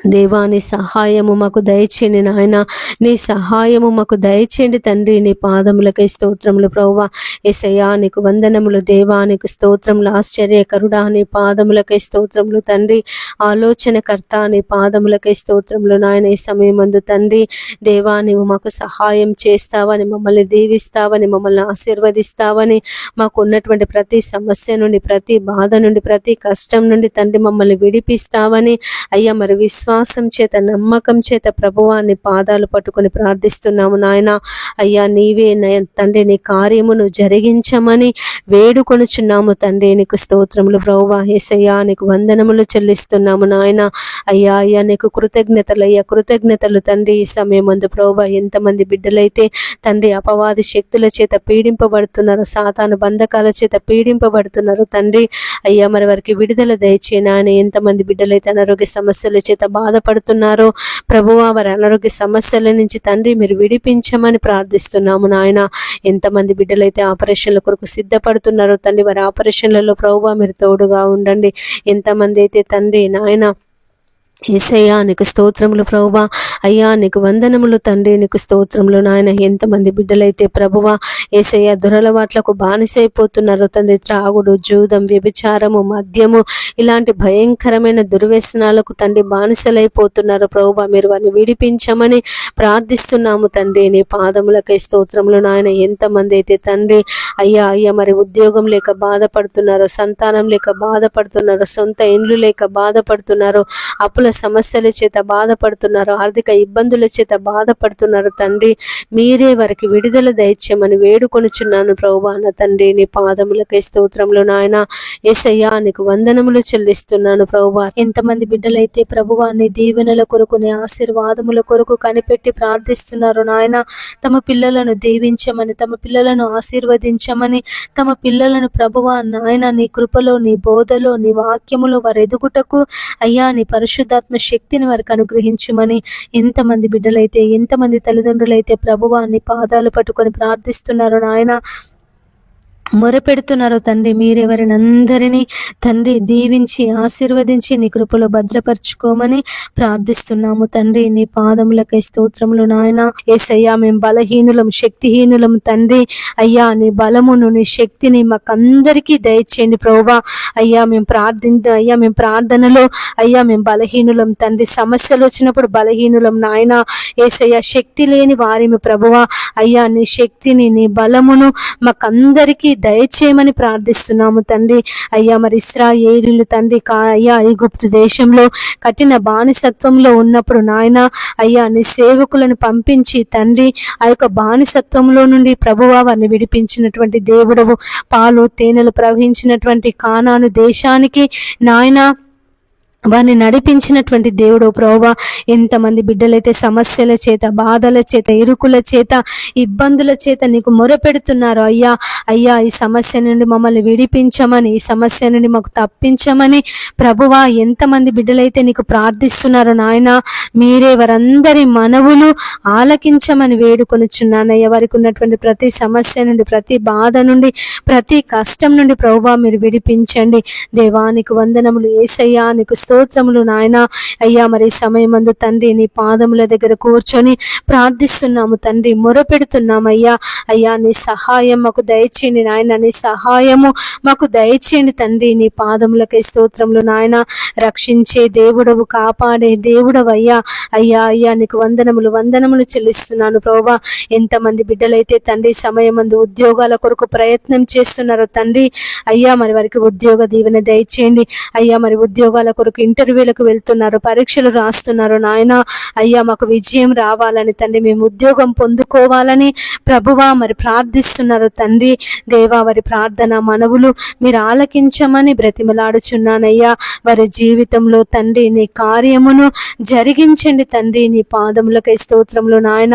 దేవా నీ సహాయము మాకు దయచేయండి నాయన. నీ సహాయము మాకు దయచేయండి తండ్రి. నీ పాదములకై స్తోత్రములు ప్రభువా. యేసయ్యా నీకు వందనములు దేవా. నీకు స్తోత్రములు ఆశ్చర్యకరుడా. నీ పాదములకై స్తోత్రములు తండ్రి. ఆలోచనకర్త నీ పాదములకై స్తోత్రములు నాయన. ఈ సమయమందు తండ్రి దేవా నీవు మాకు సహాయం చేస్తావని, మమ్మల్ని దీవిస్తావని, మమ్మల్ని ఆశీర్వదిస్తావని, మాకు ఉన్నటువంటి ప్రతి సమస్య నుండి, ప్రతి బాధ నుండి, ప్రతి కష్టం నుండి తండ్రి మమ్మల్ని విడిపిస్తావని అయ్యా మరి విశ్వాసం చేత, నమ్మకం చేత ప్రభువాన్ని పాదాలు పట్టుకొని ప్రార్థిస్తున్నాము నాయన. అయ్యా నీవే తండ్రి నీ కార్యమును జరిగించమని వేడుకొనుచున్నాము తండ్రి. నీకు స్తోత్రములు ప్రభువా. యేసయ్యా నీకు వందనములు చెల్లిస్తున్నాము నాయన. అయ్యా అయ్యా నీకు కృతజ్ఞతలు అయ్యా, కృతజ్ఞతలు తండ్రి. ఈ సమయమందు ప్రభువా ఎంతమంది బిడ్డలైతే తండ్రి అపవాది శక్తుల చేత పీడింపబడుతున్నారు, సాతాను బంధకాల చేత పీడింపబడుతున్నారు తండ్రి. అయ్యా మరి వారికి విడుదల దయచేయనా అని ఎంతమంది బిడ్డలైతే అనారోగ్య సమస్యల చేత బాధపడుతున్నారో ప్రభువా, వారి అనారోగ్య సమస్యల నుంచి తండ్రి మీరు విడిపించమని ప్రార్థిస్తున్నాము నాయన. ఎంతమంది బిడ్డలైతే ఆపరేషన్ల కొరకు సిద్ధపడుతున్నారో తండ్రి, వారి ఆపరేషన్లలో ప్రభువా మీరు తోడుగా ఉండండి. ఎంతమంది అయితే తండ్రి నాయన యేసయ్యా నీకు స్తోత్రములు ప్రభువా. అయ్యా నీకు వందనములు తండ్రి. నీకు స్తోత్రములు నాయన. ఎంతమంది బిడ్డలైతే ప్రభువా యేసయ్యా దురలవాట్లకు బానిసైపోతున్నారు తండ్రి. త్రాగుడు, జూదం, వ్యభిచారము, మద్యము ఇలాంటి భయంకరమైన దుర్వ్యసనాలకు తండ్రి బానిసలైపోతున్నారు ప్రభువా. మీరు వారిని విడిపించమని ప్రార్థిస్తున్నాము తండ్రి. నీ పాదములకై స్తోత్రములు నాయన. ఎంతమంది అయితే తండ్రి అయ్యా అయ్యా మరి ఉద్యోగం లేక బాధపడుతున్నారు, సంతానం లేక బాధపడుతున్నారు, సొంత ఇండ్లు లేక బాధపడుతున్నారు, అప్పుల సమస్యల చేత బాధపడుతున్నారు, ఆర్థిక ఇబ్బందుల చేత బాధపడుతున్నారు తండ్రి. మీరే వారికి విడుదల దయచేయమని వేడుకొనుచున్నాను ప్రభువా నా తండ్రి. నీ పాదములకై స్తోత్రములు నాయన. యేసయ్యా నీకు వందనములు చెల్లిస్తున్నాను ప్రభువా. ఎంతమంది బిడ్డలైతే ప్రభువా నీ దీవెనల కొరకు, నీ ఆశీర్వాదముల కొరకు కనిపెట్టి ప్రార్థిస్తున్నారు నాయన. తమ పిల్లలను దీవించమని, తమ పిల్లలను ఆశీర్వదించమని, తమ పిల్లలను ప్రభువా నాయన నీ కృపలో, నీ బోధలో, నీ వాక్యములో వారు ఎదుగుటకు అయ్యా నీ పరిశుద్ధాత్మ శక్తిని వారికి అనుగ్రహించమని ఎంతమంది బిడ్డలైతే, ఎంతమంది తల్లిదండ్రులైతే ప్రభువా నీ పాదాలు పట్టుకొని ప్రార్థిస్తున్నారు నాయన, మొరపెడుతున్నారు తండ్రి. మీరెవరిని అందరినీ తండ్రి దీవించి ఆశీర్వదించి నీ కృపలో భద్రపరచుకోమని ప్రార్థిస్తున్నాము తండ్రి. నీ పాదములకై స్తోత్రములు నాయన. యేసయ్యా మేము బలహీనులం, శక్తిహీనులం తండ్రి. అయ్యా నీ బలమును, నీ శక్తిని మాకందరికీ దయచేయండి ప్రభువా. అయ్యా మేము ప్రార్థనలో అయ్యా మేము బలహీనులం తండ్రి. సమస్యలు వచ్చినప్పుడు బలహీనులం నాయన. యేసయ్యా శక్తి లేని వారిమి ప్రభువా. అయ్యా నీ శక్తిని, నీ బలమును మాకందరికీ దయచేయమని ప్రార్థిస్తున్నాము తండ్రి. అయ్యా మరి ఇశ్రాయేలీయులు తండ్రి అయ్యా ఐగుప్తు దేశంలో కఠిన బానిసత్వంలో ఉన్నప్పుడు నాయన అయ్యా నీ సేవకులను పంపించి తండ్రి ఆ యొక్క బానిసత్వంలో నుండి ప్రభువా వారిని విడిపించినటువంటి దేవుడవు. పాలు తేనెలు ప్రవహించినటువంటి కానాను దేశానికి నాయన వారిని నడిపించినటువంటి దేవుడు ప్రభువా. ఎంతమంది బిడ్డలైతే సమస్యల చేత, బాధల చేత, ఇరుకుల చేత, ఇబ్బందుల చేత నీకు మొరపెడుతున్నారు అయ్యా. అయ్యా ఈ సమస్య నుండి మమ్మల్ని విడిపించమని, ఈ సమస్య నుండి మాకు తప్పించమని ప్రభువా ఎంతమంది బిడ్డలైతే నీకు ప్రార్థిస్తున్నారు నాయన. మీరే వారందరి మనవులు ఆలకించమని వేడుకొనుచున్నానయ్యా. వారికి ఉన్నటువంటి ప్రతి సమస్య నుండి, ప్రతి బాధ నుండి, ప్రతి కష్టం నుండి ప్రభువా మీరు విడిపించండి. దేవానికి వందనములు యేసయ్యా. నీకు స్తోత్రములు నాయన. అయ్యా మరి సమయమందు తండ్రి నీ పాదముల దగ్గర కూర్చొని ప్రార్థిస్తున్నాము తండ్రి, మొరపెడుతున్నామయ్యా. అయ్యా నీ సహాయం మాకు దయచేయండి నాయన. నీ సహాయము మాకు దయచేయండి తండ్రి. నీ పాదములకై స్తోత్రములు నాయన. రక్షించే దేవుడవు, కాపాడే దేవుడవు అయ్యా. అయ్యా అయ్యా నీకు వందనములు చెల్లిస్తున్నాను ప్రభువా. ఎంతమంది బిడ్డలైతే తండ్రి సమయమందు ఉద్యోగాల కొరకు ప్రయత్నం చేస్తున్నారో తండ్రి అయ్యా మరి వారికి ఉద్యోగ దీవెన దయచేయండి. అయ్యా మరి ఉద్యోగాల కొరకు మాకు ఇంటర్వ్యూలకు వెళ్తున్నారు, పరీక్షలు రాస్తున్నారు నాయన. అయ్యా మాకు విజయం రావాలని తండ్రి, మేము ఉద్యోగం పొందుకోవాలని ప్రభువా మరి ప్రార్థిస్తున్నారు తండ్రి. దేవా వారి ప్రార్థన మనవులు మీరు ఆలకించమని బ్రతిమలాడుచున్నానయ్యా. వారి జీవితంలో తండ్రి నీ కార్యమును జరిగించండి తండ్రి. నీ పాదములకై స్తోత్రములు నాయన.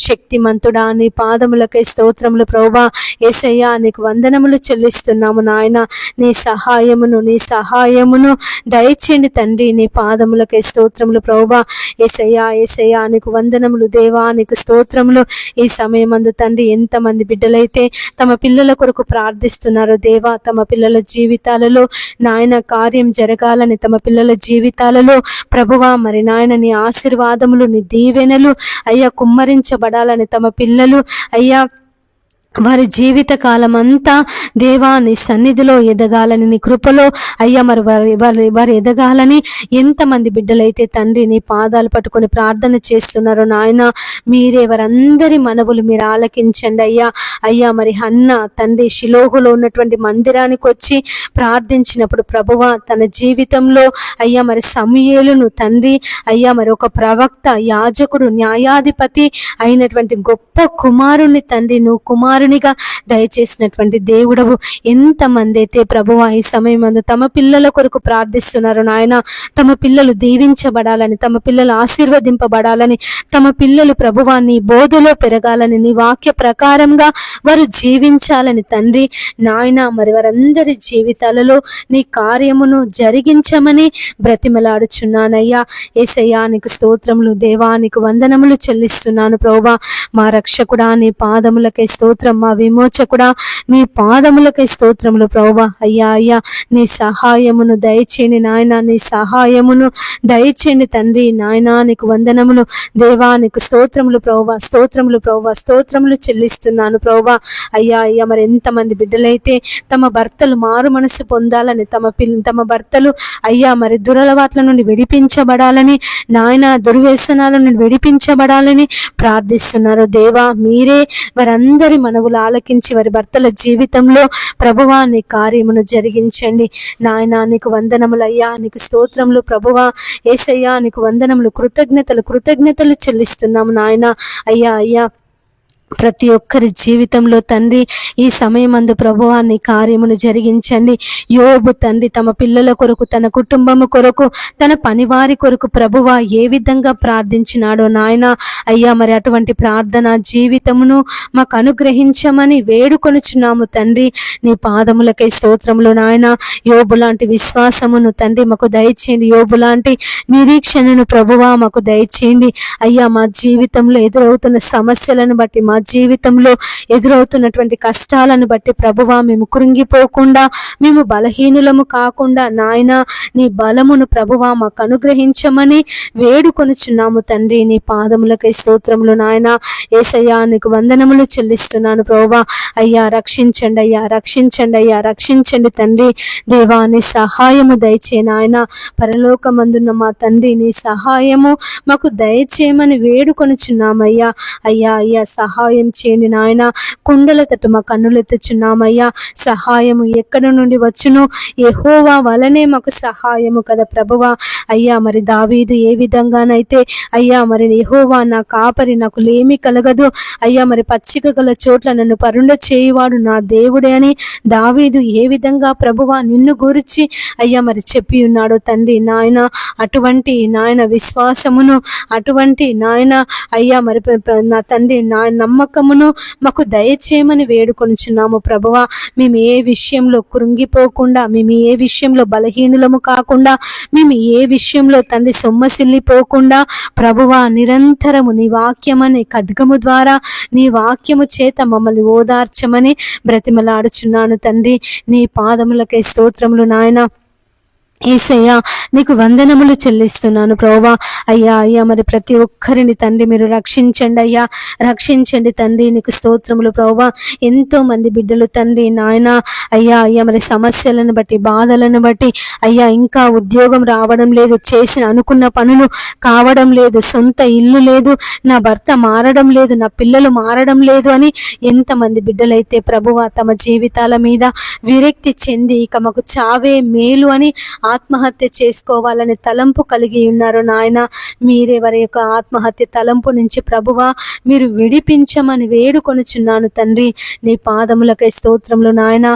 శక్తిమంతుడా నీ పాదములకై స్తోత్రములు ప్రభువా. యేసయ్యా నీకు వందనములు చెల్లిస్తున్నాము నాయన. నీ సహాయమును దయచేయండి తండ్రి. నీ పాదములకై స్తోత్రములు ప్రభువా. యేసయ్యా నీకు వందనములు దేవా, నీకు స్తోత్రములు. ఈ సమయమందు తండ్రి ఎంతమంది బిడ్డలైతే తమ పిల్లల కొరకు ప్రార్థిస్తున్నారో దేవా, తమ పిల్లల జీవితాలలో నాయన కార్యం జరగాలని, తమ పిల్లల జీవితాలలో ప్రభువా మరి నాయన నీ ఆశీర్వాదములు నీ దీవెనలు అయ్యా కుమ్మరించబడాలని, తమ పిల్లలు అయ్యా వారి జీవిత కాలం అంతా దేవా నీ సన్నిధిలో ఎదగాలని, నీ కృపలో అయ్యా మరి వారు ఎదగాలని ఎంతమంది బిడ్డలైతే తండ్రి నీ పాదాలు పట్టుకొని ప్రార్థన చేస్తున్నారో నాయన, మీరే వారందరి మనవులు మీరు ఆలకించండి అయ్యా. మరి హన్న తండ్రి షిలోహులో ఉన్నటువంటి మందిరానికి వచ్చి ప్రార్థించినప్పుడు ప్రభువా తన జీవితంలో అయ్యా మరి సమూయేలును తండ్రి అయ్యా మరి ఒక ప్రవక్త, యాజకుడు, న్యాయాధిపతి అయినటువంటి గొప్ప కుమారుని తండ్రి నువ్వు కుమారునిగా దయచేసినటువంటి దేవుడవు. ఎంతమంది అయితే ప్రభువా ఈ సమయం అందు తమ పిల్లల కొరకు ప్రార్థిస్తున్నారు నాయన. తమ పిల్లలు దీవించబడాలని, తమ పిల్లలు ఆశీర్వదింపబడాలని, తమ పిల్లలు ప్రభువా నీ బోధలో పెరగాలని, నీ వాక్య ప్రకారంగా వారు జీవించాలని తండ్రి నాయన. మరి వారందరి జీవితాలలో నీ కార్యమును జరిగించమని బ్రతిమలాడుచున్నానయ్యా. యేసయ్యా నీకు స్తోత్రములు దేవా, నీకు వందనములు చెల్లిస్తున్నాను ప్రభువా. మా రక్షకుడా నీ పాదములకై స్తోత్రం, మా విమోచకుడా నీ పాదములకై స్తోత్రములు ప్రభువా. అయ్యా నీ సహాయమును దయచేయండి నాయన, నీ సహాయమును దయచేయండి తండ్రి నాయన. నీకు వందనములు దేవా, నీకు స్తోత్రములు ప్రభువా, స్తోత్రములు చెల్లిస్తున్నాను ప్రభువా. అయ్యా మరి ఎంతమంది బిడ్డలైతే తమ భర్తలు మారు మనసు పొందాలని, తమ భర్తలు అయ్యా మరి దురలవాట్ల నుండి విడిపించబడాలని నాయన, దుర్వ్యసనాల నుండి విడిపించబడాలని ప్రార్థిస్తున్నారు దేవా. మీరే వారందరి మనవులు ఆలకించి వారి భర్తల జీవితంలో ప్రభువా నీ కార్యమును జరిగించండి నాయన. నీకు వందనములు అయ్యా, నీకు స్తోత్రములు ప్రభువా. యేసయ్యా నీకు వందనములు, కృతజ్ఞతలు చెల్లిస్తున్నాము నాయన. అయ్యా ప్రతి ఒక్కరి జీవితంలో తండ్రి ఈ సమయమందు ప్రభువా నీ కార్యమును జరిగించండి. యోబు తండ్రి తమ పిల్లల కొరకు, తన కుటుంబము కొరకు, తన పనివారి కొరకు ప్రభువా ఏ విధంగా ప్రార్థించినాడో నాయన. అయ్యా మరి అటువంటి ప్రార్థన జీవితమును మాకు అనుగ్రహించమని వేడుకొనుచున్నాము తండ్రి. నీ పాదములకై స్తోత్రములు నాయన. యోబు లాంటి విశ్వాసమును తండ్రి మాకు దయచేయండి. యోబు లాంటి నిరీక్షణను ప్రభువా మాకు దయచేయండి. అయ్యా మా జీవితంలో ఎదురవుతున్న సమస్యలను బట్టి, మా జీవితంలో ఎదురవుతున్నటువంటి కష్టాలను బట్టి ప్రభువా మేము కృంగిపోకుండా, మేము బలహీనులము కాకుండా నాయన నీ బలమును ప్రభువా మాకు అనుగ్రహించమని వేడుకొనుచున్నాము తండ్రి. నీ పాదములకై స్తోత్రములు నాయన. యేసయ్యా నీకు వందనములు చెల్లిస్తున్నాను ప్రభువా. అయ్యా రక్షించండి తండ్రి దేవా. నీ సహాయము దయచే నాయన. పరలోకమందున్న మా తండ్రి నీ సహాయము మాకు దయచేయమని వేడుకొనుచున్నామయ్యా. అయ్యా సహాయం చేయండి నాయన. కుండల తట్టు మా కన్నులెత్తుచున్నామయ్యా. సహాయము ఎక్కడి నుండి వచ్చును? యెహోవా వలనే మాకు సహాయము కదా ప్రభువా. అయ్యా మరి దావీదు ఏ విధంగానైతే అయ్యా మరి యెహోవా నా కాపరి, నాకు లేమి కలగదు, అయ్యా మరి పచ్చిక గల చోట్ల నన్ను పరుండ చేయువాడు నా దేవుడే అని దావీదు ఏ విధంగా ప్రభువా నిన్ను గురించి అయ్యా మరి చెప్పి ఉన్నాడో తండ్రి నాయన. అటువంటి నాయన విశ్వాసమును, అటువంటి నాయన అయ్యా మరి నా తండ్రి నా నమ్మకమును మాకు దయచేయమని వేడుకొనుచున్నాము ప్రభువా. మేము ఏ విషయంలో కృంగిపోకుండా, మేము ఏ విషయంలో బలహీనులము కాకుండా, మేము ఏ విషయంలో తండ్రి సొమ్మసిల్లిపోకుండా ప్రభువా నిరంతరము నీ వాక్యమనే ఖడ్గము ద్వారా, నీ వాక్యము చేత మమ్మల్ని ఓదార్చమని బ్రతిమలాడుచున్నాను తండ్రి. నీ పాదములకై స్తోత్రములు నాయన. యేసయ్యా నీకు వందనములు చెల్లిస్తున్నాను ప్రభువా. అయ్యా మరి ప్రతి ఒక్కరిని తండ్రి మీరు రక్షించండి తండ్రి. నీకు స్తోత్రములు ప్రభువా. ఎంతో మంది బిడ్డలు తండ్రి నాయన అయ్యా మరి సమస్యలను బట్టి, బాధలను బట్టి అయ్యా ఇంకా ఉద్యోగం రావడం లేదు, చేసిన అనుకున్న పనులు కావడం లేదు, సొంత ఇల్లు లేదు, నా భర్త మారడం లేదు, నా పిల్లలు మారడం లేదు అని ఎంతమంది బిడ్డలైతే ప్రభువా తమ జీవితాల మీద విరక్తి చెంది ఇక మాకు చావే మేలు అని ఆత్మహత్య చేసుకోవాలని తలంపు కలిగి ఉన్నారు నాయన. మీరే వారి యొక్క ఆత్మహత్య తలంపు నుంచి ప్రభువా మీరు విడిపించమని వేడుకొనుచున్నాను తండ్రి. నీ పాదములకై స్తోత్రములు నాయన.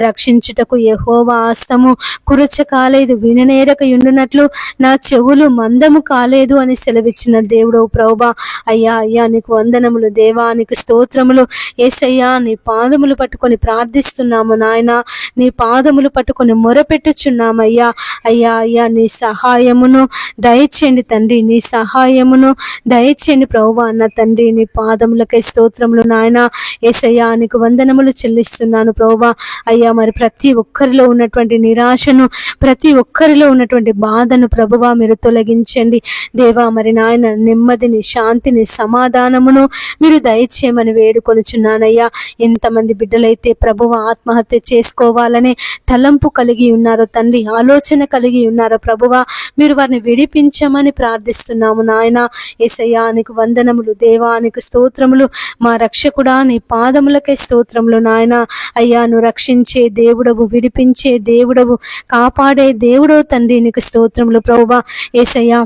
రక్షించుటకు యెహోవా హస్తము కురచ కాలేదు, విననేరక ఉండునట్లు నా చెవులు మందము కాలేదు అని సెలవిచ్చిన దేవుడు ప్రభువా. అయ్యా అయ్యా నీకు వందనములు దేవా, నీకు స్తోత్రములు యేసయ్యా. నీ పాదములు పట్టుకొని ప్రార్థిస్తున్నాము నాయన. నీ పాదములు పట్టుకొని మొరపెట్టుచున్నామయ్యా. అయ్యా అయ్యా నీ సహాయమును దయచేయండి తండ్రి, నీ సహాయమును దయచేయండి ప్రభువా. అన్న తండ్రి నీ పాదములకై స్తోత్రములు నాయన. యేసయ్యా నీకు వందనములు చెల్లిస్తున్నాను ప్రభువా. అయ్యా మరి ప్రతి ఒక్కరిలో ఉన్నటువంటి నిరాశను, ప్రతి ఒక్కరిలో ఉన్నటువంటి బాధను ప్రభువా మీరు తొలగించండి దేవా. మరి నాయన నెమ్మదిని, శాంతిని, సమాధానమును మీరు దయచేయమని వేడుకొనుచున్నానయ్యా. ఎంతమంది బిడ్డలైతే ప్రభువా ఆత్మహత్య చేసుకోవాలని తలంపు కలిగి ఉన్నారో తండ్రి, ఆలోచన కలిగి ఉన్నారో ప్రభువా మీరు వారిని విడిపించమని ప్రార్థిస్తున్నాము నాయన. యేసయ్యా నీకు వందనములు దేవా, నీకు స్తోత్రములు. మా రక్షకుడా నీ పాదములకై స్తోత్రములు నాయన. అయ్యా నువ్వు రక్షించే దేవుడవు, విడిపించే దేవుడవు, కాపాడే దేవుడవు తండ్రి, నీకు స్తోత్రములు ప్రభువా. యేసయ్యా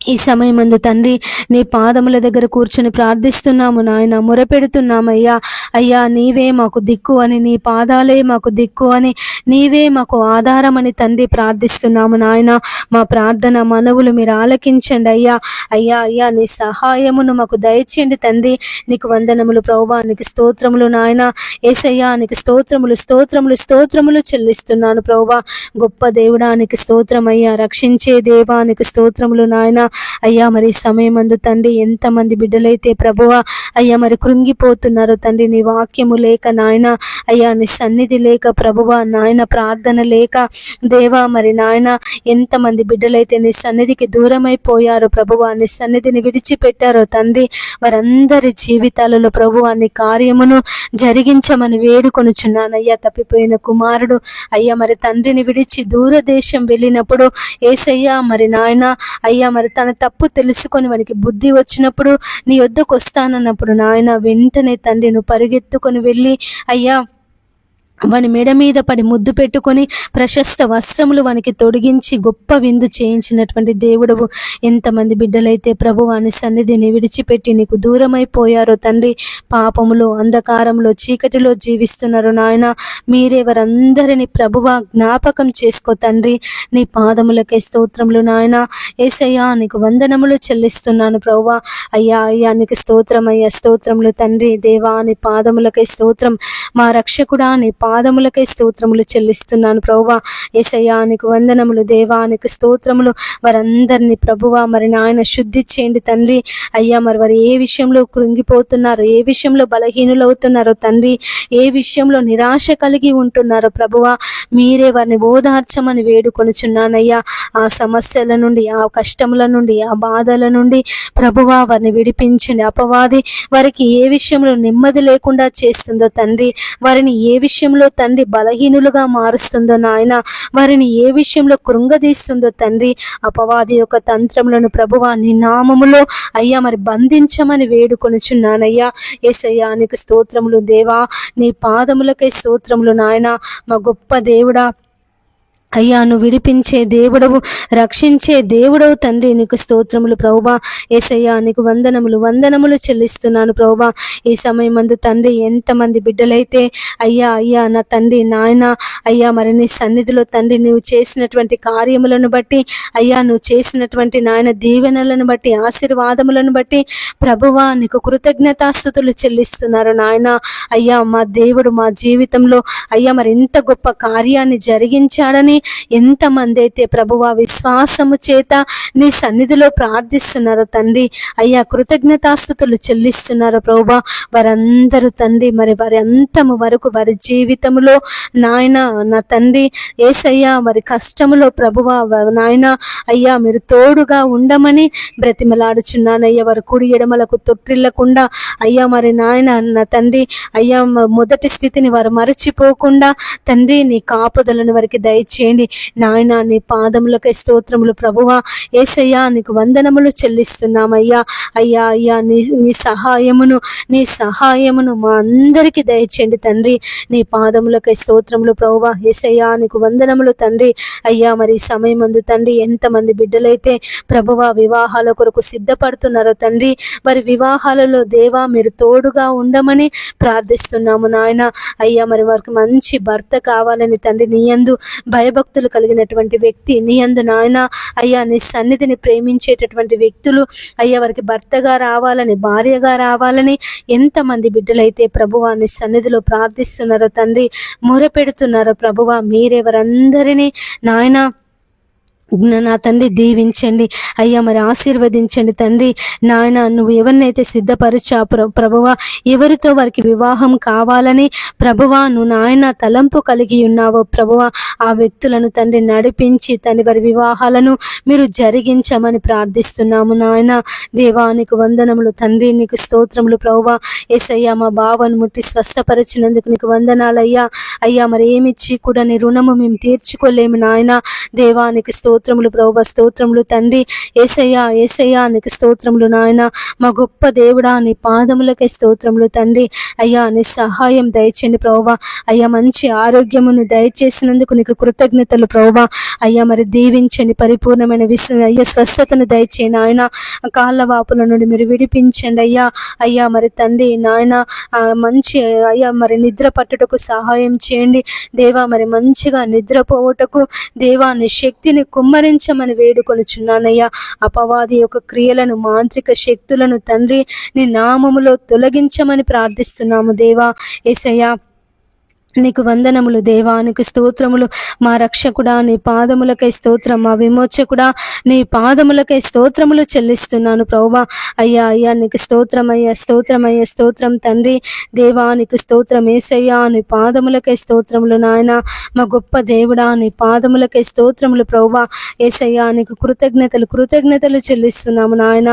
ఈ సమయమందు తండ్రి నీ పాదముల దగ్గర కూర్చొని ప్రార్థిస్తున్నాము నాయన, మొరపెడుతున్నామయ్యా. అయ్యా నీవే మాకు దిక్కు అని, నీ పాదాలే మాకు దిక్కు అని, నీవే మాకు ఆధారమని తండ్రి ప్రార్థిస్తున్నాము నాయన. మా ప్రార్థన మనవులు మీరు ఆలకించండి అయ్యా. అయ్యా అయ్యా నీ సహాయమును మాకు దయచేయండి తండ్రి. నీకు వందనములు ప్రభువా, నీకు స్తోత్రములు నాయన. యేసయ్యా నీకు స్తోత్రములు స్తోత్రములు స్తోత్రములు చెల్లిస్తున్నాను ప్రభువా. గొప్ప దేవుడా నీకు స్తోత్రమయ్యా, రక్షించే దేవా నీకు స్తోత్రములు నాయన. అయ్యా మరి సమయమందు తండ్రి ఎంతమంది బిడ్డలైతే ప్రభువా అయ్యా మరి కృంగిపోతున్నారు తండ్రి, నీ వాక్యము లేక నాయన, అయ్యా నీ సన్నిధి లేక ప్రభువా నాయన, ప్రార్థన లేక దేవా మరి నాయన ఎంతమంది బిడ్డలైతే నీ సన్నిధికి దూరమైపోయారు ప్రభువా, నీ సన్నిధిని విడిచిపెట్టారో తండ్రి, వారందరి జీవితాలలో ప్రభువా నీ కార్యమును జరిగించమని వేడుకొనుచున్నానయ్యా. తప్పిపోయిన కుమారుడు అయ్యా మరి తండ్రిని విడిచి దూరదేశం వెళ్ళినప్పుడు యేసయ్యా మరి నాయన అయ్యా మరి తన తప్పు తెలుసుకొని వానికి బుద్ధి వచ్చినప్పుడు నీ యొద్దకు వస్తానన్నప్పుడు నాయన వెంటనే తండ్రి నువ్వు పరిగెత్తుకొని వెళ్ళి అయ్యా వాని మెడ మీద పడి ముద్దు పెట్టుకొని ప్రశస్త వస్త్రములు వానికి తొడిగించి గొప్ప విందు చేయించినటువంటి దేవుడవు. ఎంతమంది బిడ్డలైతే ప్రభు వాని సన్నిధిని విడిచిపెట్టి నీకు దూరమైపోయారో తండ్రి, పాపములో, అంధకారంలో, చీకటిలో జీవిస్తున్నారు నాయన. మీరే వారందరినీ ప్రభువా జ్ఞాపకం చేసుకో తండ్రి. నీ పాదములకై స్తోత్రములు నాయన. యేసయ్యా నీకు వందనములు చెల్లిస్తున్నాను ప్రభువా. అయ్యా అయ్యా నీకు స్తోత్రం అయ్యా, స్తోత్రములు తండ్రి. దేవా నీ పాదములకై స్తోత్రం. మా రక్షకుడా నీ పాదములకై స్తోత్రములు చెల్లిస్తున్నాను ప్రభువా. యేసయ్యా నీకు వందనములు దేవా, నీకు స్తోత్రములు. వారందరినీ ప్రభువా మరి నాయన శుద్ధి చేయండి తండ్రి. అయ్యా మరి వారు ఏ విషయంలో కృంగిపోతున్నారు, ఏ విషయంలో బలహీనులవుతున్నారో తండ్రి, ఏ విషయంలో నిరాశ కలిగి ఉంటున్నారో ప్రభువా మీరే వారిని ఓదార్చమని వేడుకొనుచున్నానయ్యా. ఆ సమస్యల నుండి, ఆ కష్టముల నుండి, ఆ బాధల నుండి ప్రభువా వారిని విడిపించండి. అపవాది వారికి ఏ విషయంలో నెమ్మది లేకుండా చేస్తుందో తండ్రి, వారిని ఏ విషయంలో తండ్రి బలహీనులుగా మారుస్తుందో నాయన, వారిని ఏ విషయంలో కృంగదీస్తుందో తండ్రి, అపవాది యొక్క తంత్రములను ప్రభువా నీ నామములో అయ్యా మరి బంధించమని వేడుకొనుచున్నానయ్యా. యేసయ్యా నీకు స్తోత్రములు దేవా, నీ పాదములకై స్తోత్రములు నాయన. మా గొప్ప దేవుడా అయ్యా నువ్వు విడిపించే దేవుడవు, రక్షించే దేవుడవు తండ్రి, నీకు స్తోత్రములు ప్రభువా. యేసయ్యా నీకు వందనములు వందనములు చెల్లిస్తున్నాను ప్రభువా. ఈ సమయమందు తండ్రి ఎంతమంది బిడ్డలైతే అయ్యా అయ్యా నా తండ్రి నాయన అయ్యా మరి నీ సన్నిధిలో తండ్రి నువ్వు చేసినటువంటి కార్యములను బట్టి అయ్యా నువ్వు చేసినటువంటి నాయన దీవెనలను బట్టి, ఆశీర్వాదములను బట్టి ప్రభువా నీకు కృతజ్ఞతాస్తుతులు చెల్లిస్తున్నారు నాయన. అయ్యా మా దేవుడు మా జీవితంలో అయ్యా మరి ఎంత గొప్ప కార్యాన్ని జరిగించాడని ఎంతమంది అయితే ప్రభువా విశ్వాసము చేత నీ సన్నిధిలో ప్రార్థిస్తున్నారు తండ్రి, అయ్యా కృతజ్ఞతాస్తుతులు చెల్లిస్తున్నారు ప్రభువా. వారందరూ తండ్రి మరి వారి అంతము వరకు వారి జీవితంలో నాయన నా తండ్రి యేసయ్యా వారి కష్టములో ప్రభువా నాయన అయ్యా మీరు తోడుగా ఉండమని బ్రతిమలాడుచున్నానయ్యా. వారి కుడి ఎడమలకు తొట్టిల్లకుండా అయ్యా మరి నాయన నా తండ్రి అయ్యా మొదటి స్థితిని వారు మరచిపోకుండా తండ్రి నీ కాపుదలను వారికి దయచేయండి. దయచేయండి నాయన. నీ పాదములకై స్తోత్రములు ప్రభువా. యేసయ్యా నీకు వందనములు చెల్లిస్తున్నామయ్యా. అయ్యా అయ్యా నీ సహాయమును మా అందరికీ దయచేయండి తండ్రి. నీ పాదములకై స్తోత్రములు ప్రభువా. యేసయ్యా నీకు వందనములు తండ్రి. అయ్యా మరి సమయం ముందు తండ్రి ఎంతమంది బిడ్డలైతే ప్రభువా వివాహాల కొరకు సిద్ధపడుతున్నారో తండ్రి, మరి వివాహాలలో దేవా మీరు తోడుగా ఉండమని ప్రార్థిస్తున్నాము నాయన. అయ్యా మరి వారికి మంచి భర్త కావాలని తండ్రి, నీ యందు భయభక్తులు కలిగినటువంటి వ్యక్తి, నీ యందు నాయన అయ్యా నీ సన్నిధిని ప్రేమించేటటువంటి వ్యక్తులు అయ్యా వారికి భర్తగా రావాలని, భార్యగా రావాలని ఎంతమంది బిడ్డలైతే ప్రభువా నీ సన్నిధిలో ప్రార్థిస్తున్నారో తండ్రి, మొరపెడుతున్నారో ప్రభువా, మీరే వారందరినీ నాయన నా తండ్రి దీవించండి అయ్యా. మరి ఆశీర్వదించండి తండ్రి నాయన. నువ్వు ఎవరినైతే సిద్ధపరిచా ప్రభువా, ఎవరితో వారికి వివాహం కావాలని ప్రభువా నువ్వు నాయన తలంపు కలిగి ఉన్నావో ప్రభువా, ఆ వ్యక్తులను తండ్రి నడిపించి తండ్రి వారి వివాహాలను మీరు జరిగించమని ప్రార్థిస్తున్నాము నాయన. దేవానికి వందనములు తండ్రి, నీకు స్తోత్రములు ప్రభువా. యేసయ్యా మా బావను ముట్టి స్వస్థపరిచినందుకు నీకు వందనాలయ్యా. అయ్యా మరి ఏమిచ్చి కూడా నీ రుణము మేము తీర్చుకోలేము నాయన. దేవానికి స్తోత్రములు ప్రభువా, స్తోత్రములు తండ్రి. యేసయ్యా నీకు స్తోత్రములు నాయన. మా గొప్ప దేవుడా నీ పాదములకై స్తోత్రములు తండ్రి. అయ్యా నీ సహాయం దయచేయండి ప్రభువా. అయ్యా మంచి ఆరోగ్యమును దయచేసినందుకు నీకు కృతజ్ఞతలు ప్రభువా. అయ్యా మరి దీవించండి, పరిపూర్ణమైన అయ్యా స్వస్థతను దయచేయండి ఆయన. కాళ్ళ వాపుల నుండి మీరు విడిపించండి అయ్యా. అయ్యా మరి తండ్రి నాయన మంచి అయ్యా మరి నిద్ర పట్టుటకు సహాయం చేయండి దేవా. మరి మంచిగా నిద్రపోవటకు దేవా నీ శక్తిని కుమ్మరించమని వేడుకొనుచున్నానయ్యా. అపవాది యొక్క క్రియలను, మాంత్రిక శక్తులను తండ్రి నీ నామములో తొలగించమని ప్రార్థిస్తున్నాము దేవా. యేసయ్యా నీకు వందనములు దేవా, నీకు స్తోత్రములు. మా రక్షకుడా నీ పాదములకై స్తోత్రం, మా విమోచకుడా నీ పాదములకై స్తోత్రములు చెల్లిస్తున్నాను ప్రభువా. అయ్యా అయ్యా నీకు స్తోత్రమయ్యా, స్తోత్రమయ్యా, స్తోత్రం తండ్రి. దేవా నీకు స్తోత్రం. యేసయ్యా నీ పాదములకై స్తోత్రములు నాయన. మా గొప్ప దేవుడా నీ పాదములకై స్తోత్రములు ప్రభువా. యేసయ్యా నీకు కృతజ్ఞతలు చెల్లిస్తున్నాము నాయన.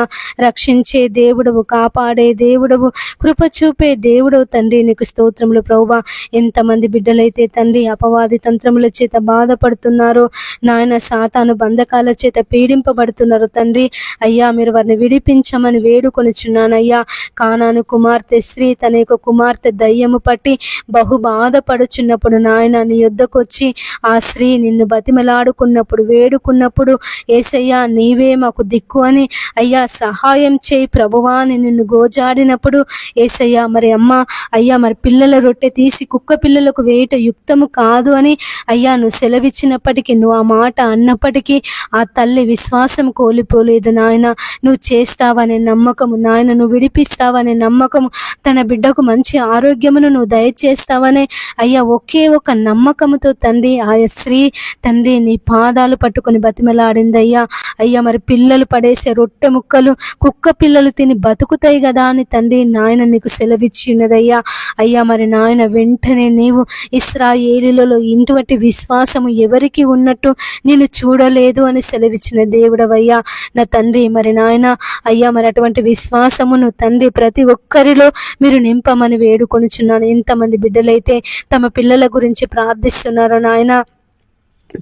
రక్షించే దేవుడవు, కాపాడే దేవుడవు, కృప చూపే దేవుడవు తండ్రి, నీకు స్తోత్రములు ప్రభువా. ఎంతమంది బిడ్డలైతే తండ్రి అపవాది తంత్రముల చేత బాధపడుతున్నారో నాయన, సాతాను బంధకాల చేత పీడింపబడుతున్నారు తండ్రి. అయ్యా మీరు వారిని విడిపించమని వేడుకొనిచున్నానయ్యా. కానాను కుమార్తె స్త్రీ తన యొక్క కుమార్తె దయ్యము పట్టి బహు బాధపడుచున్నప్పుడు నాయన నీ యొద్దకు వచ్చి ఆ స్త్రీ నిన్ను బతిమలాడుకున్నప్పుడు, వేడుకున్నప్పుడు యేసయ్యా నీవే మాకు దిక్కు అని అయ్యా సహాయం చేయి ప్రభువా అని నిన్ను గోజాడినప్పుడు యేసయ్యా మరి అమ్మ అయ్యా మరి పిల్లల రొట్టె తీసి కుక్క పిల్లలకు వేయట యుక్తము కాదు అని అయ్యా నువ్వు సెలవిచ్చినప్పటికీ, నువ్వు ఆ మాట అన్నప్పటికీ ఆ తల్లి విశ్వాసం కోల్పోలేదు నాయన. నువ్వు చేస్తావనే నమ్మకము నాయన, నువ్వు విడిపిస్తావనే నమ్మకము, తన బిడ్డకు మంచి ఆరోగ్యమును నువ్వు దయచేస్తావనే అయ్యా ఒకే ఒక నమ్మకముతో తండ్రి ఆ స్త్రీ తండ్రి నీ పాదాలు పట్టుకొని బతిమలాడింది అయ్యా. అయ్యా మరి పిల్లలు పడేసే రొట్టె ముక్కలు కుక్క పిల్లలు తిని బతుకుతాయి కదా అని తండ్రి నాయన నీకు సెలవిచ్చి ఉన్నదయ్యా. అయ్యా మరి నాయన వెంటనే నీవు ఇశ్రాయేలులలో ఇటువంటి విశ్వాసము ఎవరికి ఉన్నట్టు నేను చూడలేదు అని సెలవిచ్చిన దేవుడవయ్యా నా తండ్రి. మరి నాయన అయ్యా మరి అటువంటి విశ్వాసమును తండ్రి ప్రతి ఒక్కరిలో మీరు నింపమని వేడుకొనుచున్నాను. ఎంతమంది బిడ్డలైతే తమ పిల్లల గురించి ప్రార్థిస్తున్నారో నాయన,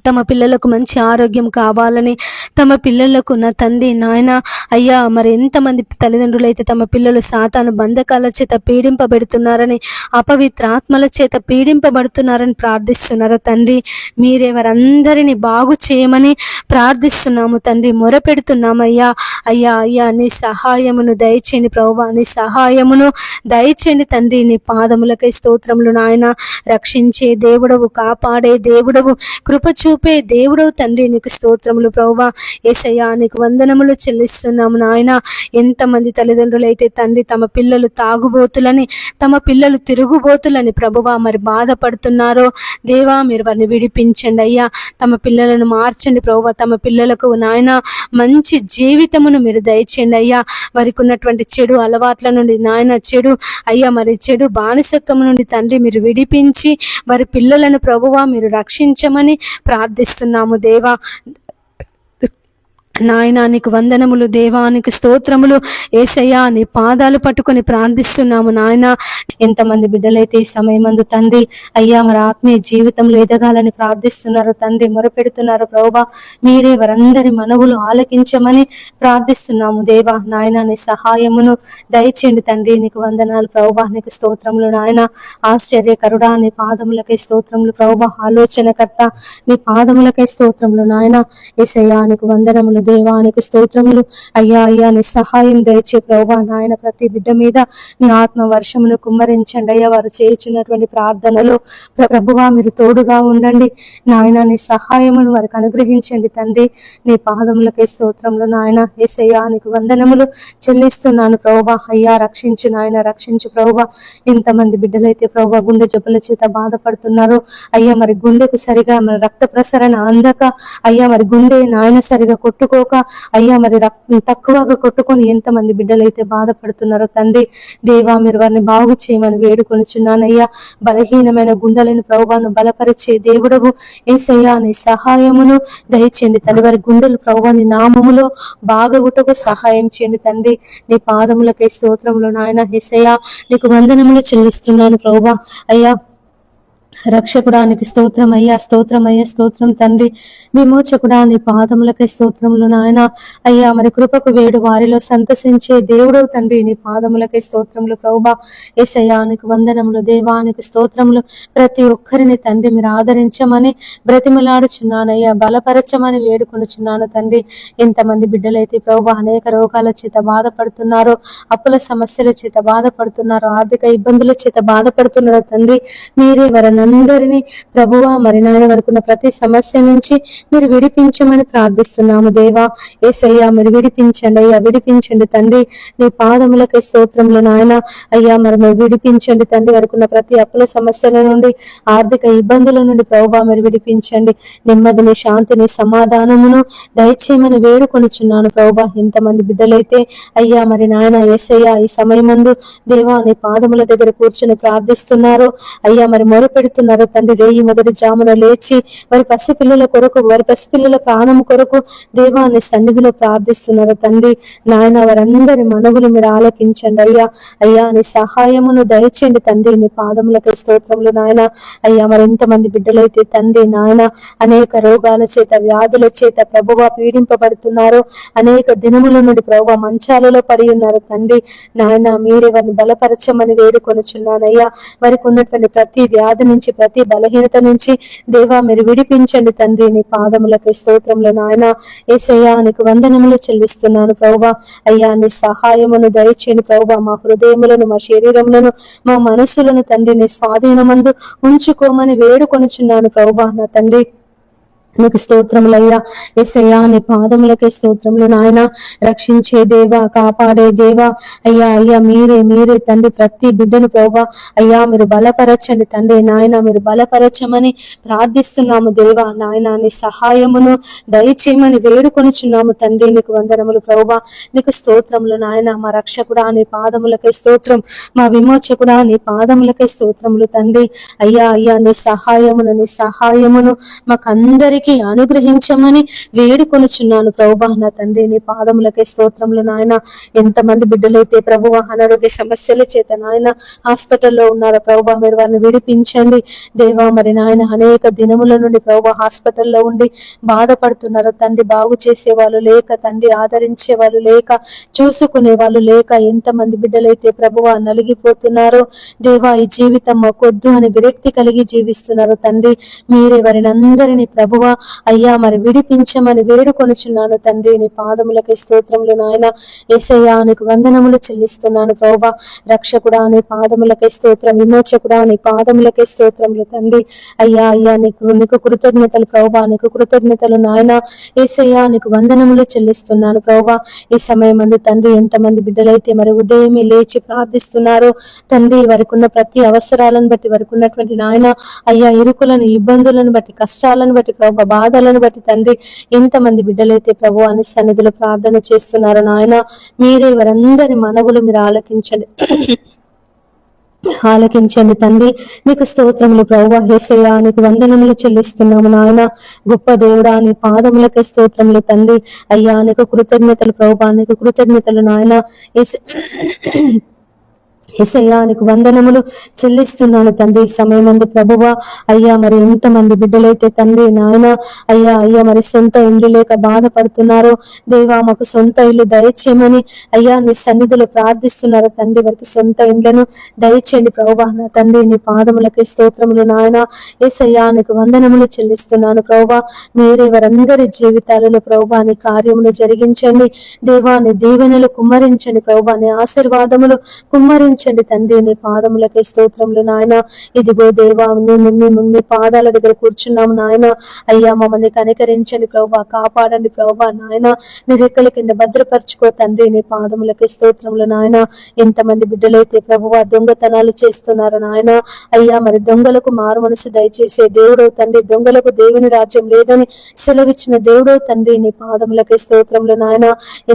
తమ పిల్లలకు మంచి ఆరోగ్యం కావాలని, తమ పిల్లలకు నా తండ్రి నాయన అయ్యా మరి ఎంతమంది తల్లిదండ్రులు అయితే తమ పిల్లలు సాతాను బంధకాల చేత పీడింపబెడుతున్నారని, అపవిత్ర ఆత్మల చేత పీడింపబడుతున్నారని ప్రార్థిస్తున్నారో తండ్రి, మీరే వారందరినీ బాగు చేయమని ప్రార్థిస్తున్నాము తండ్రి, మొరపెడుతున్నామయ్యా. అయ్యా అయ్యా నీ సహాయమును దయచేయండి ప్రభువా, నీ సహాయమును దయచేయండి తండ్రి. నీ పాదములకై స్తోత్రములు నాయన. రక్షించే దేవుడవు, కాపాడే దేవుడవు, కృప చూపే దేవుడవు తండ్రి, నీకు స్తోత్రములు ప్రభువా. యేసయ్యా నీకు వందనములు చెల్లిస్తున్నాము నాయన. ఎంతమంది తల్లిదండ్రులు అయితే తండ్రి తమ పిల్లలు తాగుబోతులని, తమ పిల్లలు తిరుగుబోతులని ప్రభువా మరి బాధపడుతున్నారో దేవా మీరు వారిని విడిపించండి అయ్యా. తమ పిల్లలను మార్చండి ప్రభువా. తమ పిల్లలకు నాయన మంచి జీవితమును మీరు దయచేయండి అయ్యా. వారికి ఉన్నటువంటి చెడు అలవాట్ల నుండి నాయన, చెడు అయ్యా మరి చెడు బానిసత్వం నుండి తండ్రి మీరు విడిపించి వారి పిల్లలను ప్రభువా మీరు రక్షించమని ప్రార్థిస్తున్నాము దేవా. నాయనా నీకు వందనములు దేవా, నీకు స్తోత్రములు యేసయ్యా. నీ పాదాలు పట్టుకొని ప్రార్థిస్తున్నాము నాయన. ఎంతమంది బిడ్డలైతే ఈ సమయమందు తండ్రి అయ్యా మరి ఆత్మీయ జీవితంలో ఎదగాలని ప్రార్థిస్తున్నారు తండ్రి, మొరపెడుతున్నారు ప్రభువా. మీరే వారందరి మనవులు ఆలకించమని ప్రార్థిస్తున్నాము దేవా. నాయన నీ సహాయమును దయచేయండి తండ్రి. నీకు వందనాలు ప్రభువా, నీకు స్తోత్రములు నాయన. ఆశ్చర్యకరుడా నీ పాదములకై స్తోత్రములు ప్రభువా. ఆలోచనకర్త నీ పాదములకై స్తోత్రములు నాయన. యేసయ్యా నీకు వందనములు దేవానికి స్తోత్రములు అయ్యా. అయ్యా నీ సహాయం దయచే ప్రభువా నాయన. ప్రతి బిడ్డ మీద నీ ఆత్మ వర్షమును కుమ్మరించండి అయ్యా. వారు చేయుచున్నటువంటి ప్రార్థనలు ప్రభువా మీరు తోడుగా ఉండండి నాయన. నీ సహాయమును వారికి అనుగ్రహించండి తండ్రి. నీ పాదములకే స్తోత్రములు నాయన. యేసయ్యా నీకు వందనములు చెల్లిస్తున్నాను ప్రభువా. అయ్యా రక్షించు నాయన, రక్షించు ప్రభువా. ఇంతమంది బిడ్డలైతే ప్రభువా గుండె జబ్బుల చేత బాధపడుతున్నారు అయ్యా. మరి గుండెకు సరిగా మరి రక్త ప్రసరణ అందక అయ్యా, మరి గుండె నాయన సరిగా కొట్టుకోక అయ్యా, మరి తక్కువగా కొట్టుకొని ఎంతమంది బిడ్డలైతే బాధపడుతున్నారో తండ్రి దేవా, మీరు వారిని బాగు చేయమని వేడుకొనిచున్నానయ్యా. బలహీనమైన గుండెలను ప్రభువాను బలపరిచే దేవుడవు యేసయ్యా. నీ సహాయమును దయచేయండి తండ్రి. వారి గుండెలు ప్రభువాని నామములో బాగగుటకు సహాయం చేయండి తండ్రి. నీ పాదములకే స్తోత్రములు నాయన. యేసయ్యా నీకు వందనములు చెల్లిస్తున్నాను ప్రభువా. అయ్యా రక్షకుడానికి స్తోత్రం అయ్యా, స్తోత్రం అయ్యా, స్తోత్రం తండ్రి. విమోచకుడా నీ పాదములకై స్తోత్రములు నాయన. అయ్యా మరి కృపకు వేడు వారిలో సంతసించే దేవుడు తండ్రి. నీ పాదములకై స్తోత్రములు ప్రభువా. యేసయ్యా నీకు వందనములు దేవానికి స్తోత్రములు. ప్రతి ఒక్కరిని తండ్రి మీరు ఆదరించమని బ్రతిమలాడుచున్నానయ్యా. బలపరచమని వేడుకొనుచున్నాను తండ్రి. ఇంతమంది బిడ్డలైతే ప్రభువా అనేక రోగాల చేత బాధపడుతున్నారు, అప్పుల సమస్యల చేత బాధపడుతున్నారు, ఆర్థిక ఇబ్బందుల చేత బాధపడుతున్నారు తండ్రి. మీరే అందరినీ ప్రభువా మరి నాయన వరకున్న ప్రతి సమస్య నుంచి మీరు విడిపించమని ప్రార్థిస్తున్నాము దేవా. యేసయ్యా మీరు విడిపించండి అయ్యా, విడిపించండి తండ్రి. నీ పాదములకే స్తోత్రములు నాయన. అయ్యా మరి మీరు విడిపించండి తండ్రి. వరకున్న ప్రతి అప్పుల సమస్యల నుండి, ఆర్థిక ఇబ్బందుల నుండి ప్రభువా మీరు విడిపించండి. నెమ్మదిని, శాంతిని, సమాధానమును దయచేయమని వేడుకొనుచున్నాను ప్రభువా. ఇంతమంది బిడ్డలైతే అయ్యా మరి నాయన యేసయ్యా ఈ సమయమందు దేవా నీ పాదముల దగ్గర కూర్చొని ప్రార్థిస్తున్నారు అయ్యా. మరి మొరపెడుతున్నారు తండ్రి. రేయి మొదటి జామున లేచి వారి పసిపిల్లల కొరకు, వారి పసిపిల్లల ప్రాణం కొరకు దేవాన్ని సన్నిధిలో ప్రార్థిస్తున్నారు తండ్రి. నాయన వారందరి మనవులు మీరు ఆలకించండి అయ్యా. అయ్యా నీ సహాయమును దయచేయండి తండ్రి. నీ పాదములకే స్తోత్రములు నాయన. అయ్యా మరి ఎంతమంది బిడ్డలైతే తండ్రి నాయన అనేక రోగాల చేత, వ్యాధుల చేత ప్రభువా పీడింపబడుతున్నారు. అనేక దినముల నుండి ప్రభువా మంచాలలో పడి ఉన్నారు తండ్రి. నాయన మీరే వారిని బలపరచమని వేడుకొనుచున్నానయ్యా. వారికి ఉన్నటువంటి ప్రతి వ్యాధి నుంచి, ప్రతి బలహీనత నుంచి దేవా మీరు విడిపించండి తండ్రి. నీ పాదములకే స్తోత్రములు నాయన. యేసయ్యా నీకు వందనములు చెల్లిస్తున్నాను ప్రభువా. అయ్యా నీ సహాయమును దయచేయండి ప్రభువా. మా హృదయములను, మా శరీరములను, మా మనస్సులను తండ్రి నీ స్వాధీనమందు ఉంచుకోమని వేడుకొనుచున్నాను ప్రభువా నా తండ్రి. నీకు స్తోత్రములయ్యా. యేసయ్యా నీ పాదములకే స్తోత్రములు నాయన. రక్షించే దేవా, కాపాడే దేవా అయ్యా. అయ్యా మీరే తండ్రి ప్రతి బిడ్డను ప్రభువా అయ్యా మీరు బలపరచండి తండ్రి. నాయన మీరు బలపరచమని ప్రార్థిస్తున్నాము దేవా. నాయన నీ సహాయమును దయచేయమని వేడుకొనిచున్నాము తండ్రి. నీకు వందనములు ప్రభువా. నీకు స్తోత్రములు నాయన. మా రక్షకుడా నీ పాదములకే స్తోత్రం. మా విమోచకుడా నీ పాదములకే స్తోత్రములు తండ్రి. అయ్యా అయ్యా నీ సహాయమును మాకందరికీ అనుగ్రహించమని వేడుకొనుచున్నాను ప్రభువా నా తండ్రి. నీ పాదములకే స్తోత్రములు నాయన. ఎంతమంది బిడ్డలైతే ప్రభువా అనారోగ్య సమస్యల చేత నాయన హాస్పిటల్లో ఉన్నారో ప్రభువా మీరు వారిని విడిపించండి దేవా. మరి నాయన అనేక దినముల నుండి ప్రభువా హాస్పిటల్లో ఉండి బాధపడుతున్నారు తండ్రి. బాగు చేసే వాళ్ళు లేక తండ్రి, ఆదరించే వాళ్ళు లేక, చూసుకునే వాళ్ళు లేక ఎంతమంది బిడ్డలైతే ప్రభువా నలిగిపోతున్నారో దేవా. ఈ జీవితం మాకొద్దు అని విరక్తి కలిగి జీవిస్తున్నారు తండ్రి. మీరే వారిని అందరినీ ప్రభువా అయ్యా మరి విడిపించమని వేడుకొనుచున్నాను తండ్రి. నీ పాదములకే స్తోత్రములు నాయన. యేసయ్యా నీకు వందనములు చెల్లిస్తున్నాను ప్రభువా. రక్షకుడా నీ పాదములకే స్తోత్రం. విమోచకుడా నీ పాదములకే స్తోత్రములు తండ్రి. అయ్యా అయ్యా నీకు కృతజ్ఞతలు ప్రభువా. నీకు కృతజ్ఞతలు నాయన. యేసయ్యా నీకు వందనములు చెల్లిస్తున్నాను ప్రభువా. ఈ సమయం అందు తండ్రి ఎంతమంది బిడ్డలైతే మరి ఉదయమే లేచి ప్రార్థిస్తున్నారు తండ్రి. వారికి ఉన్న ప్రతి అవసరాలను బట్టి, వారికి ఉన్నటువంటి నాయన అయ్యా ఇరుకులను, ఇబ్బందులను బట్టి, కష్టాలను బట్టి ప్రభు, బాధలను బట్టి తండ్రి ఎంతమంది బిడ్డలైతే ప్రభు అని సన్నిధిలో ప్రార్థన చేస్తున్నారు నాయన. మీరే వారందరి మనవులు మీరు ఆలకించండి. ఆలకించండి తండ్రి. నీకు స్తోత్రములు ప్రభువా. యేసయ్యా నీకు వందనములు చెల్లిస్తున్నాము నాయన. గొప్ప దేవుడా నీ పాదములకే స్తోత్రములు తండ్రి. అయ్యా నీకు కృతజ్ఞతలు ప్రభువా, నీకు కృతజ్ఞతలు నాయన. యేసయ్యా నీకు వందనములు చెల్లిస్తున్నాను తండ్రి. ఈ సమయమందు ప్రభువా అయ్యా మరి ఎంతమంది బిడ్డలైతే తండ్రి నాయన అయ్యా మరి సొంత ఇల్లు లేక బాధపడుతున్నారో దేవా, మాకు సొంత ఇల్లు దయచేయమని అయ్యా నీ సన్నిధిలో ప్రార్థిస్తున్నారు తండ్రి. వారికి సొంత ఇండ్లను దయచేయండి ప్రభువా. నా తండ్రి నీ పాదములకి స్తోత్రములు నాయన. యేసయ్యా నీకు వందనములు చెల్లిస్తున్నాను ప్రభువా. మీరే వారందరి జీవితాలలో ప్రభువా నీ కార్యములు జరిగించండి దేవా. నీ దీవెనలు కుమ్మరించండి ప్రభువా. నీ ఆశీర్వాదములు కుమ్మరించండి తండ్రి. నీ పాదములకే స్తోత్రములు నాయన. ఇదిగో దేవా మీ పాదాల దగ్గర కూర్చున్నాము నాయన. అయ్యా మమ్మల్ని కనికరించండి ప్రభువా, కాపాడండి ప్రభువా నాయన. నీ రెక్కల కింద భద్రపరచుకో తండ్రి. నీ పాదములకే స్తోత్రములు నాయన. ఎంతమంది బిడ్డలైతే ప్రభువా దొంగతనాలు చేస్తున్నారు నాయన. అయ్యా మరి దొంగలకు మారు మనసు దయచేసే దేవుడో తండ్రి. దొంగలకు దేవుని రాజ్యం లేదని సెలవిచ్చిన దేవుడో తండ్రి. నీ పాదములకే స్తోత్రములు నాయన.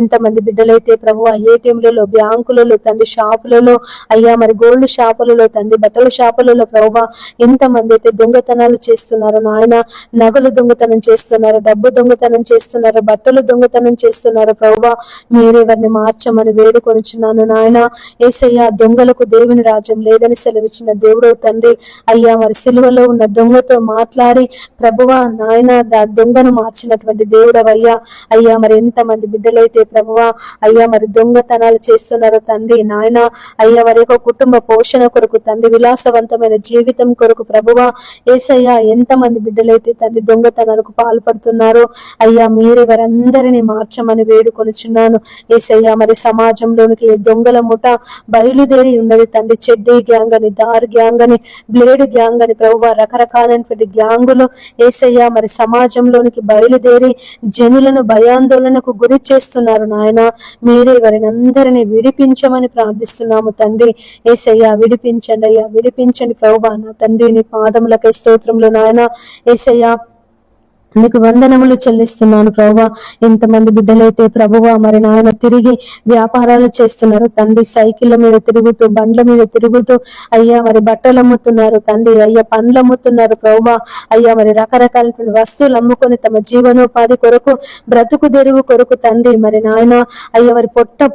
ఎంతమంది బిడ్డలైతే ప్రభువా ఏటీఎంలలో, బ్యాంకులలో తండ్రి, షాపులలో అయ్యా మరి గోల్డ్ షాపులలో తండ్రి, బట్టల షాపులలో ప్రభువా ఎంతమంది అయితే దొంగతనాలు చేస్తున్నారు నాయన. నగలు దొంగతనం చేస్తున్నారు, డబ్బు దొంగతనం చేస్తున్నారు, బట్టలు దొంగతనం చేస్తున్నారు ప్రభువా. మీరే వారిని మార్చమని వేడుకొనిచున్నాను నాయన. యేసయ్యా దొంగలకు దేవుని రాజ్యం లేదని సెలవిచ్చిన దేవుడు తండ్రి. అయ్యా మరి సిలువలో ఉన్న దొంగతో మాట్లాడి ప్రభువా నాయన దొంగను మార్చినటువంటి దేవుడవయ్యా. అయ్యా మరి ఎంతమంది బిడ్డలైతే ప్రభువా అయ్యా మరి దొంగతనాలు చేస్తున్నారు తండ్రి నాయన. అయ్యా వారి యొక్క కుటుంబ పోషణ కొరకు తండ్రి, విలాసవంతమైన జీవితం కొరకు ప్రభువా యేసయ్యా ఎంతమంది బిడ్డలైతే తండ్రి దొంగతనాలకు పాల్పడుతున్నారో అయ్యా మీరే వారందరినీ మార్చమని వేడుకొనిచున్నాను యేసయ్యా. మరి సమాజంలోనికి దొంగల ముఠ బయలుదేరి ఉన్నది తండ్రి. చెడ్డీ గ్యాంగ్ అని, దార్ గ్యాంగ్ అని, బ్లేడ్ గ్యాంగ్ అని ప్రభువా రకరకాలైనటువంటి గ్యాంగులు యేసయ్యా మరి సమాజంలోనికి బయలుదేరి జనులను భయాందోళనకు గురి చేస్తున్నారు నాయన. మీరే వారిని అందరినీ విడిపించమని ప్రార్థిస్తున్నాము తండ్రి. యేసయ్యా విడిపించండి అయ్యా, విడిపించండి ప్రభువా నా తండ్రి. నీ పాదములకై స్తోత్రములు నాయన. యేసయ్యా నీకు వందనములు చెల్లిస్తున్నాను ప్రభువా. ఎంతమంది బిడ్డలైతే ప్రభువా మరి నాయన తిరిగి వ్యాపారాలు చేస్తున్నారు తండ్రి. సైకిళ్ళ మీద తిరుగుతూ, బండ్ల మీద తిరుగుతూ అయ్యా మరి బట్టలు అమ్ముతున్నారు తండ్రి. అయ్యా పండ్లు అమ్ముతున్నారు ప్రభువా. అయ్యా మరి రకరకాల వస్తువులు అమ్ముకొని తమ జీవనోపాధి కొరకు, బ్రతుకు తెరువు కొరకు తండ్రి మరి నాయన అయ్యా మరి పొట్ట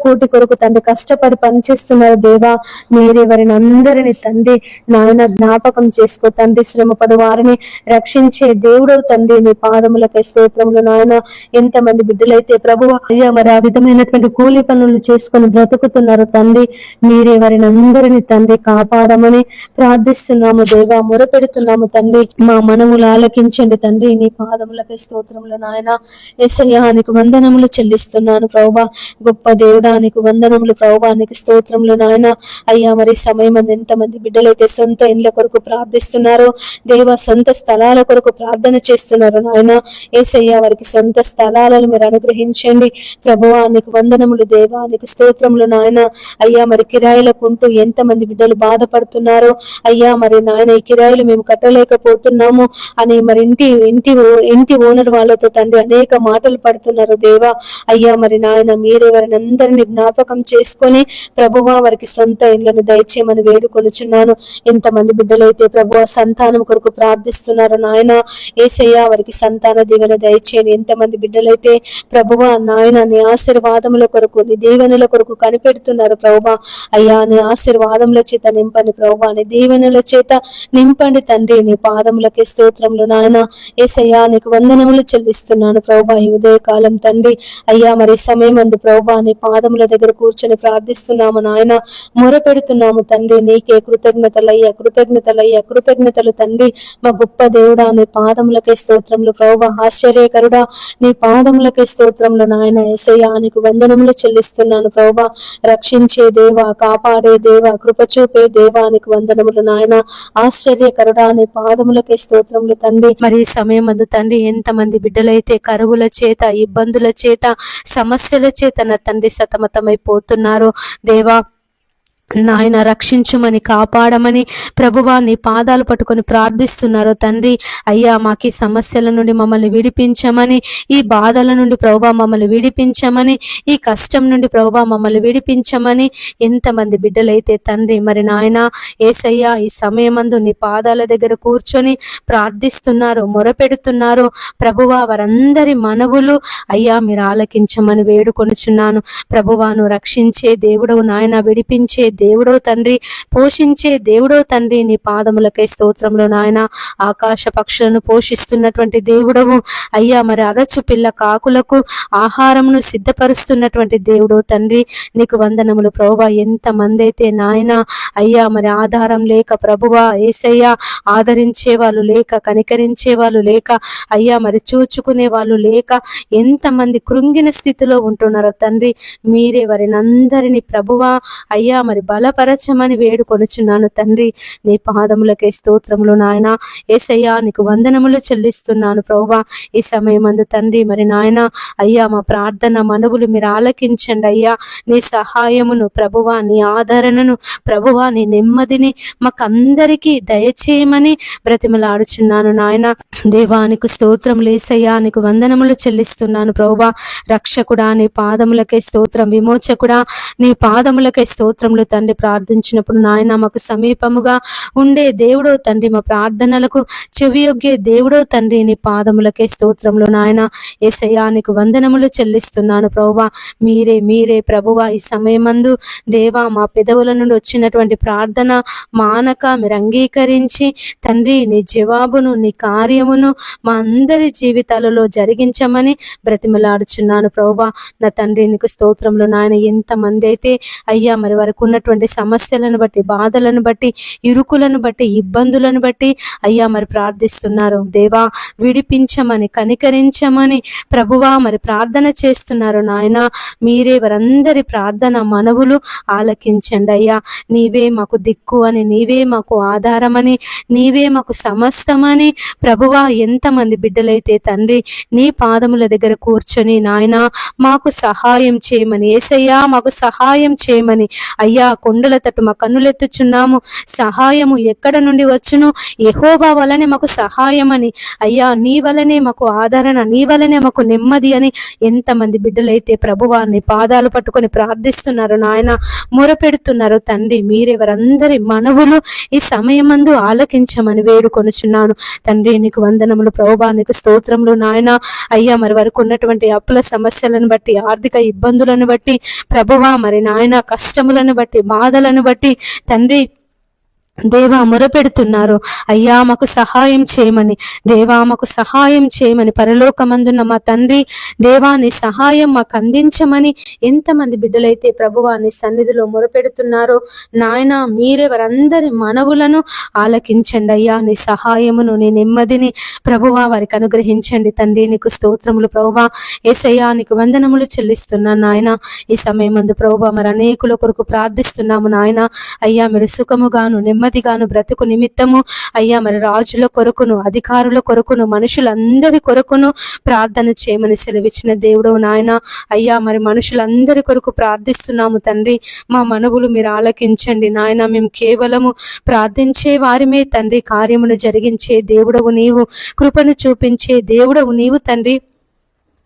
కూటి కొరకు తండ్రి కష్టపడి పనిచేస్తున్నారు దేవా. మీరే వారిని అందరినీ తండ్రి నాయన జ్ఞాపకం చేసుకో తండ్రి. శ్రమపడు వారిని రక్షించే దేవుడు తండ్రి. నీ పాదములకై స్తోత్రములు నాయన. ఎంతమంది బిడ్డలైతే ప్రభువా అయ్యా మరి ఆ విధమైనటువంటి కూలి పనులు చేసుకొని బ్రతుకుతున్నారు తండ్రి. మీరే వారిని అందరినీ తండ్రి కాపాడమని ప్రార్థిస్తున్నాము దేవా, మొరపెడుతున్నాము తండ్రి. మా మనములు ఆలకించండి తండ్రి. నీ పాదములకై స్తోత్రములు నాయన. యేసయ్యా నీకు వందనములు చెల్లిస్తున్నాను ప్రభువా. గొప్ప దేవుడా నీకు వందనములు ప్రభువా, నీకు స్తోత్రములు నాయన. అయ్యా మరి సమయం ఎంతమంది బిడ్డలైతే సొంత ఇండ్ల కొరకు ప్రార్థిస్తున్నారో దేవా, సొంత స్థలాల కొరకు ప్రార్థన చేస్తున్నారు నాయన. యేసయ్యా వారికి సొంత స్థలాలను మీరు అనుగ్రహించండి ప్రభువా. నీకు వందనములు దేవా, నీకు స్తోత్రములు నాయన. అయ్యా మరి కిరాయిలకు ఉంటూ ఎంతమంది బిడ్డలు బాధపడుతున్నారో అయ్యా మరి నాయన ఈ కిరాయిలు మేము కట్టలేకపోతున్నాము అని మరి ఇంటి ఓనర్ వాళ్ళతో తండ్రి అనేక మాటలు పడుతున్నారు దేవా. అయ్యా మరి నాయన మీరే వారిని అందరినీ జ్ఞాపకం చేసుకొని ప్రభువా వారికి సొంత ఇళ్లను దయచేయమని వేడుకొనుచున్నాను. ఎంతమంది బిడ్డలైతే ప్రభువా సంతానం కొరకు ప్రార్థిస్తున్నారు నాయన. యేసయ్యా వారికి సంతాన దీవెన దయచేయండి. ఎంతమంది బిడ్డలైతే ప్రభువా నాయన నీ ఆశీర్వాదముల కొరకు, నీ దీవెనల కొరకు కనిపెడుతున్నారు ప్రభువా. అయ్యా నీ ఆశీర్వాదముల చేత నింపండి ప్రభువా, నీ దీవెనల చేత నింపండి తండ్రి. నీ పాదములకే స్తోత్రములు నాయన. యేసయ్యా నీకు వందనములు చెల్లిస్తున్నాను ప్రభువా. ఈ ఉదయకాలం తండ్రి అయ్యా మరి సమయం అందు ప్రభువా నీ పాదముల దగ్గర కూర్చొని ప్రార్థిస్తున్నాము నాయన, మొరపెడుతున్నాము తండ్రి. నీకే కృతజ్ఞతలయ్యా, కృతజ్ఞతలయ్యా, కృతజ్ఞతలు తండ్రి. మా గొప్ప దేవుడా నీ పాదములకే స్తోత్రములు ప్రభువా. ఆశ్చర్యకరుడా నీ పాదములకే స్తోత్రములు నాయన. యేసయ్యా నీకు వందనములు చెల్లిస్తున్నాను ప్రభువా. రక్షించే దేవా, కాపాడే దేవా, కృప చూపే దేవా నీకు వందనములు నాయన. ఆశ్చర్యకరుడా నీ పాదములకే స్తోత్రములు తండ్రి. మరి ఈ సమయం అందు తండ్రి ఎంతమంది బిడ్డలైతే కరువుల చేత, ఇబ్బందుల చేత, సమస్యల చేత నా తండ్రి సతమతమైపోతున్నారు దేవా. నాయన రక్షించుమని, కాపాడమని ప్రభువా నీ పాదాలు పట్టుకొని ప్రార్థిస్తున్నారు తండ్రి. అయ్యా మాకు ఈ సమస్యల నుండి మమ్మల్ని విడిపించమని, ఈ బాధల నుండి ప్రభువా మమ్మల్ని విడిపించమని, ఈ కష్టం నుండి ప్రభువా మమ్మల్ని విడిపించమని ఎంతమంది బిడ్డలైతే తండ్రి మరి నాయన యేసయ్యా ఈ సమయమందు నీ పాదాల దగ్గర కూర్చొని ప్రార్థిస్తున్నారు, మొరపెడుతున్నారు ప్రభువా, వారందరి మనవులు అయ్యా మీరు ఆలకించమని వేడుకొనుచున్నాను. ప్రభువాను రక్షించే దేవుడవు నాయన, విడిపించే దేవుడో తండ్రి, పోషించే దేవుడో తండ్రి, నీ పాదములకై స్తోత్రంలో నాయన. ఆకాశ పక్షులను పోషిస్తున్నటువంటి దేవుడవు అయ్యా, మరి అరచు పిల్ల కాకులకు ఆహారమును సిద్ధపరుస్తున్నటువంటి దేవుడో తండ్రి, నీకు వందనములు ప్రభువా. ఎంతమంది అయితే నాయన అయ్యా మరి ఆధారం లేక ప్రభువా యేసయ్యా ఆదరించే వాళ్ళు లేక, కనికరించే వాళ్ళు లేక, అయ్యా మరి చూచుకునే వాళ్ళు లేక ఎంతమంది కృంగిన స్థితిలో ఉంటున్నారో తండ్రి, మీరే వారిని అందరినీ ప్రభువా అయ్యా మరి బలపరచమని వేడుకొనుచున్నాను తండ్రి. నీ పాదములకే స్తోత్రములు నాయన. యేసయ్యా నీకు వందనములు చెల్లిస్తున్నాను ప్రభువా. ఈ సమయమందు తండ్రి మరి నాయన అయ్యా మా ప్రార్థన మనవులు మీరు ఆలకించండి అయ్యా. నీ సహాయమును ప్రభువా, నీ ఆదరణను ప్రభువా, నీ నెమ్మదిని మాకందరికీ దయచేయమని బ్రతిమలాడుచున్నాను నాయన. దేవానికి స్తోత్రములు యేసయ్యా, నీకు వందనములు చెల్లిస్తున్నాను ప్రభువా. రక్షకుడా నీ పాదములకే స్తోత్రం, విమోచకుడా నీ పాదములకే స్తోత్రములు తండ్రి. ప్రార్థించినప్పుడు నాయన మాకు సమీపముగా ఉండే దేవుడో తండ్రి, మా ప్రార్థనలకు చెవియొగ్గే దేవుడో తండ్రి, నీ పాదములకే స్తోత్రములు నాయన. యేసయ్యా నీకు వందనములు చెల్లిస్తున్నాను ప్రభువా. మీరే మీరే ప్రభువా ఈ సమయమందు దేవా మా పెదవుల నుండి వచ్చినటువంటి ప్రార్థన మానక మీరు అంగీకరించి తండ్రి నీ జవాబును, నీ కార్యమును మా అందరి జీవితాలలో జరిగించమని బ్రతిమలాడుచున్నాను ప్రభువా. నా తండ్రి నీకు స్తోత్రములు నాయన. ఎంతమంది అయితే అయ్యా మరి వారికి ఉన్నటువంటి సమస్యలను బట్టి, బాధలను బట్టి, ఇరుకులను బట్టి, ఇబ్బందులను బట్టి అయ్యా మరి ప్రార్థిస్తున్నారు దేవా, విడిపించమని, కనికరించమని ప్రభువా మరి ప్రార్థన చేస్తున్నారు నాయన. మీరే వారందరి ప్రార్థన మనవులు ఆలకించండి అయ్యా. నీవే మాకు దిక్కు అని, నీవే మాకు ఆధారమని, నీవే మాకు సమస్తమని ప్రభువా ఎంతమంది బిడ్డలైతే తండ్రి నీ పాదముల దగ్గర కూర్చొని నాయన మాకు సహాయం చేయమని, యేసయ్యా మాకు సహాయం చేయమని అయ్యా కొండల తట్టు మా కన్నులెత్తుచున్నాము. సహాయము ఎక్కడ నుండి వచ్చును? యెహోవా వలనే మాకు సహాయం అని అయ్యా, నీ వలనే మాకు ఆదరణ, నీ వలనే మాకు నెమ్మది అని ఎంతమంది బిడ్డలైతే ప్రభువా నీ పాదాలు పట్టుకొని ప్రార్థిస్తున్నారు నాయన, మొరపెడుతున్నారు తండ్రి. మీరే వారందరి మనవులు ఈ సమయమందు ఆలకించమని వేడుకొనుచున్నాను తండ్రి. నీకు వందనములు ప్రభువా, నీకు స్తోత్రములు నాయన. అయ్యా మరి వారికి ఉన్నటువంటి అప్పుల సమస్యలను బట్టి, ఆర్థిక ఇబ్బందులను బట్టి ప్రభువా మరి నాయన కష్టములను బట్టి, బాధలను బట్టి తండ్రి దేవా మొరపెడుతున్నారు అయ్యా మాకు సహాయం చేయమని, దేవా మాకు సహాయం చేయమని. పరలోకమందున్న మా తండ్రి దేవా నీ సహాయం మాకు అందించమని ఎంతమంది బిడ్డలైతే ప్రభువా నీ సన్నిధిలో మొరపెడుతున్నారో నాయన, మీరే వారందరి మనవులను ఆలకించండి అయ్యా. నీ సహాయమును, నీ నెమ్మదిని ప్రభువా వారికి అనుగ్రహించండి తండ్రి. నీకు స్తోత్రములు ప్రభువా. యేసయ్యా నీకు వందనములు చెల్లిస్తున్నాను నాయన. ఈ సమయమందు ప్రభువా మరి అనేకుల కొరకు ప్రార్థిస్తున్నాము నాయన. అయ్యా మీరు సుఖముగాను, నెమ్మదిగాను బ్రతుకు నిమిత్తము అయ్యా మరి రాజుల కొరకును, అధికారుల కొరకును, మనుషులందరి కొరకును ప్రార్థన చేయమని సెలవిచ్చిన దేవుడు నాయన. అయ్యా మరి మనుషులందరి కొరకు ప్రార్థిస్తున్నాము తండ్రి. మా మనవులు మీరు ఆలకించండి నాయన. మేము కేవలము ప్రార్థించే వారిమే తండ్రి. కార్యమును జరిగించే దేవుడవు నీవు, కృపను చూపించే దేవుడవు నీవు తండ్రి.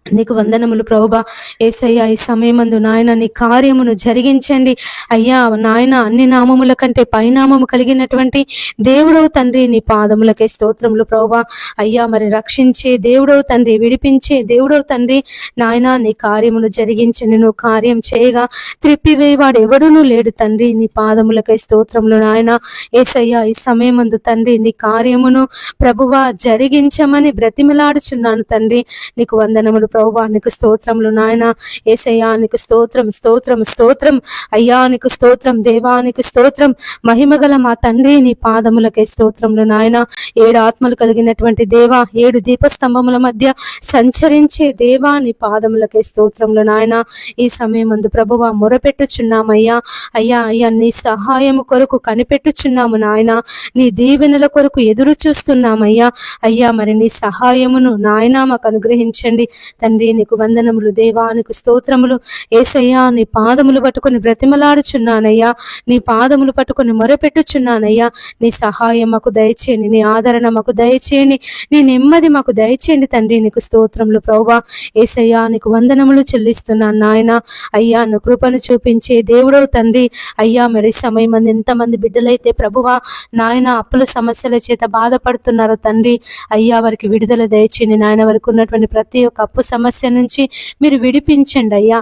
నీకు వందనములు ప్రభువా. యేసయ్యా ఈ సమయమందు నాయన నీ కార్యమును జరిగించండి అయ్యా. నాయన అన్ని నామముల కంటే పైనామము కలిగినటువంటి దేవుడవు తండ్రి, నీ పాదములకే స్తోత్రములు ప్రభువా. అయ్యా మరి రక్షించే దేవుడవు తండ్రి, విడిపించే దేవుడవు తండ్రి. నాయన నీ కార్యమును జరిగించండి. నువ్వు కార్యం చేయగా త్రిప్పివేవాడు ఎవడునూ లేడు తండ్రి. నీ పాదములకై స్తోత్రములు నాయన. యేసయ్యా ఈ సమయమందు తండ్రి నీ కార్యమును ప్రభువా జరిగించమని బ్రతిమలాడుచున్నాను తండ్రి. నీకు వందనములు ప్రభువా. నీకు స్తోత్రములు నాయన. యేసయ్యా నీకు స్తోత్రం, స్తోత్రం, స్తోత్రం అయ్యా. నీకు స్తోత్రం దేవా, నీకు స్తోత్రం. మహిమగల మా తండ్రి నీ పాదములకే స్తోత్రములు నాయన. 7 ఆత్మలు కలిగినటువంటి దేవా, 7 దీపస్తంభముల మధ్య సంచరించే దేవా నీ పాదములకే స్తోత్రములు నాయన. ఈ సమయమందు ప్రభువా మొరపెట్టుచున్నామయ్యా. అయ్యా అయ్యా నీ సహాయము కొరకు కనిపెట్టుచున్నాము నాయన. నీ దీవెనల కొరకు ఎదురు చూస్తున్నామయ్యా. అయ్యా మరి నీ సహాయమును నాయన మాకు అనుగ్రహించండి తండ్రి నీకు వందనములు దేవా, నీకు స్తోత్రములు యేసయ్యా. నీ పాదములు పట్టుకొని బ్రతిమలాడుచున్నానయ్యా, నీ పాదములు పట్టుకొని మొరపెట్టుచున్నానయ్యా. నీ సహాయం మాకు దయచేయండి, నీ ఆదరణ మాకు దయచేయండి, నీ నెమ్మది మాకు దయచేయండి తండ్రి. నీకు స్తోత్రములు ప్రభువా యేసయ్యా, నీకు వందనములు చెల్లిస్తున్నాను నాయన. అయ్యా నువ్వు కృపను చూపించే దేవుడవు తండ్రి. అయ్యా మరి సమయం మంది ఎంతమంది బిడ్డలైతే ప్రభువా నాయన అప్పుల సమస్యల చేత బాధపడుతున్నారో తండ్రి, అయ్యా వారికి విడుదల దయచేయండి నాయన. వారికి ఉన్నటువంటి ప్రతి ఒక్క అప్పు సమస్య నుంచి మీరు విడిపించండి అయ్యా.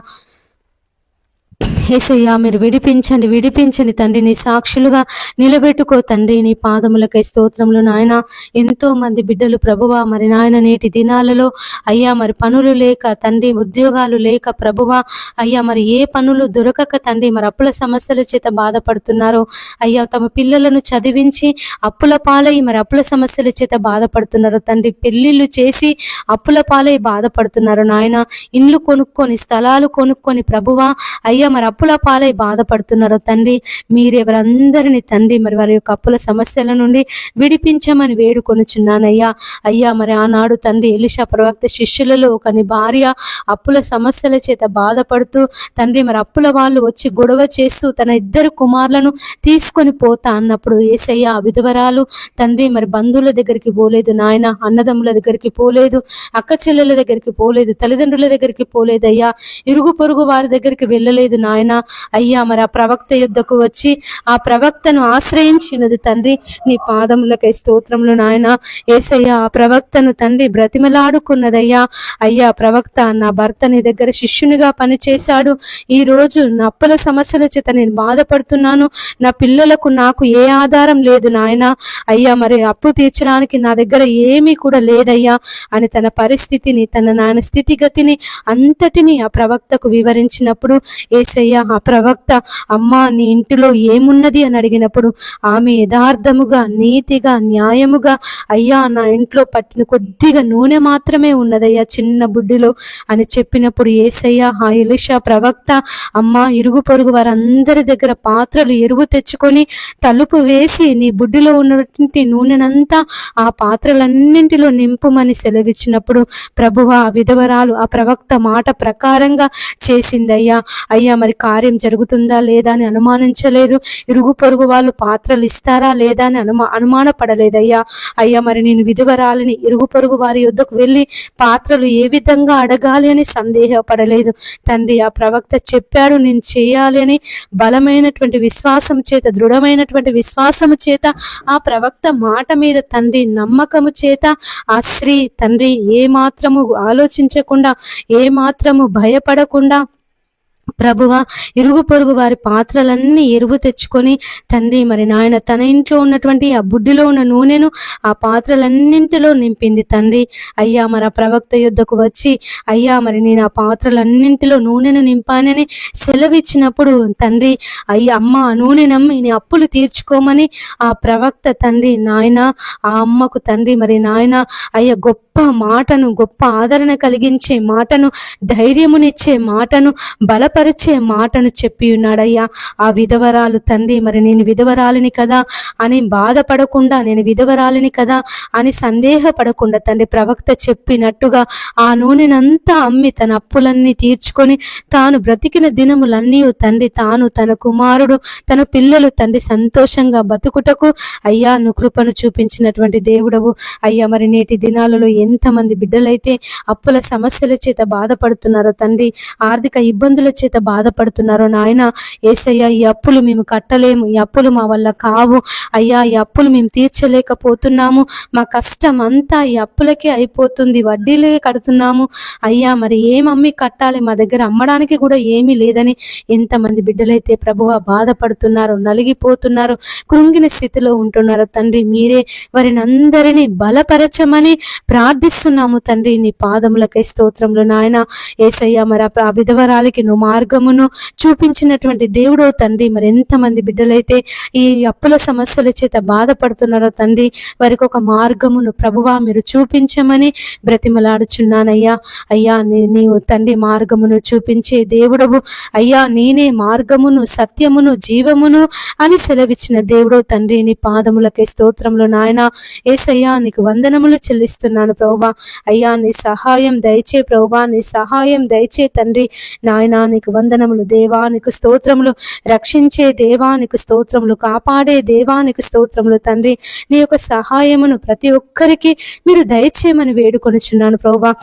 యేసయ్యా మీరు విడిపించండి తండ్రి. నీ సాక్షులుగా నిలబెట్టుకో తండ్రి. నీ పాదములకై స్తోత్రములు నాయన. ఎంతో మంది బిడ్డలు ప్రభువా మరి నాయన నేటి దినాలలో అయ్యా మరి పనులు లేక తండ్రి, ఉద్యోగాలు లేక ప్రభువా అయ్యా మరి ఏ పనులు దొరకక తండ్రి మరి అప్పుల సమస్యల చేత బాధపడుతున్నారో అయ్యా. తమ పిల్లలను చదివించి అప్పుల పాలై మరి అప్పుల సమస్యల చేత బాధపడుతున్నారు తండ్రి. పెళ్లిళ్ళు చేసి అప్పుల పాలై బాధపడుతున్నారు నాయన. ఇండ్లు కొనుక్కొని స్థలాలు కొనుక్కొని ప్రభువా అయ్యా మరి అప్పుల పాలై బాధపడుతున్నారు తండ్రి. మీరెవరందరినీ తండ్రి మరి వారి యొక్క అప్పుల సమస్యల నుండి విడిపించమని వేడుకొనుచున్నానయ్యా. అయ్యా మరి ఆనాడు తండ్రి ఎలీషా ప్రవక్త శిష్యులలో ఒకని భార్య అప్పుల సమస్యల చేత బాధపడుతూ తండ్రి మరి అప్పుల వాళ్ళు వచ్చి గొడవ చేస్తూ తన 2 కుమారులను తీసుకొని పోతా అన్నప్పుడు యేసయ్య విధవరాలు తండ్రి మరి బంధువుల దగ్గరికి పోలేదు నాయన, అన్నదమ్ముల దగ్గరికి పోలేదు, అక్క చెల్లెల దగ్గరికి పోలేదు, తల్లిదండ్రుల దగ్గరికి పోలేదయ్యా, ఇరుగు పొరుగు వారి దగ్గరికి వెళ్ళలేదు నాయన. అయ్యా మరి ఆ ప్రవక్త యుద్ధకు వచ్చి ఆ ప్రవక్తను ఆశ్రయించినది తండ్రి. నీ పాదములకై స్తోత్రములు నాయన. యేసయ్య ఆ ప్రవక్తను తండ్రి బ్రతిమలాడుకున్నదయ్యా. అయ్యా ప్రవక్త నా భర్త నీ దగ్గర శిష్యునిగా పనిచేశాడు, ఈ రోజు నా అప్పుల సమస్యల చేత నేను బాధపడుతున్నాను, నా పిల్లలకు నాకు ఏ ఆధారం లేదు నాయన. అయ్యా మరి అప్పు తీర్చడానికి నా దగ్గర ఏమీ కూడా లేదయ్యా అని తన పరిస్థితిని తన నాయన స్థితిగతిని అంతటిని ఆ ప్రవక్తకు వివరించినప్పుడు యేసయ్య ఆ ప్రవక్త అమ్మా నీ ఇంటిలో ఏమున్నది అని అడిగినప్పుడు ఆమె యథార్థముగా నీతిగా న్యాయముగా అయ్యా నా ఇంట్లో పట్టిన కొద్దిగా నూనె మాత్రమే ఉన్నదయ్యా చిన్న బుడ్డిలో అని చెప్పినప్పుడు యేసయ్య ఆ ఎలీషా ప్రవక్త అమ్మా ఇరుగు పొరుగు వారందరి దగ్గర పాత్రలు ఎరువు తెచ్చుకొని తలుపు వేసి నీ బుడ్డిలో ఉన్నటువంటి నూనెనంతా ఆ పాత్రలన్నింటిలో నింపుమని సెలవిచ్చినప్పుడు ప్రభువా ఆ విధవరాలు ఆ ప్రవక్త మాట ప్రకారంగా చేసిందయ్యా. అయ్యా మరి కార్యం జరుగుతుందా లేదా అని అనుమానించలేదు, ఇరుగు పొరుగు వాళ్ళు పాత్రలు ఇస్తారా లేదా అని అనుమానపడలేదయ్యా. అయ్యా మరి నేను విధవరాలిని ఇరుగు పొరుగు వారి యొద్దకు వెళ్ళి పాత్రలు ఏ విధంగా అడగాలి అని సందేహపడలేదు తండ్రి. ఆ ప్రవక్త చెప్పాడు నేను చేయాలి అని బలమైనటువంటి విశ్వాసం చేత దృఢమైనటువంటి విశ్వాసము చేత ఆ ప్రవక్త మాట మీద తండ్రి నమ్మకము చేత ఆ స్త్రీ తండ్రి ఏ మాత్రము ఆలోచించకుండా ఏ మాత్రము భయపడకుండా ప్రభువా ఇరుగు పొరుగు వారి పాత్రలన్నీ ఎరువు తెచ్చుకొని తండ్రి మరి నాయన తన ఇంట్లో ఉన్నటువంటి ఆ బుడ్డిలో ఉన్న నూనెను ఆ పాత్రలన్నింటిలో నింపింది తండ్రి. అయ్యా మరి ఆ ప్రవక్త యుద్ధకు వచ్చి అయ్యా మరి నేను ఆ పాత్రలన్నింటిలో నూనెను నింపానని సెలవిచ్చినప్పుడు తండ్రి అయ్యా అమ్మ ఆ నూనె నమ్మి నీ అప్పులు తీర్చుకోమని ఆ ప్రవక్త తండ్రి నాయన ఆ అమ్మకు తండ్రి మరి నాయన అయ్యా గొప్ప మాటను గొప్ప ఆదరణ కలిగించే మాటను ధైర్యమునిచ్చే మాటను బలపరిచే మాటను చెప్పి ఉన్నాడయ్యా. ఆ విధవరాలు తండ్రి మరి నేను విధవరాలిని కదా అని బాధపడకుండా నేను విధవరాలిని కదా అని సందేహపడకుండా తండ్రి ప్రవక్త చెప్పినట్టుగా ఆ నూనెనంతా అమ్మి తన అప్పులన్నీ తీర్చుకొని తాను బ్రతికిన దినములన్నీ తండ్రి తాను తన కుమారుడు తన పిల్లలు తండ్రి సంతోషంగా బతుకుటకు అయ్యా నువ్వు కృపను చూపించినటువంటి దేవుడవు. అయ్యా మరి నేటి దినాలలో ఎంతమంది బిడ్డలైతే అప్పుల సమస్యల చేత బాధపడుతున్నారో తండ్రి, ఆర్థిక ఇబ్బందుల చేత బాధపడుతున్నారో నాయన. యేసయ్యా ఈ అప్పులు మేము కట్టలేము, ఈ అప్పులు మా వల్ల కావు అయ్యా, ఈ అప్పులు మేము తీర్చలేకపోతున్నాము, మా కష్టం అంతా ఈ అప్పులకే అయిపోతుంది, వడ్డీలే కడుతున్నాము అయ్యా మరి ఏమమ్మి కట్టాలి, మా దగ్గర అమ్మడానికి కూడా ఏమీ లేదని ఎంతమంది బిడ్డలైతే ప్రభువా బాధపడుతున్నారు, నలిగిపోతున్నారు, కృంగిన స్థితిలో ఉంటున్నారు తండ్రి. మీరే వారిని అందరినీ బలపరచమని ప్రార్థిస్తున్నాము తండ్రి. నీ పాదములకై స్తోత్రములు నాయన. యేసయ్యా మరి ఆ విధవరాలికి నువ్వు మార్గమును చూపించినటువంటి దేవుడో తండ్రి. మరి ఎంతమంది బిడ్డలైతే ఈ అప్పుల సమస్యల చేత బాధపడుతున్నారో తండ్రి, వారికి ఒక మార్గమును ప్రభువా మీరు చూపించమని బ్రతిమలాడుచున్నానయ్యా. అయ్యా నీవు తండ్రి మార్గమును చూపించే దేవుడవు అయ్యా, నేనే మార్గమును సత్యమును జీవమును అని సెలవిచ్చిన దేవుడో తండ్రి. నీ పాదములకై స్తోత్రములు నాయన. యేసయ్యా నీకు వందనములు చెల్లిస్తున్నాను ప్రభువా. అయ్యా నీ సహాయం దయచే ప్రభువా, నీ సహాయం దయచే తండ్రి. నాయనా నీకు వందనములు దేవా, నీకు స్తోత్రములు. రక్షించే దేవా నీకు స్తోత్రములు, కాపాడే దేవా నీకు స్తోత్రములు తండ్రి. నీ యొక్క సహాయమును ప్రతి ఒక్కరికి మీరు దయచేయమని వేడుకొనుచున్నాను ప్రభువా.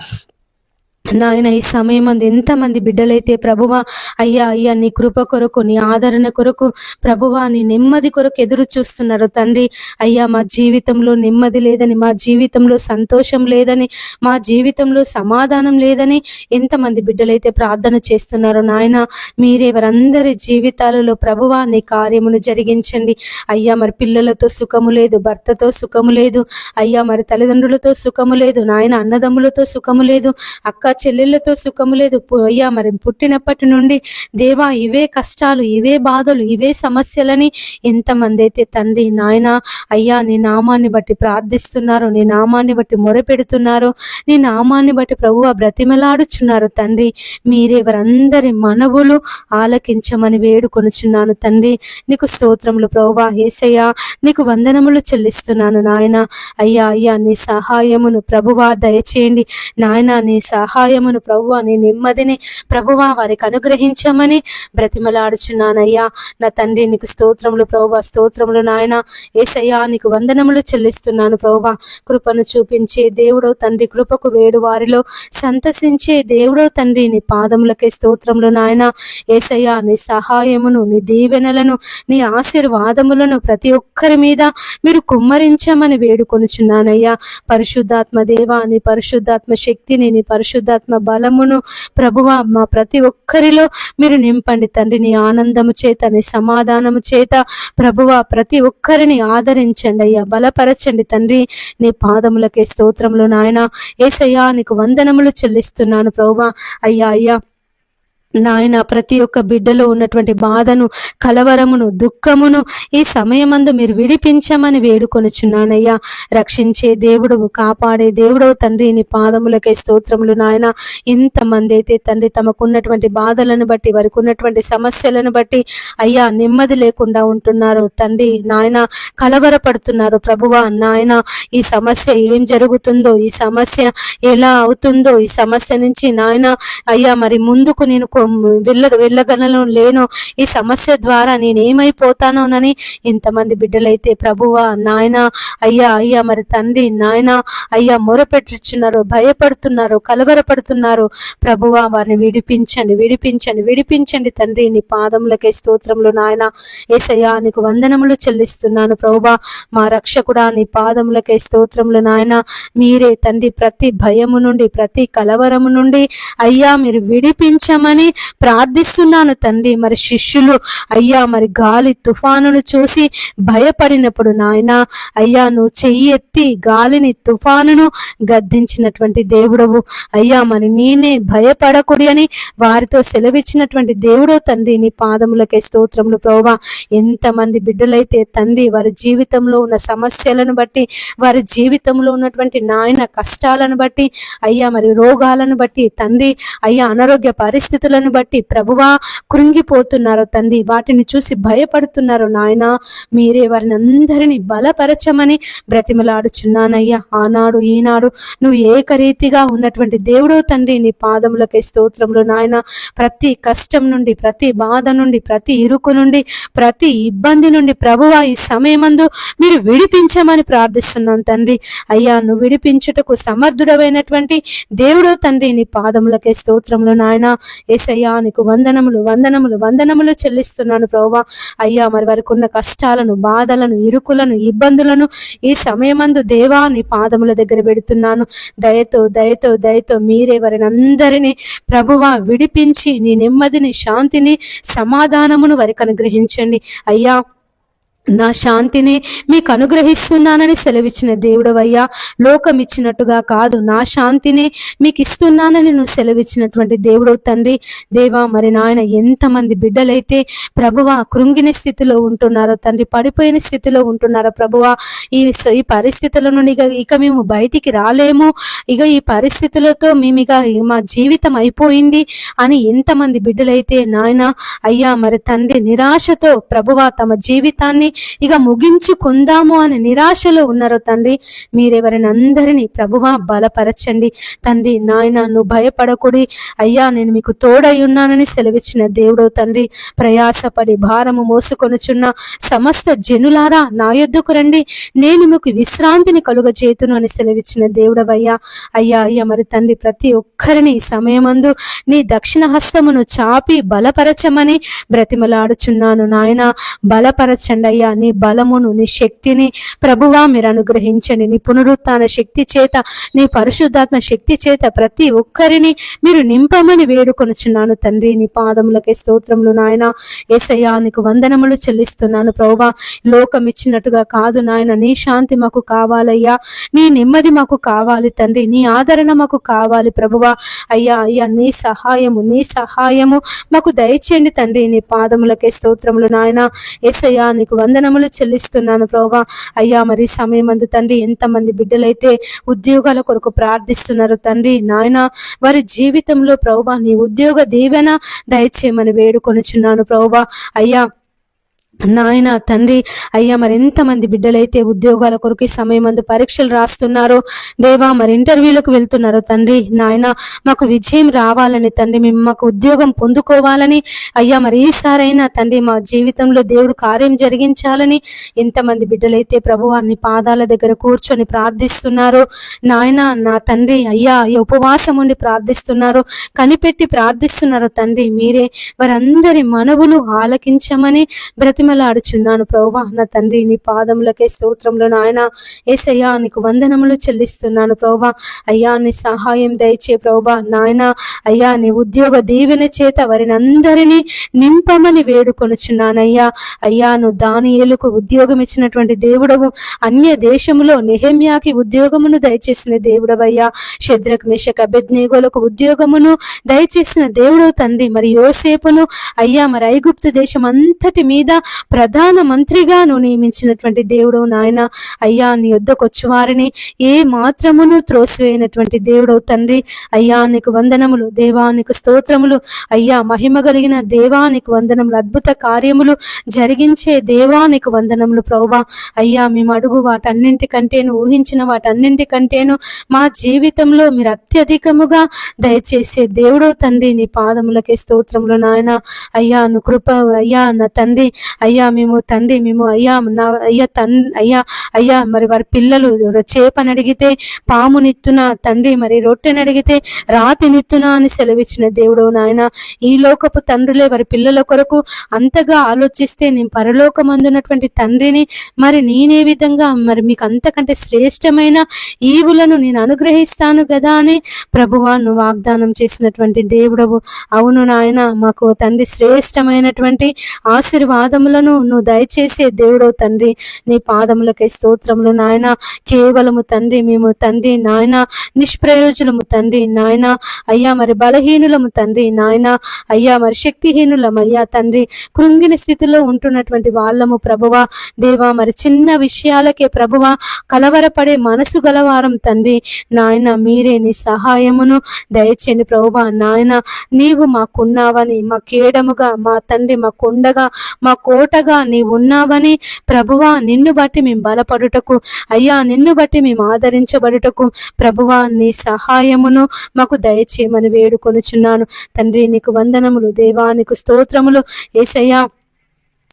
నాయన ఈ సమయం అందు ఎంతమంది బిడ్డలైతే ప్రభువా అయ్యా అయ్యా నీ కృప కొరకు, నీ ఆదరణ కొరకు ప్రభువా, నీ నెమ్మది కొరకు ఎదురు చూస్తున్నారు తండ్రి. అయ్యా మా జీవితంలో నెమ్మది లేదని, మా జీవితంలో సంతోషం లేదని, మా జీవితంలో సమాధానం లేదని ఎంతమంది బిడ్డలైతే ప్రార్థన చేస్తున్నారో నాయన, మీరే వారందరి జీవితాలలో ప్రభువా నీ కార్యమును జరిగించండి. అయ్యా మరి పిల్లలతో సుఖము లేదు, భర్తతో సుఖము లేదు, అయ్యా మరి తల్లిదండ్రులతో సుఖము లేదు నాయన, అన్నదమ్ములతో సుఖము లేదు, అక్క చెల్లెళ్ళతో సుఖము లేదు అయ్యా. మరి పుట్టినప్పటి నుండి దేవా ఇవే కష్టాలు, ఇవే బాధలు, ఇవే సమస్యలని ఎంతమంది అయితే తండ్రి నాయన అయ్యా నీ నామాన్ని బట్టి ప్రార్థిస్తున్నారు, నీ నామాన్ని బట్టి మొరపెడుతున్నారు, నీ నామాన్ని బట్టి ప్రభువా బ్రతిమలాడుచున్నారు తండ్రి. మీరే వారందరి మనవులు ఆలకించమని వేడుకొనుచున్నాను తండ్రి. నీకు స్తోత్రములు ప్రభువా. యేసయ్యా నీకు వందనములు చెల్లిస్తున్నాను నాయన. అయ్యా అయ్యా నీ సహాయమును ప్రభువా దయచేయండి నాయన. నీ సహాయమును ప్రభువా, నీ నెమ్మదిని ప్రభువా వారికి అనుగ్రహించమని బ్రతిమలాడుచున్నానయ్యా. నా తండ్రి నీకు స్తోత్రములు ప్రభువా, స్తోత్రములు నాయన. యేసయ్యా నీకు వందనములు చెల్లిస్తున్నాను ప్రభువా. కృపను చూపించే దేవుడో తండ్రి, కృపకు వేడు వారిలో సంతసించే దేవుడో తండ్రి, నీ పాదములకే స్తోత్రములు నాయన. యేసయ్యా నీ సహాయమును, నీ దీవెనలను, నీ ఆశీర్వాదములను ప్రతి ఒక్కరి మీద మీరు కుమ్మరించమని వేడుకొనుచున్నానయ్యా. పరిశుద్ధాత్మ దేవా నీ పరిశుద్ధాత్మ శక్తిని, నీ పరిశుద్ధాత్మ బలమును ప్రభువా మా ప్రతి ఒక్కరిలో మీరు నింపండి తండ్రి. నీ ఆనందము చేత, నీ సమాధానము చేత ప్రభువా ప్రతి ఒక్కరిని ఆదరించండి అయ్యా, బలపరచండి తండ్రి. నీ పాదములకే స్తోత్రములు నాయన. యేసయ్యా నీకు వందనములు చెల్లిస్తున్నాను ప్రభువా. అయ్యా అయ్యా నాయన ప్రతి ఒక్క బిడ్డలో ఉన్నటువంటి బాధను, కలవరమును, దుఃఖమును ఈ సమయమందు మీరు విడిపించమని వేడుకొనుచున్నానయ్యా. రక్షించే దేవుడు, కాపాడే దేవుడవు తండ్రి, నీ పాదములకే స్తోత్రములు నాయన. ఎంతమంది అయితే తండ్రి తమకున్నటువంటి బాధలను బట్టి, వారికి ఉన్నటువంటి సమస్యలను బట్టి అయ్యా నెమ్మది లేకుండా ఉంటున్నారు తండ్రి నాయన, కలవరపడుతున్నారు ప్రభువా నాయన. ఈ సమస్య ఏం జరుగుతుందో, ఈ సమస్య ఎలా అవుతుందో, ఈ సమస్య నుంచి నాయన అయ్యా మరి ముందుకు నేను వెళ్ళగలను లేను, ఈ సమస్య ద్వారా నేనేమైపోతానోనని ఎంతమంది బిడ్డలైతే ప్రభువా నాయన అయ్యా అయ్యా మరి తండ్రి నాయన అయ్యా మొరపెట్టుచున్నారు, భయపడుతున్నారు, కలవరపడుతున్నారు ప్రభువా. వారిని విడిపించండి, విడిపించండి, విడిపించండి తండ్రి. నీ పాదములకే స్తోత్రములు నాయన. యేసయ్యా నీకు వందనములు చెల్లిస్తున్నాను ప్రభువా. మా రక్షకుడా నీ పాదములకే స్తోత్రములు నాయన. మీరే తండ్రి ప్రతి భయము నుండి, ప్రతి కలవరము నుండి అయ్యా మీరు విడిపించమని ప్రార్థిస్తున్నాను తండ్రి. మరి శిష్యులు అయ్యా మరి గాలి తుఫానును చూసి భయపడినప్పుడు నాయన అయ్యా నువ్వు చెయ్యి ఎత్తి గాలిని తుఫానును గద్దించినటువంటి దేవుడవు అయ్యా. మరి నేనే భయపడకూడి అని వారితో సెలవిచ్చినటువంటి దేవుడో తండ్రి. నీ పాదములకే స్తోత్రములు ప్రభువా. ఎంతమంది బిడ్డలైతే తండ్రి వారి జీవితంలో ఉన్న సమస్యలను బట్టి, వారి జీవితంలో ఉన్నటువంటి నాయన కష్టాలను బట్టి అయ్యా మరి రోగాలను బట్టి తండ్రి అయ్యా అనారోగ్య పరిస్థితులను బట్టి ప్రభువా కృంగిపోతున్నారు తండ్రి. వాటిని చూసి భయపడుతున్నారు నాయన. మీరే వారిని అందరినీ బలపరచమని బ్రతిమలాడుచున్నానయ్యా. ఆనాడు ఈనాడు నువ్వు ఏకరీతిగా ఉన్నటువంటి దేవుడో తండ్రి. నీ పాదములకే స్తోత్రములు నాయన. ప్రతి కష్టం నుండి, ప్రతి బాధ నుండి, ప్రతి ఇరుకు నుండి, ప్రతి ఇబ్బంది నుండి ప్రభువా ఈ సమయమందు మీరు విడిపించమని ప్రార్థిస్తున్నాను తండ్రి. అయ్యా నువ్వు విడిపించుటకు సమర్థుడమైనటువంటి దేవుడో తండ్రి. నీ పాదములకే స్తోత్రములు నాయన. యేసయ్యా నీకు వందనములు, వందనములు, వందనములు చెల్లిస్తున్నాను ప్రభువా. అయ్యా మరి వారికి ఉన్న కష్టాలను, బాధలను, ఇరుకులను, ఇబ్బందులను ఈ సమయమందు దేవా నీ పాదముల దగ్గర పెడుతున్నాను. దయతో దయతో దయతో మీరే వారిని అందరినీ ప్రభువా విడిపించి నీ నెమ్మదిని, శాంతిని, సమాధానమును వారికి అనుగ్రహించండి అయ్యా. నా శాంతిని మీకు అనుగ్రహిస్తున్నానని సెలవిచ్చిన దేవుడవయ్యా. లోకం ఇచ్చినట్టుగా కాదు, నా శాంతిని మీకు ఇస్తున్నానని నువ్వు సెలవిచ్చినటువంటి దేవుడవు తండ్రి. దేవా మరి నాయన ఎంతమంది బిడ్డలైతే ప్రభువా కృంగిన స్థితిలో ఉంటున్నారో తండ్రి, పడిపోయిన స్థితిలో ఉంటున్నారో ప్రభువా. ఈ పరిస్థితుల నుండి ఇక మేము బయటికి రాలేము, ఇక ఈ పరిస్థితులతో మేము ఇక మా జీవితం అయిపోయింది అని ఎంతమంది బిడ్డలైతే నాయన అయ్యా మరి తండ్రి నిరాశతో ప్రభువా తమ జీవితాన్ని ఇక ముగించుకుందాము అనే నిరాశలో ఉన్నారో తండ్రి, మీరెవరిని అందరినీ ప్రభువా బలపరచండి తండ్రి. నాయన నువ్వు భయపడకుడి అయ్యా, నేను మీకు తోడై ఉన్నానని సెలవిచ్చిన దేవుడో తండ్రి. ప్రయాసపడి భారము మోసుకొనుచున్న సమస్త జనులారా నా యొద్దకు రండి, నేను మీకు విశ్రాంతిని కలుగజేతును అని సెలవిచ్చిన దేవుడవయ్యా. అయ్యా అయ్యా మరి తండ్రి, ప్రతి ఒక్కరిని సమయమందు నీ దక్షిణ హస్తమును చాపి బలపరచమని బ్రతిమలాడుచున్నాను నాయన. బలపరచండి అయ్యా, నీ బలమును నీ శక్తిని ప్రభువా మీరు అనుగ్రహించండి. నీ పునరుత్థాన శక్తి చేత, నీ పరిశుద్ధాత్మ శక్తి చేత ప్రతి ఒక్కరిని మీరు నింపమని వేడుకొనుచున్నాను తండ్రి. నీ పాదములకే స్తోత్రములు నాయన. యేసయ్యా నీకు వందనములు చెల్లిస్తున్నాను ప్రభువా. లోకం ఇచ్చినట్టుగా కాదు నాయన, నీ శాంతి మాకు కావాలయ్యా, నీ నెమ్మది మాకు కావాలి తండ్రి, నీ ఆదరణ మాకు కావాలి ప్రభువా. అయ్యా అయ్యా నీ సహాయము మాకు దయచేయండి తండ్రి. నీ పాదములకే స్తోత్రములు నాయన. యేసయ్యా నీకు వందనములు చెల్లిస్తున్నాను ప్రభువా. అయ్యా మరి సమయమందు తండ్రి, ఎంతమంది బిడ్డలైతే ఉద్యోగాల కొరకు ప్రార్థిస్తున్నారు తండ్రి నాయన, వారి జీవితంలో ప్రభువా నీ ఉద్యోగ దీవెన దయచేయమని వేడుకొనుచున్నాను ప్రభువా. అయ్యా నాయన తండ్రి, అయ్యా మరి ఎంతమంది బిడ్డలైతే ఉద్యోగాల కొరకు సమయమందు పరీక్షలు రాస్తున్నారో దేవా, మరి ఇంటర్వ్యూలకు వెళ్తున్నారో తండ్రి నాయన, మాకు విజయం రావాలని తండ్రి, మేము మాకు ఉద్యోగం పొందుకోవాలని అయ్యా మరి ఈసారైనా తండ్రి మా జీవితంలో దేవుడు కార్యం జరిగించాలని ఎంతమంది బిడ్డలైతే ప్రభువా నీ పాదాల దగ్గర కూర్చొని ప్రార్థిస్తున్నారో నాయన నా తండ్రి, అయ్యా ఉపవాసం ఉండి ప్రార్థిస్తున్నారో, కనిపెట్టి ప్రార్థిస్తున్నారో తండ్రి, మీరే వారందరి మనవులు ఆలకించమని బ్రతిమలాడుచున్నాను ప్రభువా. నా తండ్రి నీ పాదములకే స్తోత్రములు నాయన. యేసయ్యా నీకు వందనములు చెల్లిస్తున్నాను ప్రభువా. అయ్యా నీ సహాయం దయచే ప్రభువా నాయన. అయ్యా నీ ఉద్యోగ దీవెన చేత వారిని అందరినీ నింపమని వేడుకొనుచున్నానయ్యా. అయ్యా నువ్వు దానియేలుకు ఉద్యోగం ఇచ్చినటువంటి దేవుడవు, అన్య దేశములో నెహెమ్యాకి ఉద్యోగమును దయచేసిన దేవుడవయ్యా. షద్రక్ మేషక్ అబేద్నెగోలకు ఉద్యోగమును దయచేసిన దేవుడవు తండ్రి. మరి యోసేపును అయ్యా మరి ఐగుప్తు దేశం అంతటి మీద ప్రధాన మంత్రిగా నువ్వు నియమించినటువంటి దేవుడు నాయన. అయ్యా నీ యొద్దకు వచ్చి వారిని ఏ మాత్రమును త్రోసివేయనటువంటి దేవుడు తండ్రి. అయ్యా నీకు వందనములు దేవా, నీకు స్తోత్రములు అయ్యా. మహిమ కలిగిన దేవా నీకు వందనములు, అద్భుత కార్యములు జరిగించే దేవా నీకు వందనములు ప్రభువా. అయ్యా మేము అడుగు వాటన్నింటికంటేను, ఊహించిన వాటన్నింటికంటేను మా జీవితంలో మీరు అత్యధికముగా దయచేసే దేవుడు తండ్రి. నీ పాదములకే స్తోత్రములు నాయన. అయ్యా నువ్వు కృప అయ్యా నా తండ్రి. అయ్యా మేము తండ్రి మేము అయ్యా నా అయ్యా మరి వారి పిల్లలు చేపని అడిగితే పామునిత్తున తండ్రి, మరి రొట్టెని అడిగితే రాతినిత్తున అని సెలవిచ్చిన దేవుడు నాయన. ఈ లోకపు తండ్రులే వారి పిల్లల కొరకు అంతగా ఆలోచిస్తే నేను పరలోకమందున్నటువంటి తండ్రిని మరి నేనే విధంగా మరి మీకు అంతకంటే శ్రేష్టమైన ఈవులను నేను అనుగ్రహిస్తాను కదా అని ప్రభువా నువ్వు వాగ్దానం చేసినటువంటి దేవుడవు. అవును నాయన, మాకు తండ్రి శ్రేష్టమైనటువంటి ఆశీర్వాదములను నువ్వు దయచేసే దేవుడవు తండ్రి. నీ పాదములకే స్తోత్రములు నాయన. కేవలము తండ్రి మేము తండ్రి నాయన నిష్ప్రయోజనము తండ్రి నాయన. అయ్యా మరి బలహీనులము తండ్రి నాయన. అయ్యా మరి శక్తిహీనులము అయ్యా తండ్రి. కృంగిన స్థితిలో ఉంటున్నటువంటి వాళ్ళము ప్రభువా దేవా. మరి చిన్న విషయాలకే ప్రభువా కలవరపడే మనసు గలవారం తండ్రి నాయన. మీరే నీ సహాయమును దయచేయండి ప్రభువా నాయన. నీవు మాకున్నావని, మా కేడముగా మా తండ్రి, మా కొండగా మా కోటగా నీవు ఉన్నావని ప్రభువా, నిన్ను బట్టి మేము బలపడుటకు అయ్యా, నిన్ను బట్టి మేము ఆదరించబడుటకు ప్రభువా నీ సహాయమును మాకు దయచేయమని వేడుకొనుచున్నాను తండ్రి. నీకు వందనములు దేవా, నీకు స్తోత్రములు యేసయ్యా.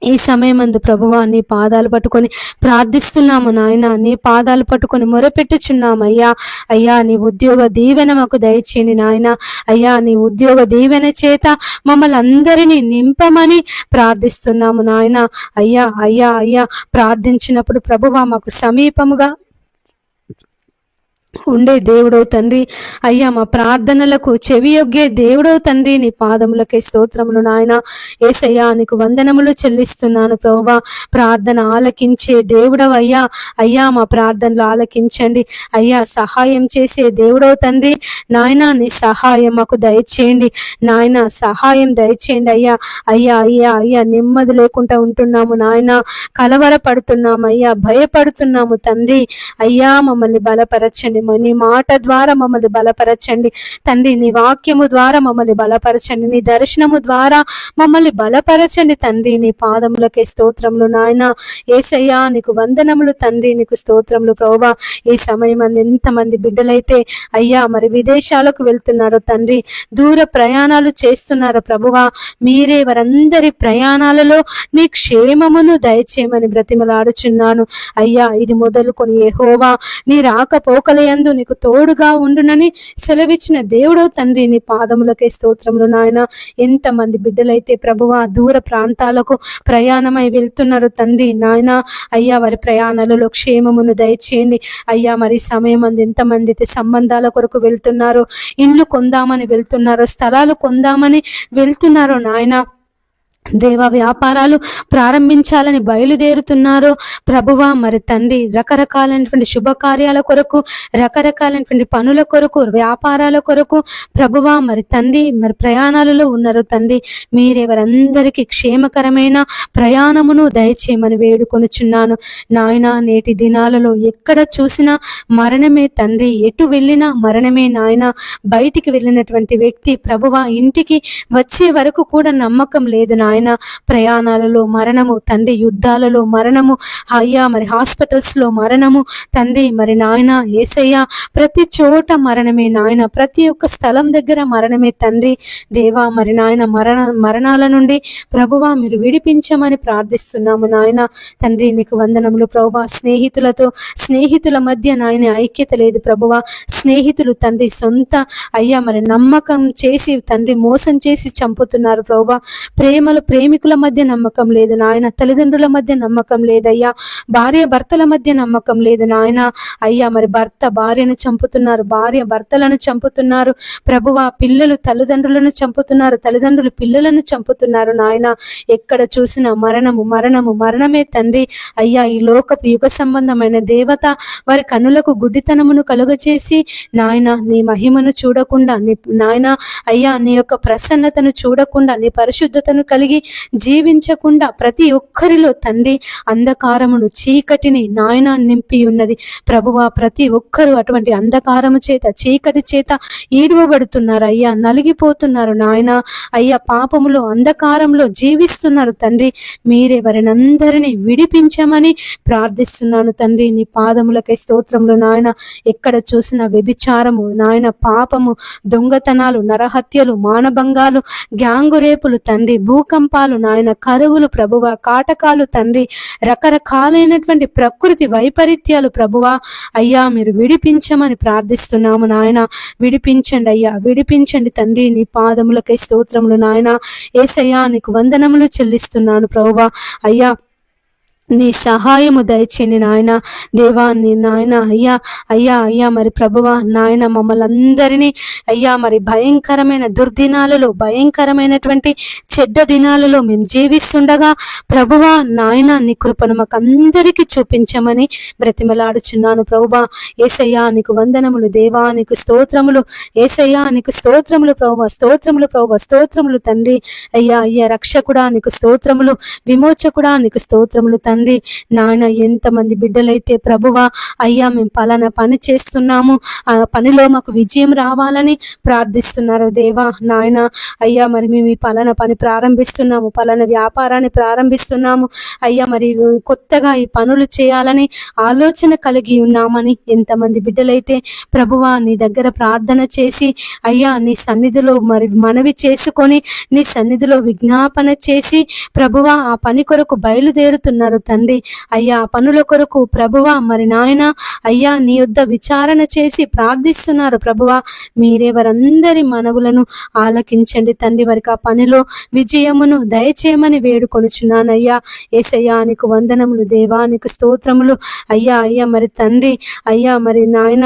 ఈ సమయమందు ప్రభువా నీ పాదాలు పట్టుకొని ప్రార్థిస్తున్నాము నాయన. నీ పాదాలు పట్టుకొని మొరపెట్టుచున్నాము అయ్యా. అయ్యా నీ ఉద్యోగ దీవెన మాకు దయచేయండి నాయన. అయ్యా నీ ఉద్యోగ దీవెన చేత మమ్మల్ని అందరినీ నింపమని ప్రార్థిస్తున్నాము నాయన. అయ్యా అయ్యా అయ్యా ప్రార్థించినప్పుడు ప్రభువా మాకు సమీపముగా ఉండే దేవుడవు తండ్రి. అయ్యా మా ప్రార్థనలకు చెవియొగ్గే దేవుడవు తండ్రి. నీ పాదములకే స్తోత్రములు నాయన. యేసయ్యా నీకు వందనములు చెల్లిస్తున్నాను ప్రభువా. ప్రార్థన ఆలకించే దేవుడవు అయ్యా. అయ్యా మా ప్రార్థనలు ఆలకించండి అయ్యా. సహాయం చేసే దేవుడవు తండ్రి నాయన. నీ సహాయం మాకు దయచేయండి నాయన. సహాయం దయచేయండి అయ్యా. అయ్యా అయ్యా అయ్యా నెమ్మది లేకుండా ఉంటున్నాము నాయన. కలవరపడుతున్నాము అయ్యా, భయపడుతున్నాము తండ్రి. అయ్యా మమ్మల్ని బలపరచండి, నీ మాట ద్వారా మమ్మల్ని బలపరచండి తండ్రి, నీ వాక్యము ద్వారా మమ్మల్ని బలపరచండి, నీ దర్శనము ద్వారా మమ్మల్ని బలపరచండి తండ్రి. నీ పాదములకే స్తోత్రములు నాయన. యేసయ్యా నీకు వందనములు తండ్రి, నీకు స్తోత్రములు ప్రభువా. ఈ సమయం ఎంతమంది బిడ్డలైతే అయ్యా మరి విదేశాలకు వెళ్తున్నారో తండ్రి, దూర ప్రయాణాలు చేస్తున్నారో ప్రభువా, మీరే వారందరి ప్రయాణాలలో నీ క్షేమమును దయచేయమని బ్రతిమలాడుచున్నాను అయ్యా. ఇది మొదలుకొని యెహోవా నీ రాకపోకలయందు నీకు తోడుగా ఉండునని సెలవిచ్చిన దేవుడో తండ్రి, నీ పాదములకే స్తోత్రములు నాయన. ఎంతమంది బిడ్డలైతే ప్రభువా దూర ప్రాంతాలకు ప్రయాణమై వెళ్తున్నారు తండ్రి నాయన, అయ్యా వారి ప్రయాణాలలో క్షేమమును దయచేయండి అయ్యా. మరి సమయం ఎంతమంది అయితే సంబంధాల కొరకు వెళ్తున్నారో, ఇండ్లు కొందామని వెళ్తున్నారో, స్థలాలు కొందామని వెళ్తున్నారో నాయన, దేవ వ్యాపారాలు ప్రారంభించాలని బయలుదేరుతున్నారో ప్రభువా, మరి తండ్రి రకరకాలైనటువంటి శుభకార్యాల కొరకు, రకరకాలైనటువంటి పనుల కొరకు, వ్యాపారాల కొరకు ప్రభువా మరి తండ్రి మరి ప్రయాణాలలో ఉన్నారు తండ్రి. మీరే వారందరికీ క్షేమకరమైన ప్రయాణమును దయచేయమని వేడుకొనుచున్నాను నాయన. నేటి దినాలలో ఎక్కడ చూసినా మరణమే తండ్రి, ఎటు వెళ్ళినా మరణమే నాయన. బయటికి వెళ్ళినటువంటి వ్యక్తి ప్రభువా ఇంటికి వచ్చే వరకు కూడా నమ్మకం లేదు నాయన. ప్రయాణాలలో మరణము తండ్రి, యుద్ధాలలో మరణము అయ్యా, మరి హాస్పిటల్స్ లో మరణము తండ్రి, మరి నాయన యేసయ్య ప్రతి చోట మరణమే నాయన. ప్రతి ఒక్క స్థలం దగ్గర మరణమే తండ్రి. దేవా మరి నాయన మరణాల నుండి ప్రభువా మీరు విడిపించమని ప్రార్థిస్తున్నాము నాయన. తండ్రి నీకు వందనములు ప్రభువా. స్నేహితుల మధ్య నాయన ఐక్యత లేదు ప్రభువా. స్నేహితులు తండ్రి సొంత అయ్యా మరి నమ్మకం చేసి తండ్రి మోసం చేసి చంపుతున్నారు ప్రభువా. ప్రేమికుల మధ్య నమ్మకం లేదు నాయన. తల్లిదండ్రుల మధ్య నమ్మకం లేదయ్యా. భార్య భర్తల మధ్య నమ్మకం లేదు నాయన. అయ్యా మరి భర్త భార్యను చంపుతున్నారు, భార్య భర్తలను చంపుతున్నారు ప్రభువా. పిల్లలు తల్లిదండ్రులను చంపుతున్నారు, తల్లిదండ్రులు పిల్లలను చంపుతున్నారు నాయన. ఎక్కడ చూసినా మరణమే తండ్రి. అయ్యా ఈ లోకపు యుగ సంబంధమైన దేవత వారి కన్నులకు గుడ్డితనమును కలుగచేసి నాయన నీ మహిమను చూడకుండా, నీ నాయన అయ్యా నీ యొక్క ప్రసన్నతను చూడకుండా, నీ పరిశుద్ధతను కలిగి జీవించకుండా ప్రతి ఒక్కరిలో తండ్రి అంధకారమును, చీకటిని నాయన నింపి ఉన్నది ప్రభువా. ప్రతి ఒక్కరూ అటువంటి అంధకారము చేత, చీకటి చేత ఈడువబడుతున్నారు అయ్యా, నలిగిపోతున్నారు నాయన. అయ్యా పాపములో, అంధకారంలో జీవిస్తున్నారు తండ్రి. మీరే వారినందరినీ విడిపించమని ప్రార్థిస్తున్నాను తండ్రి. నీ పాదములకై స్తోత్రములు నాయన. ఎక్కడ చూసిన వ్యభిచారము నాయన, పాపము, దొంగతనాలు, నరహత్యలు, మానభంగాలు, గ్యాంగు రేపులు తండ్రి, భూకంపాలు నాయన, కరువులు ప్రభువా, కాటకాలు తండ్రి, రకరకాలైనటువంటి ప్రకృతి వైపరీత్యాలు ప్రభువా. అయ్యా మీరు విడిపించమని ప్రార్థిస్తున్నాము నాయన. విడిపించండి అయ్యా, విడిపించండి తండ్రి. నీ పాదములకై స్తోత్రములు నాయన. యేసయ్యా నీకు వందనములు చెల్లిస్తున్నాను ప్రభువా. అయ్యా నీ సహాయము దయచేయండి నాయన. దేవా నీ నాయన అయ్యా మరి ప్రభువా నాయన మమ్మల్ని అందరినీ అయ్యా మరి భయంకరమైన దుర్దినాలలో, భయంకరమైనటువంటి చెడ్డ దినాలలో మేము జీవిస్తుండగా ప్రభువా నాయన నీ కృపను మాకు అందరికీ చూపించమని బ్రతిమలాడుచున్నాను ప్రభువా. యేసయ్యా నీకు వందనములు దేవా, నీకు స్తోత్రములు యేసయ్యా, నీకు స్తోత్రములు ప్రభువా. స్తోత్రములు ప్రభువా, స్తోత్రములు తండ్రి. అయ్యా రక్షకుడా నీకు స్తోత్రములు, విమోచకుడా నీకు స్తోత్రములు తండ్రి. నాయన ఎంతమంది బిడ్డలైతే ప్రభువా అయ్యా మేము పలానా పని చేస్తున్నాము, ఆ పనిలో మాకు విజయం రావాలని ప్రార్థిస్తున్నారు దేవా నాయన. అయ్యా మరి మేము ఈ పలానా పని ప్రారంభిస్తున్నాము, పలానా వ్యాపారాన్ని ప్రారంభిస్తున్నాము అయ్యా, మరి కొత్తగా ఈ పనులు చేయాలని ఆలోచన కలిగి ఉన్నామని ఎంతమంది బిడ్డలైతే ప్రభువా నీ దగ్గర ప్రార్థన చేసి అయ్యా నీ సన్నిధిలో మరి మనవి చేసుకొని, నీ సన్నిధిలో విజ్ఞాపన చేసి ప్రభువా ఆ పని కొరకు బయలుదేరుతున్నారు తండ్రి. అయ్యా పనుల కొరకు ప్రభువా మరి నాయన అయ్యా నీ యొద్ద విచారణ చేసి ప్రార్థిస్తున్నారు ప్రభువా. మీరే వారందరి మనవులను ఆలకించండి తండ్రి. వారికి ఆ పనిలో విజయమును దయచేయమని వేడుకొనుచున్నానయ్యా. యేసయ్యా నీకు వందనములు దేవా, నీకు స్తోత్రములు అయ్యా మరి తండ్రి. అయ్యా మరి నాయన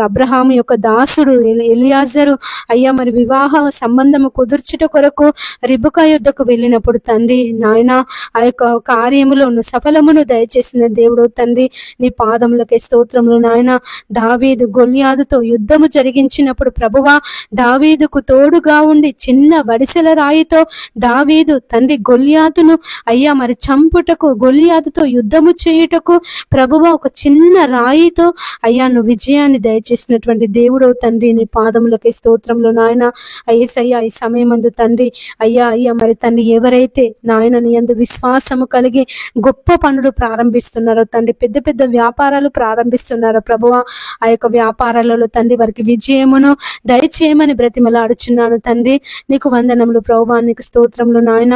అబ్రహాము యొక్క దాసుడు ఎలియాజరు అయ్యా మరి వివాహ సంబంధము కుదుర్చుట కొరకు రిబకా యొద్దకు వెళ్ళినప్పుడు తండ్రి నాయన ఆ యొక్క కార్యములో సఫలమును దయచేసిన దేవుడు తండ్రి, నీ పాదములకే స్తోత్రములు నాయన. దావీదు గొల్యాదుతో యుద్ధము జరిగించినప్పుడు ప్రభువా, దావీదుకు తోడుగా ఉండి చిన్న వడిసెల రాయితో దావీదు తండ్రి గొల్యాదును అయ్యా మరి చంపుటకు, గొల్యాదుతో యుద్ధము చేయుటకు ప్రభువా ఒక చిన్న రాయితో అయ్యా నువ్వు విజయాన్ని దయచేసినటువంటి దేవుడు తండ్రి, నీ పాదములకే స్తోత్రములు నాయన. అయ్యేసయ్యా ఈ సమయమందు తండ్రి అయ్యా మరి తండ్రి ఎవరైతే నాయన నీ యందు విశ్వాసము కలిగి గొప్ప పనులు ప్రారంభిస్తున్నారో తండ్రి, పెద్ద పెద్ద వ్యాపారాలు ప్రారంభిస్తున్నారో ప్రభువా, ఆ యొక్క వ్యాపారాలలో తండ్రి వారికి విజయమును దయచేయమని బ్రతిమలాడుచున్నాను తండ్రి. నీకు వందనములు ప్రభువా, నీకు స్తోత్రములు నాయన.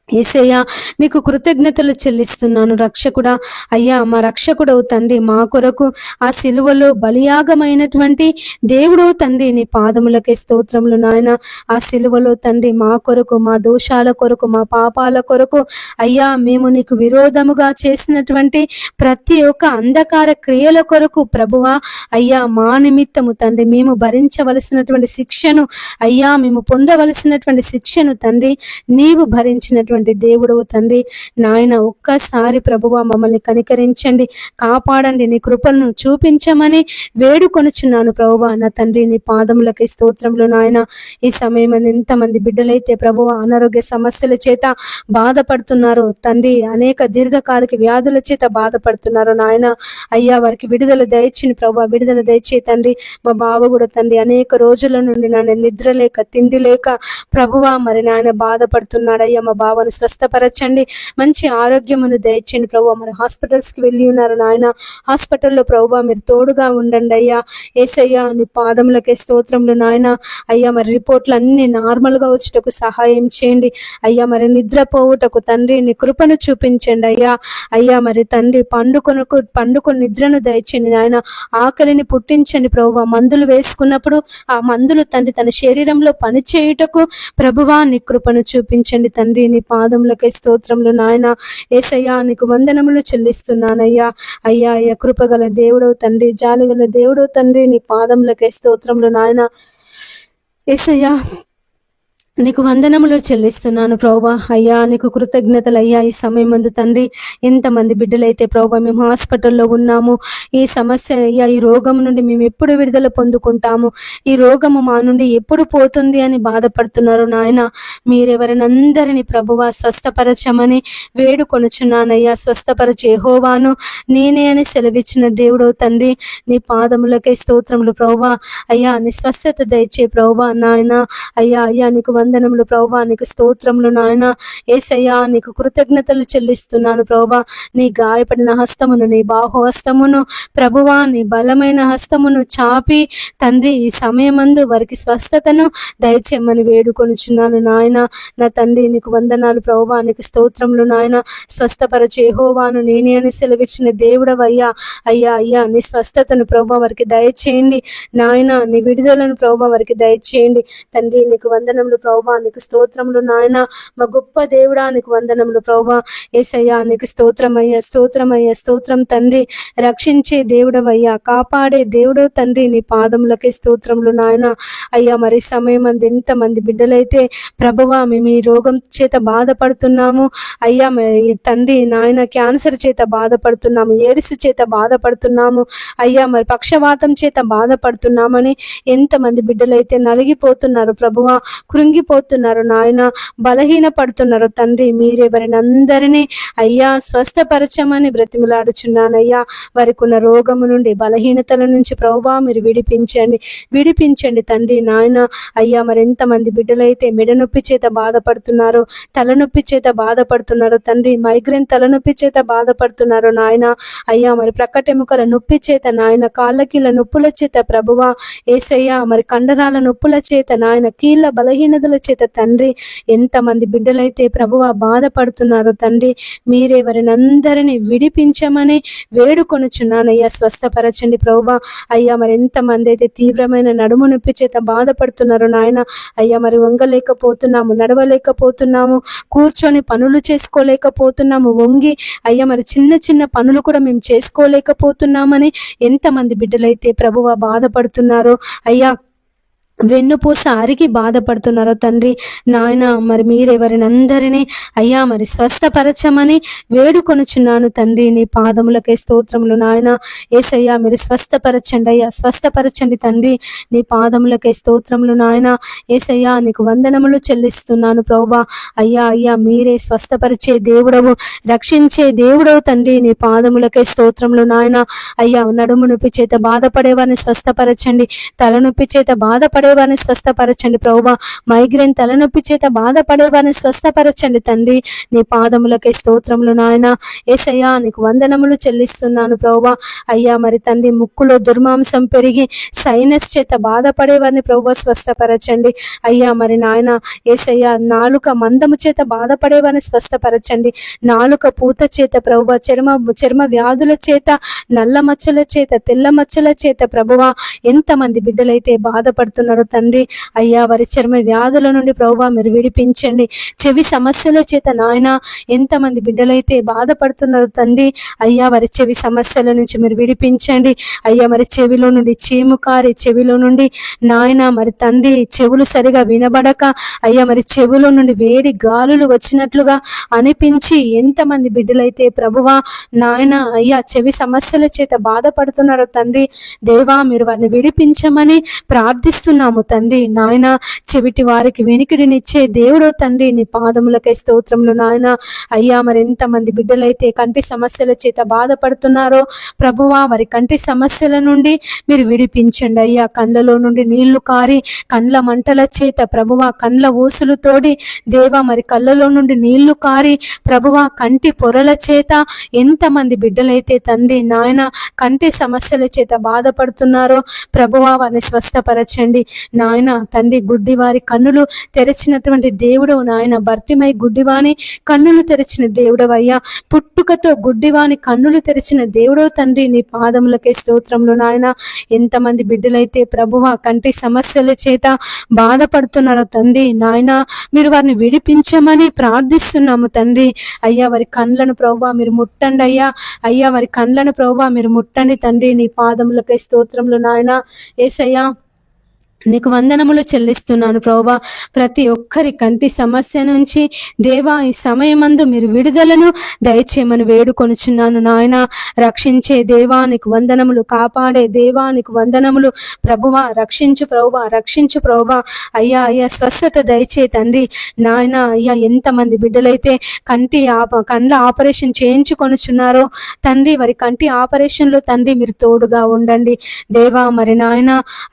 యేసయ్యా నీకు కృతజ్ఞతలు చెల్లిస్తున్నాను రక్షకుడా. అయ్యా మా రక్షకుడవు తండ్రి, మా కొరకు ఆ సిలువలో బలియాగమైనటువంటి దేవుడవు తండ్రి, నీ పాదములకే స్తోత్రములు నాయన. ఆ సిలువలో తండ్రి మా కొరకు, మా దోషాల కొరకు, మా పాపాల కొరకు అయ్యా మేము నీకు విరోధముగా చేసినటువంటి ప్రతి ఒక్క అంధకార క్రియల కొరకు ప్రభువా అయ్యా మా నిమిత్తము తండ్రి మేము భరించవలసినటువంటి శిక్షను అయ్యా మేము పొందవలసినటువంటి శిక్షను తండ్రి నీవు భరించినటువంటి దేవుడవు తండ్రి నాయన. ఒక్కసారి ప్రభువా మమ్మల్ని కనికరించండి, కాపాడండి, నీ కృపలను చూపించమని వేడుకొనుచున్నాను ప్రభువా నా తండ్రి. నీ పాదములకి స్తోత్రములు నాయన. ఈ సమయం ఎంతమంది బిడ్డలైతే ప్రభువా అనారోగ్య సమస్యల చేత బాధపడుతున్నారు తండ్రి, అనేక దీర్ఘకాలిక వ్యాధుల చేత బాధపడుతున్నారు నాయన. అయ్యా వారికి విడుదల దయచేయండి ప్రభువా, విడుదల దయచేయి తండ్రి. మా బావ కూడా తండ్రి అనేక రోజుల నుండి నాయన నిద్ర లేక తిండి లేక ప్రభువా మరి నాయన బాధపడుతున్నాడు. అయ్యా మా బావను స్వస్థపరచండి, మంచి ఆరోగ్యమును దయచేయండి ప్రభువా. మరి హాస్పిటల్స్కి వెళ్ళి ఉన్నారు నాయన, హాస్పిటల్లో ప్రభువా మీరు తోడుగా ఉండండి అయ్యా. యేసయ్యా నీ పాదములకే స్తోత్రములు నాయన. అయ్యా మరి రిపోర్ట్లు అన్ని నార్మల్గా వచ్చుటకు సహాయం చేయండి అయ్యా. మరి నిద్రపోవుటకు తండ్రి నీ కృపను చూపించండి అయ్యా. అయ్యా మరి తండ్రి పండుకొని నిద్రను దయచేయండి నాయన. ఆకలిని పుట్టించండి ప్రభువా. మందులు వేసుకున్నప్పుడు ఆ మందులు తండ్రి తన శరీరంలో పనిచేయుటకు ప్రభువా నీ కృపను చూపించండి తండ్రి. నీ పాదములకే స్తోత్రములు నాయన. యేసయ్యా నీకు వందనములు చెల్లిస్తున్నానయ్యా. అయ్యా అయ్యా కృపగల దేవుడవు తండ్రి, జాలిగల దేవుడవు తండ్రి, నీ పాదములకే స్తోత్రములు నాయన. యేసయ్యా నీకు వందనములు చెల్లిస్తున్నాను ప్రభువా. అయ్యా నీకు కృతజ్ఞతలు అయ్యా. ఈ సమయం ముందు తండ్రి ఎంతమంది బిడ్డలైతే ప్రభువా మేము హాస్పిటల్లో ఉన్నాము, ఈ సమస్య అయ్యా ఈ రోగం నుండి మేము ఎప్పుడు విడుదల పొందుకుంటాము, ఈ రోగము మా నుండి ఎప్పుడు పోతుంది అని బాధపడుతున్నారు నాయన. మీరెవరినందరినీ ప్రభువా స్వస్థపరచమని వేడుకొనుచున్నానయ్యా. స్వస్థపరచు యెహోవాను నేనే అని సెలవిచ్చిన దేవుడవు తండ్రి, నీ పాదములకే స్తోత్రములు ప్రభువా. అయ్యా నీ స్వస్థత దయచే ప్రభువా నాయన. అయ్యా అయ్యా నీకు వందనములు ప్రభువా, నీకు స్తోత్రములు నాయన. యేసయ్యా నీకు కృతజ్ఞతలు చెల్లిస్తున్నాను ప్రభువా. నీ గాయపడిన హస్తమును, నీ బాహుహస్తమును ప్రభువా, నీ బలమైన హస్తమును చాపి తండ్రి ఈ సమయమందు వారికి స్వస్థతను దయచేయమని వేడుకొనుచున్నాను నాయన. నా తండ్రి నీకు వందనాలు ప్రభువా, నీకు స్తోత్రములు నాయన. స్వస్థపరచు యెహోవాను నేనే అని సెలవిచ్చిన దేవుడవయ్యా. అయ్యా అయ్యా నీ స్వస్థతను ప్రభువా వారికి దయచేయండి నాయన. నీ విడుదలను ప్రభువా వారికి దయచేయండి తండ్రి. నీకు వందనములు ప్రభువా, నీకు స్తోత్రములు నాయన. మా గొప్ప దేవుడా నీకు వందనములు ప్రభువా. యేసయ్యా నీకు స్తోత్రమయ్యా, స్తోత్రమయ్యా, స్తోత్రం తండ్రి. రక్షించే దేవుడవయ్యా, కాపాడే దేవుడు తండ్రి, నీ పాదములకే స్తోత్రములు నాయన. అయ్యా మరి సమయం అంది ఎంతమంది బిడ్డలైతే ప్రభువా మేము ఈ రోగం చేత బాధపడుతున్నాము అయ్యా తండ్రి నాయన, క్యాన్సర్ చేత బాధపడుతున్నాము, ఎయిడ్స్ చేత బాధపడుతున్నాము అయ్యా, మరి పక్షవాతం చేత బాధపడుతున్నామని ఎంతమంది బిడ్డలైతే నలిగిపోతున్నారు ప్రభువా, కృంగిపోతున్నారు నాయన, బలహీన పడుతున్నారు తండ్రి. మీరెవరిని అందరినీ అయ్యా స్వస్థపరచమని బ్రతిమలాడుచున్నానయ్యా. వారికి ఉన్న రోగము నుండి, బలహీనతల నుంచి ప్రభువా మీరు విడిపించండి తండ్రి నాయన. అయ్యా మరి ఎంతమంది బిడ్డలైతే మెడ నొప్పి చేత బాధపడుతున్నారు, తలనొప్పి చేత బాధపడుతున్నారు తండ్రి, మైగ్రేన్ తలనొప్పి చేత బాధపడుతున్నారు నాయన. అయ్యా మరి ప్రక్కటెముకల నొప్పి చేత నాయన, కాళ్ళకీళ్ళ నొప్పుల చేత ప్రభువా యేసయ్యా, మరి కండరాల నొప్పుల చేత నాయన, కీళ్ళ బలహీనతల చేత తండ్రి ఎంతమంది బిడ్డలైతే ప్రభువా బాధపడుతున్నారు తండ్రి. మీరే వారిని అందరినీ విడిపించమని వేడుకొనుచున్నానయ్యా. స్వస్థపరచండి ప్రభువా. అయ్యా మరి ఎంతమంది అయితే తీవ్రమైన నడుము నొప్పి చేత బాధపడుతున్నారు నాయన. అయ్యా మరి వంగలేకపోతున్నాము, నడవలేకపోతున్నాము, కూర్చొని పనులు చేసుకోలేకపోతున్నాము, వంగి అయ్యా మరి చిన్న చిన్న పనులు కూడా మేము చేసుకోలేకపోతున్నామని ఎంతమంది బిడ్డలైతే ప్రభువా బాధపడుతున్నారో అయ్యా వెన్నుపూస అరిగి బాధపడుతున్నారో తండ్రి నాయన, మరి మీరెవరిని అందరినీ అయ్యా మరి స్వస్థపరచమని వేడుకొనుచున్నాను తండ్రి. నీ పాదములకే స్తోత్రములు నాయన. యేసయ్యా మీరు స్వస్థపరచండి అయ్యా, స్వస్థపరచండి తండ్రి. నీ పాదములకే స్తోత్రములు నాయన. యేసయ్యా నీకు వందనములు చెల్లిస్తున్నాను ప్రభువా. అయ్యా అయ్యా మీరే స్వస్థపరిచే దేవుడవు, రక్షించే దేవుడవు తండ్రి. నీ పాదములకే స్తోత్రములు నాయన. అయ్యా నడుము నొప్పి చేత బాధపడేవారిని స్వస్థపరచండి, తలనొప్పి చేత బాధపడేవారిని స్వస్థపరచండి ప్రభువా. మైగ్రేన్ తలనొప్పి చేత బాధపడేవారిని స్వస్థపరచండి తండ్రి. నీ పాదములకే స్తోత్రములు నాయన. యేసయ్యా నీకు వందనములు చెల్లిస్తున్నాను ప్రభువా. అయ్యా మరి తండ్రి ముక్కులో దుర్మాంసం పెరిగి సైనస్ చేత బాధపడేవారిని ప్రభువా స్వస్థపరచండి. అయ్యా మరి నాయన యేసయ్యా నాలుక మందము చేత బాధపడేవారిని స్వస్థపరచండి. నాలుక పూత చేత ప్రభువా, చర్మ వ్యాధుల చేత, నల్ల మచ్చల చేత, తెల్ల మచ్చల చేత ప్రభువా ఎంతమంది బిడ్డలైతే బాధపడుతున్నారో తండ్రి, అయ్యా వారి చర్మ వ్యాధుల నుండి ప్రభువా మీరు విడిపించండి. చెవి సమస్యల చేత నాయన ఎంతమంది బిడ్డలైతే బాధపడుతున్నారు తండ్రి, అయ్యా వారి చెవి సమస్యల నుంచి మీరు విడిపించండి. అయ్యా మరి చెవిలో నుండి చీము కారి, చెవిలో నుండి నాయన మరి తండ్రి చెవులు సరిగా వినబడక, అయ్యా మరి చెవులో నుండి వేడి గాలులు వచ్చినట్లుగా అనిపించి ఎంతమంది బిడ్డలైతే ప్రభువా నాయన అయ్యా చెవి సమస్యల చేత బాధపడుతున్నారు తండ్రి, దేవా మీరు వారిని విడిపించమని ప్రార్థిస్తున్నాము తండ్రి. నాయన చెవిటి వారికి వెనికిడినిచ్చే దేవుడు తండ్రి. నీ పాదములకై స్తోత్రములు నాయన. అయ్యా మరి ఎంతమంది బిడ్డలైతే కంటి సమస్యల చేత బాధపడుతున్నారో ప్రభువా వారి కంటి సమస్యల నుండి మీరు విడిపించండి. అయ్యా కండ్లలో నుండి నీళ్లు కారి కండ్ల మంటల చేత ప్రభువా, కండ్ల ఊసులు తోడి దేవా మరి కళ్ళలో నుండి నీళ్లు కారి ప్రభువా కంటి పొరల చేత ఎంతమంది బిడ్డలైతే తండ్రి నాయన కంటి సమస్యల చేత బాధపడుతున్నారో ప్రభువా వారిని స్వస్థపరచండి నాయన. తండ్రి గుడ్డివారి కన్నులు తెరిచినటువంటి దేవుడవు నాయన. భర్తిమై గుడ్డివాని కన్నులు తెరిచిన దేవుడవు అయ్యా. పుట్టుకతో గుడ్డివాని కన్నులు తెరిచిన దేవుడవు తండ్రి. నీ పాదములకే స్తోత్రములు నాయన. ఎంతమంది బిడ్డలైతే ప్రభువా కంటి సమస్యల చేత బాధపడుతున్నారో తండ్రి నాయన మీరు వారిని విడిపించమని ప్రార్థిస్తున్నాము తండ్రి. అయ్యా వారి కండ్లను ప్రభువా మీరు ముట్టండి అయ్యా. అయ్యా వారి కండ్లను ప్రభువా మీరు ముట్టండి తండ్రి. నీ పాదములకై స్తోత్రములు నాయన. యేసయ్యా నీకు వందనములు చెల్లిస్తున్నాను ప్రభువా. ప్రతి ఒక్కరి కంటి సమస్య నుంచి దేవా ఈ సమయమందు మీరు విడుదలను దయచేయమని వేడుకొనుచున్నాను నాయన. రక్షించే దేవా నీకు వందనములు, కాపాడే దేవా నీకు వందనములు ప్రభువా. రక్షించు ప్రభువా, రక్షించు ప్రభువా. అయ్యా అయ్యా స్వస్థత దయచే తండ్రి నాయన. అయ్యా ఎంతమంది బిడ్డలైతే కండ్ల ఆపరేషన్ చేయించుకొనుచున్నారో తండ్రి, వారి కంటి ఆపరేషన్లో తండ్రి మీరు తోడుగా ఉండండి దేవా. మరి నాయన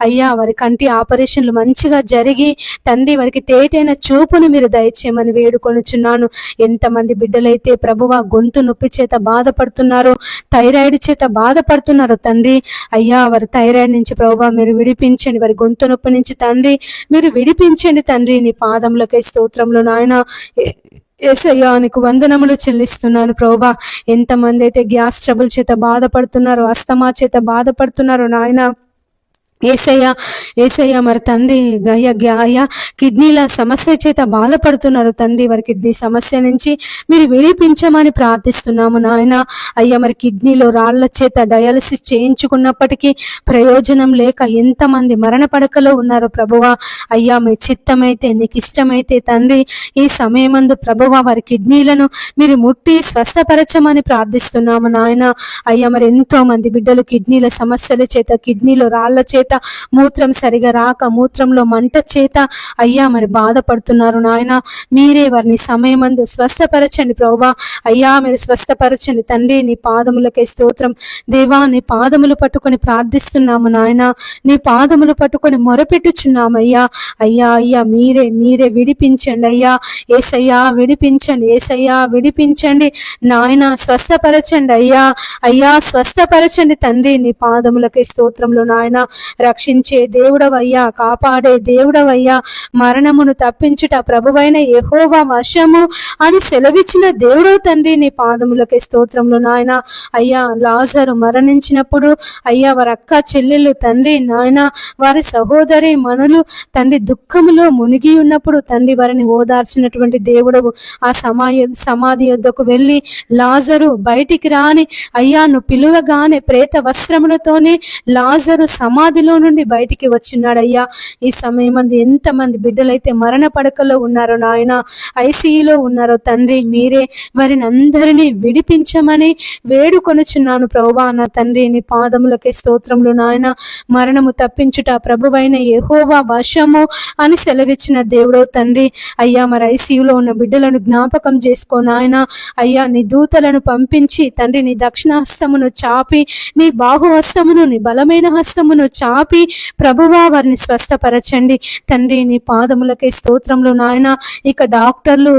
అయ్యా వారి కంటి ఆపరేషన్లు మంచిగా జరిగి తండ్రి వారికి తేటైన చూపును మీరు దయచేయమని వేడుకొనుచున్నాను. ఎంతమంది బిడ్డలైతే ప్రభువా గొంతు నొప్పి చేత బాధపడుతున్నారో, థైరాయిడ్ చేత బాధపడుతున్నారో తండ్రి, అయ్యా వారి థైరాయిడ్ నుంచి ప్రభువా మీరు విడిపించండి. వారి గొంతు నొప్పి నుంచి తండ్రి మీరు విడిపించండి తండ్రి. నీ పాదములకై స్తోత్రములు నాయన. యేసయ్యా నీకు వందనములు చెల్లిస్తున్నాను ప్రభువా. ఎంతమంది అయితే గ్యాస్ ట్రబుల్ చేత బాధపడుతున్నారో, అస్తమా చేత బాధపడుతున్నారో నాయన ఏసయ్య ఏసయ్య మరి తండ్రి అయ్యా కిడ్నీల సమస్య చేత బాధపడుతున్నారు తండ్రి. వారి కిడ్నీ సమస్య నుంచి మీరు విడిపించమని ప్రార్థిస్తున్నాము నాయన. అయ్యా మరి కిడ్నీలో రాళ్ల చేత డయాలసిస్ చేయించుకున్నప్పటికీ ప్రయోజనం లేక ఎంతమంది మరణ పడకలో ఉన్నారో ప్రభువా. అయ్యా మీ చిత్తమైతే నీకు ఇష్టమైతే తండ్రి ఈ సమయమందు ప్రభువా వారి కిడ్నీలను మీరు ముట్టి స్వస్థపరచమని ప్రార్థిస్తున్నాము నాయన. అయ్యా మరి ఎంతో మంది బిడ్డలు కిడ్నీల సమస్యల చేత, కిడ్నీలో రాళ్ల చేత, మూత్రం సరిగా రాక, మూత్రంలో మంట చేత అయ్యా మరి బాధపడుతున్నారు నాయన. మీరే వారిని సమయమందు స్వస్థపరచండి ప్రభువా. అయ్యా మీరు స్వస్థపరచండి తండ్రి. నీ పాదములకే స్తోత్రం దేవా. నీ పాదములు పట్టుకొని ప్రార్థిస్తున్నాము నాయన. నీ పాదములు పట్టుకొని మొరపెట్టుచున్నాము అయ్యా. అయ్యా అయ్యా మీరే విడిపించండి అయ్యా. ఏసయ్యా విడిపించండి, ఏసయ్యా విడిపించండి నాయన. స్వస్థపరచండి అయ్యా. అయ్యా స్వస్థపరచండి తండ్రి. నీ పాదములకే స్తోత్రంలో నాయన. రక్షించే దేవుడవయ్యా, కాపాడే దేవుడవయ్యా. మరణమును తప్పించుట ప్రభువైన యెహోవా వశము అని సెలవిచ్చిన దేవుడవు తండ్రి. నీ పాదములకే స్తోత్రంలో నాయన. అయ్యా లాజరు మరణించినప్పుడు అయ్యా వారి అక్క చెల్లెళ్ళు తండ్రి నాయన, వారి సహోదరి మనులు తండ్రి దుఃఖములో మునిగి ఉన్నప్పుడు తండ్రి వారిని ఓదార్చినటువంటి దేవుడవు. ఆ సమాధి యొద్దకు వెళ్ళి లాజరు బయటికి రాని అయ్యా నువ్వు పిలువగానే ప్రేత వస్త్రములతోనే లాజరు సమాధిలో ఐసీయూలో నుండి బయటికి వచ్చినాడయ్యా. ఈ సమయం మంది ఎంతమంది బిడ్డలైతే మరణ పడకలో ఉన్నారో నాయన, ఐసీయూలో ఉన్నారో తండ్రి, మీరే వారిని అందరినీ విడిపించమని వేడుకొనుచున్నాను ప్రభువా. నా తండ్రి, నీ పాదములకే స్తోత్రములు నాయన. మరణము తప్పించుట ప్రభువైన యెహోవా వశము అని సెలవిచ్చిన దేవుడో తండ్రి. అయ్యా, మరి ఐసీయూలో ఉన్న బిడ్డలను జ్ఞాపకం చేసుకో నాయన. అయ్యా, నీ దూతలను పంపించి తండ్రి, నీ దక్షిణ హస్తమును చాపి, నీ బాహుహస్తమును, నీ బలమైన హస్తమును చాపి ప్రభువా వారిని స్వస్థపరచండి తండ్రి. నీ పాదములకే స్తోత్రములు నాయన. ఇక డాక్టర్లు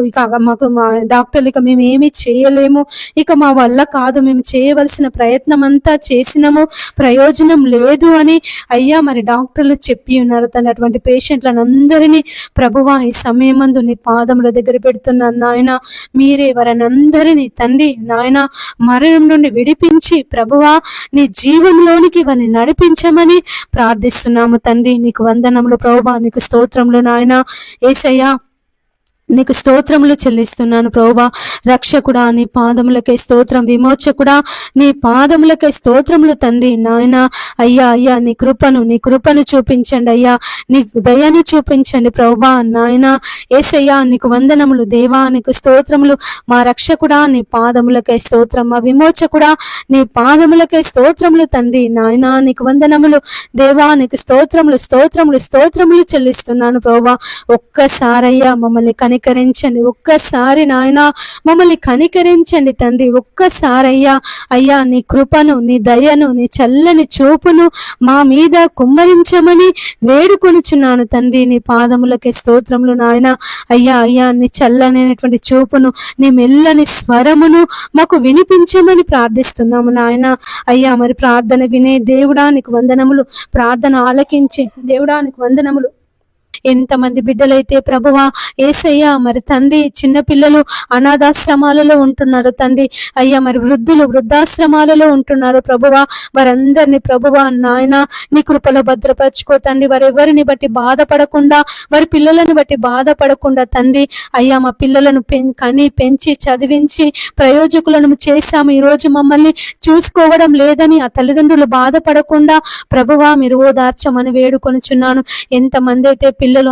ఇక మేము ఏమి చేయలేము, ఇక మా వల్ల కాదు, మేము చేయవలసిన ప్రయత్నం అంతా చేసినాము, ప్రయోజనం లేదు అని అయ్యా మరి డాక్టర్లు చెప్పి ఉన్నారు తండ్రి. అటువంటి పేషెంట్లను అందరినీ ప్రభువా ఈ సమయమందు నీ పాదముల దగ్గర పెడుతున్నాను నాయన. మీరే వారిని అందరినీ తండ్రి నాయన మరణం నుండి విడిపించి ప్రభువా నీ జీవంలోనికి వారిని నడిపించమని ప్రార్థిస్తున్నాము తండ్రి. నీకు వందనములు ప్రభువా, నీకు స్తోత్రములు నాయన. యేసయ్యా, నీకు స్తోత్రములు చెల్లిస్తున్నాను ప్రభువా. రక్షకుడా, నీ పాదములకే స్తోత్రం. విమోచకుడా, నీ పాదములకే స్తోత్రములు తండ్రి నాయన. అయ్యా నీ కృపను చూపించండి అయ్యా, నీ దయను చూపించండి ప్రభువా నాయన. యేసయ్యా, నీకు వందనములు దేవా, నీకు స్తోత్రములు. మా రక్షకుడా, నీ పాదములకే స్తోత్రం. మా విమోచకుడా, నీ పాదములకే స్తోత్రములు తండ్రి నాయన. నీకు వందనములు దేవా, నీకు స్తోత్రములు చెల్లిస్తున్నాను ప్రభువా. ఒక్కసారయ్యా మమ్మల్ని కనికరించండి, ఒక్కసారి నాయన మమ్మల్ని కనికరించండి తండ్రి. ఒక్కసారయ్యా అయ్యా నీ కృపను, నీ దయను, నీ చల్లని చూపును మా మీద కుమ్మరించమని వేడుకొనుచున్నాను తండ్రి. నీ పాదములకే స్తోత్రములు నాయన. అయ్యా నీ చల్లనైనటువంటి చూపును, నీ మెల్లని స్వరమును మాకు వినిపించమని ప్రార్థిస్తున్నాము నాయన. అయ్యా మరి ప్రార్థన వినే దేవుడా నీకు వందనములు, ప్రార్థన ఆలకించే దేవుడా నీకు వందనములు. ఎంతమంది బిడ్డలైతే ప్రభువా యేసయ్యా మరి తండ్రి చిన్నపిల్లలు అనాథాశ్రమాలలో ఉంటున్నారు తండ్రి. అయ్యా మరి వృద్ధులు వృద్ధాశ్రమాలలో ఉంటున్నారు ప్రభువా. వారందరినీ ప్రభువా నాయన నీ కృపలో భద్రపరచుకో తండ్రి. వారెవరిని బట్టి బాధపడకుండా, వారి పిల్లలను బట్టి బాధపడకుండా తండ్రి. అయ్యా మా పిల్లలను కని పెంచి చదివించి ప్రయోజకులను చేశాము, ఈరోజు మమ్మల్ని చూసుకోవడం లేదని ఆ తల్లిదండ్రులు బాధపడకుండా ప్రభువా మీరు ఓదార్చమని వేడుకొనుచున్నాను. ఎంతమంది అయితే పిల్లలు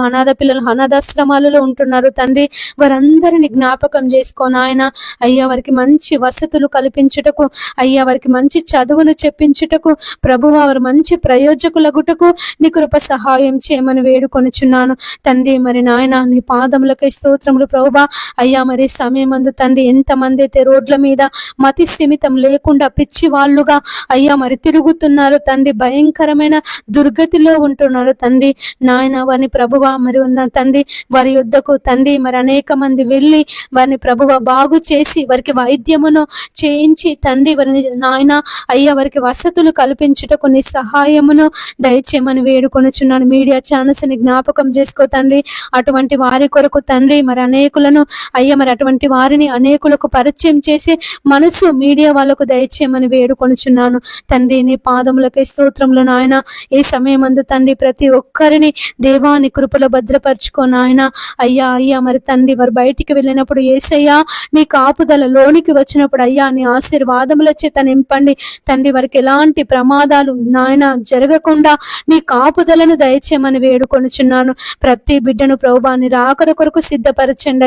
అనాథాశ్రమాలలో ఉంటున్నారు తండ్రి, వారందరిని జ్ఞాపకం చేసుకోను ఆయన. అయ్యా వారికి మంచి వసతులు కల్పించుటకు, అయ్యా వారికి మంచి చదువును చెప్పించుటకు ప్రభువా, వారు మంచి ప్రయోజకులగుటకు నీ కృప సహాయం చేయమని వేడుకొనుచున్నాను తండ్రి. మరి నాయన నీ పాదములకై స్తోత్రములు ప్రభువా. అయ్యా మరి సమయమందు తండ్రి ఎంతమంది అయితే రోడ్ల మీద మతి స్థిమితం లేకుండా పిచ్చి వాళ్ళుగా అయ్యా మరి తిరుగుతున్నారు తండ్రి, భయంకరమైన దుర్గతిలో ఉంటున్నారు తండ్రి నాయన. వారిని ప్రభువా మరి ఉన్న తండ్రి వారి యుద్ధకు తండ్రి మరి అనేక మంది వెళ్ళి వారిని ప్రభువా బాగు చేసి వారికి వైద్యమును చేయించి తండ్రి వారిని నాయన అయ్యా వారికి వసతులు కల్పించుటకు నీ సహాయమును దయచేయమని వేడుకొనుచున్నాను. మీడియా ఛానల్స్ ని జ్ఞాపకం చేసుకో తండ్రి. అటువంటి వారి కొరకు తండ్రి మరి అనేకులను అయ్యా మరి అటువంటి వారిని అనేకులకు పరిచయం చేసి మనసు మీడియా వాళ్ళకు దయచేయమని వేడుకొనుచున్నాను తండ్రి. నీ పాదములకే స్తోత్రములు నాయన. ఈ సమయమందు తండ్రి ప్రతి ఒక్కరిని దేవాని కృపలో భద్రపరచుకో నాయన. అయ్యా మరి తండ్రి వారు బయటికి వెళ్ళినప్పుడు యేసయ్యా నీ కాపుదల లోనికి వచ్చినప్పుడు అయ్యా నీ ఆశీర్వాదముల చేత నింపండి తండ్రి. వారికి ఎలాంటి ప్రమాదాలు నాయన జరగకుండా నీ కాపుదలను దయచేయమని వేడుకొనుచున్నాను. ప్రతి బిడ్డను ప్రభువా నీ రాకడ కొరకు సిద్ధపరచండి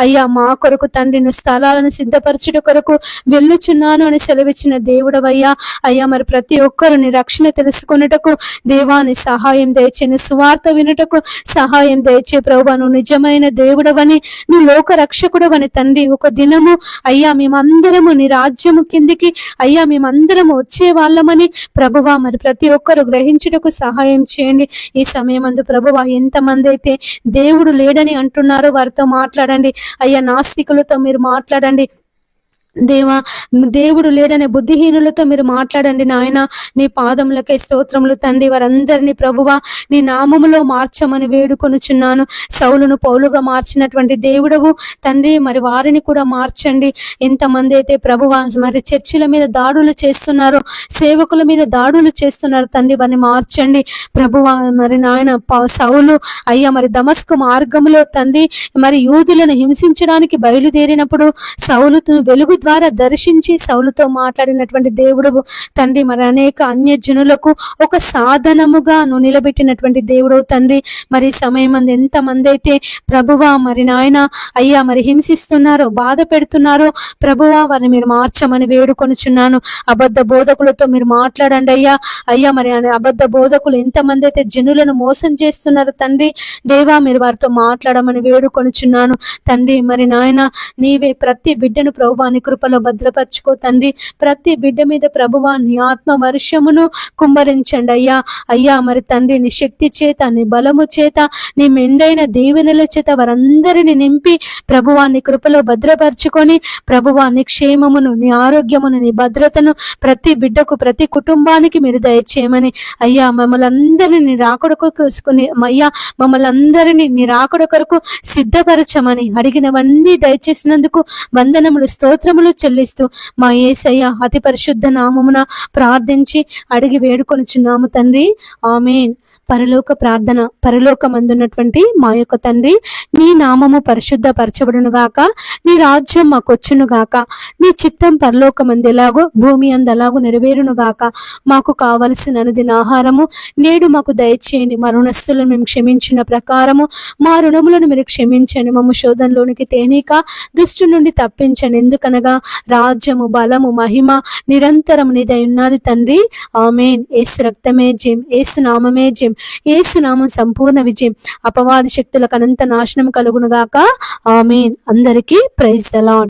అయ్యా మా కొరకు తండ్రి నువ్వు స్థలాలను సిద్ధపరచుట కొరకు వెళ్ళుచున్నాను అని సెలవిచ్చిన దేవుడవయ్యా. అయ్యా మరి ప్రతి ఒక్కరు నీ రక్షణ తెలుసుకొనుటకు దేవాని సహాయం దయచేయను, సువార్త వినుటకు సహాయం దయచే ప్రభువా. నువ్వు నిజమైన దేవుడవని, నువ్వు లోక రక్షకుడవని తండ్రి. ఒక దినము అయ్యా మేమందరము నీ రాజ్యము కిందికి అయ్యా మేమందరము వచ్చే వాళ్ళమని ప్రభువా మరి ప్రతి ఒక్కరు గ్రహించుటకు సహాయం చేయండి. ఈ సమయమందు ప్రభువా ఎంతమంది అయితే దేవుడు లేడని అంటున్నారో వారితో మాట్లాడండి అయ్యా. నాస్తికులతో మీరు మాట్లాడండి దేవా. దేవుడు లేడనే బుద్ధిహీనులతో మీరు మాట్లాడండి నాయన. నీ పాదములకే స్తోత్రములు తండ్రి. వారందరినీ ప్రభువా నీ నామములో మార్చమని వేడుకొనుచున్నాను. సౌలును పౌలుగా మార్చినటువంటి దేవుడవు తండ్రి మరి వారిని కూడా మార్చండి. ఎంతమంది అయితే ప్రభువా మరి చర్చిల మీద దాడులు చేస్తున్నారో, సేవకుల మీద దాడులు చేస్తున్నారు తండ్రి, వారిని మార్చండి ప్రభువా. మరి నాయన సౌలు అయ్యా మరి దమస్కు మార్గంలో తండ్రి మరి యూదులను హింసించడానికి బయలుదేరినప్పుడు సౌలు వెలుగు ద్వారా దర్శించి సౌలుతో మాట్లాడినటువంటి దేవుడు తండ్రి, మరి అనేక అన్యజనులకు ఒక సాధనముగా నువ్వు నిలబెట్టినటువంటి దేవుడు తండ్రి. మరి సమయం మంది ఎంతమంది అయితే ప్రభువా మరి నాయన అయ్యా మరి హింసిస్తున్నారో, బాధ పెడుతున్నారో ప్రభువా, వారిని మీరు మార్చమని వేడుకొనుచున్నాను. అబద్ధ బోధకులతో మీరు మాట్లాడండి అయ్యా. అయ్యా మరి అబద్ధ బోధకులు ఎంతమంది అయితే జనులను మోసం చేస్తున్నారు తండ్రి, దేవా మీరు వారితో మాట్లాడమని వేడుకొనుచున్నాను తండ్రి. మరి నాయన నీవే ప్రతి బిడ్డను ప్రభువా నీ కృపలో భద్రపరచుకో తండ్రి. ప్రతి బిడ్డ మీద ప్రభువా నీ ఆత్మ వర్షమును కుమ్మరించండి అయ్యా. అయ్యా మరి తండ్రి నీ శక్తి చేత, నీ బలము చేత, నీ మెండైన దీవెనల చేత వారందరిని నింపి ప్రభువా నీ కృపలో భద్రపరచుకొని ప్రభువా నీ క్షేమమును, నీ ఆరోగ్యమును, నీ భద్రతను ప్రతి బిడ్డకు, ప్రతి కుటుంబానికి మీరు దయచేయమని అయ్యా మమ్మల్ని అందరినీ నీ రాకడ కొరకు అయ్యా మమ్మల్ని అందరినీ నీ రాకడ కొరకు సిద్ధపరచమని అడిగినవన్నీ దయచేసినందుకు వందనములు, స్తోత్రములు చెల్లిస్తూ మా యేసయ్య అతి పరిశుద్ధ నామమున ప్రార్థించి అడిగి వేడుకొనుచున్నాము తండ్రి, ఆమేన్. పరలోక ప్రార్థన. పరలోకమందున్నటువంటి మా యొక్క తండ్రి, నీ నామము పరిశుద్ధ పరచబడును గాక, నీ రాజ్యం మాకొచ్చును గాక, నీ చిత్తం పరలోకమందు ఎలాగో భూమి అందు అలాగూ నెరవేరును గాక. మాకు కావలసిన అనుదిన ఆహారము నేడు మాకు దయచేయండి. మా రుణస్తులను మేము క్షమించిన ప్రకారము మా రుణములను మీరు క్షమించండి. మమ్మ శోధనలోనికి తేనీక దుష్టు నుండి తప్పించండి. ఎందుకనగా రాజ్యము, బలము, మహిమ నిరంతరం నీదై ఉన్నది తండ్రి, ఆమేన్. యేసు రక్తమే జయం, యేసు నామమే జయం, యేసు నామం సంపూర్ణ విజయం. అపవాది శక్తులకు అనంత నాశనం కలుగును గాక, ఆమేన్. అందరికీ ప్రైజ్ ద లార్డ్.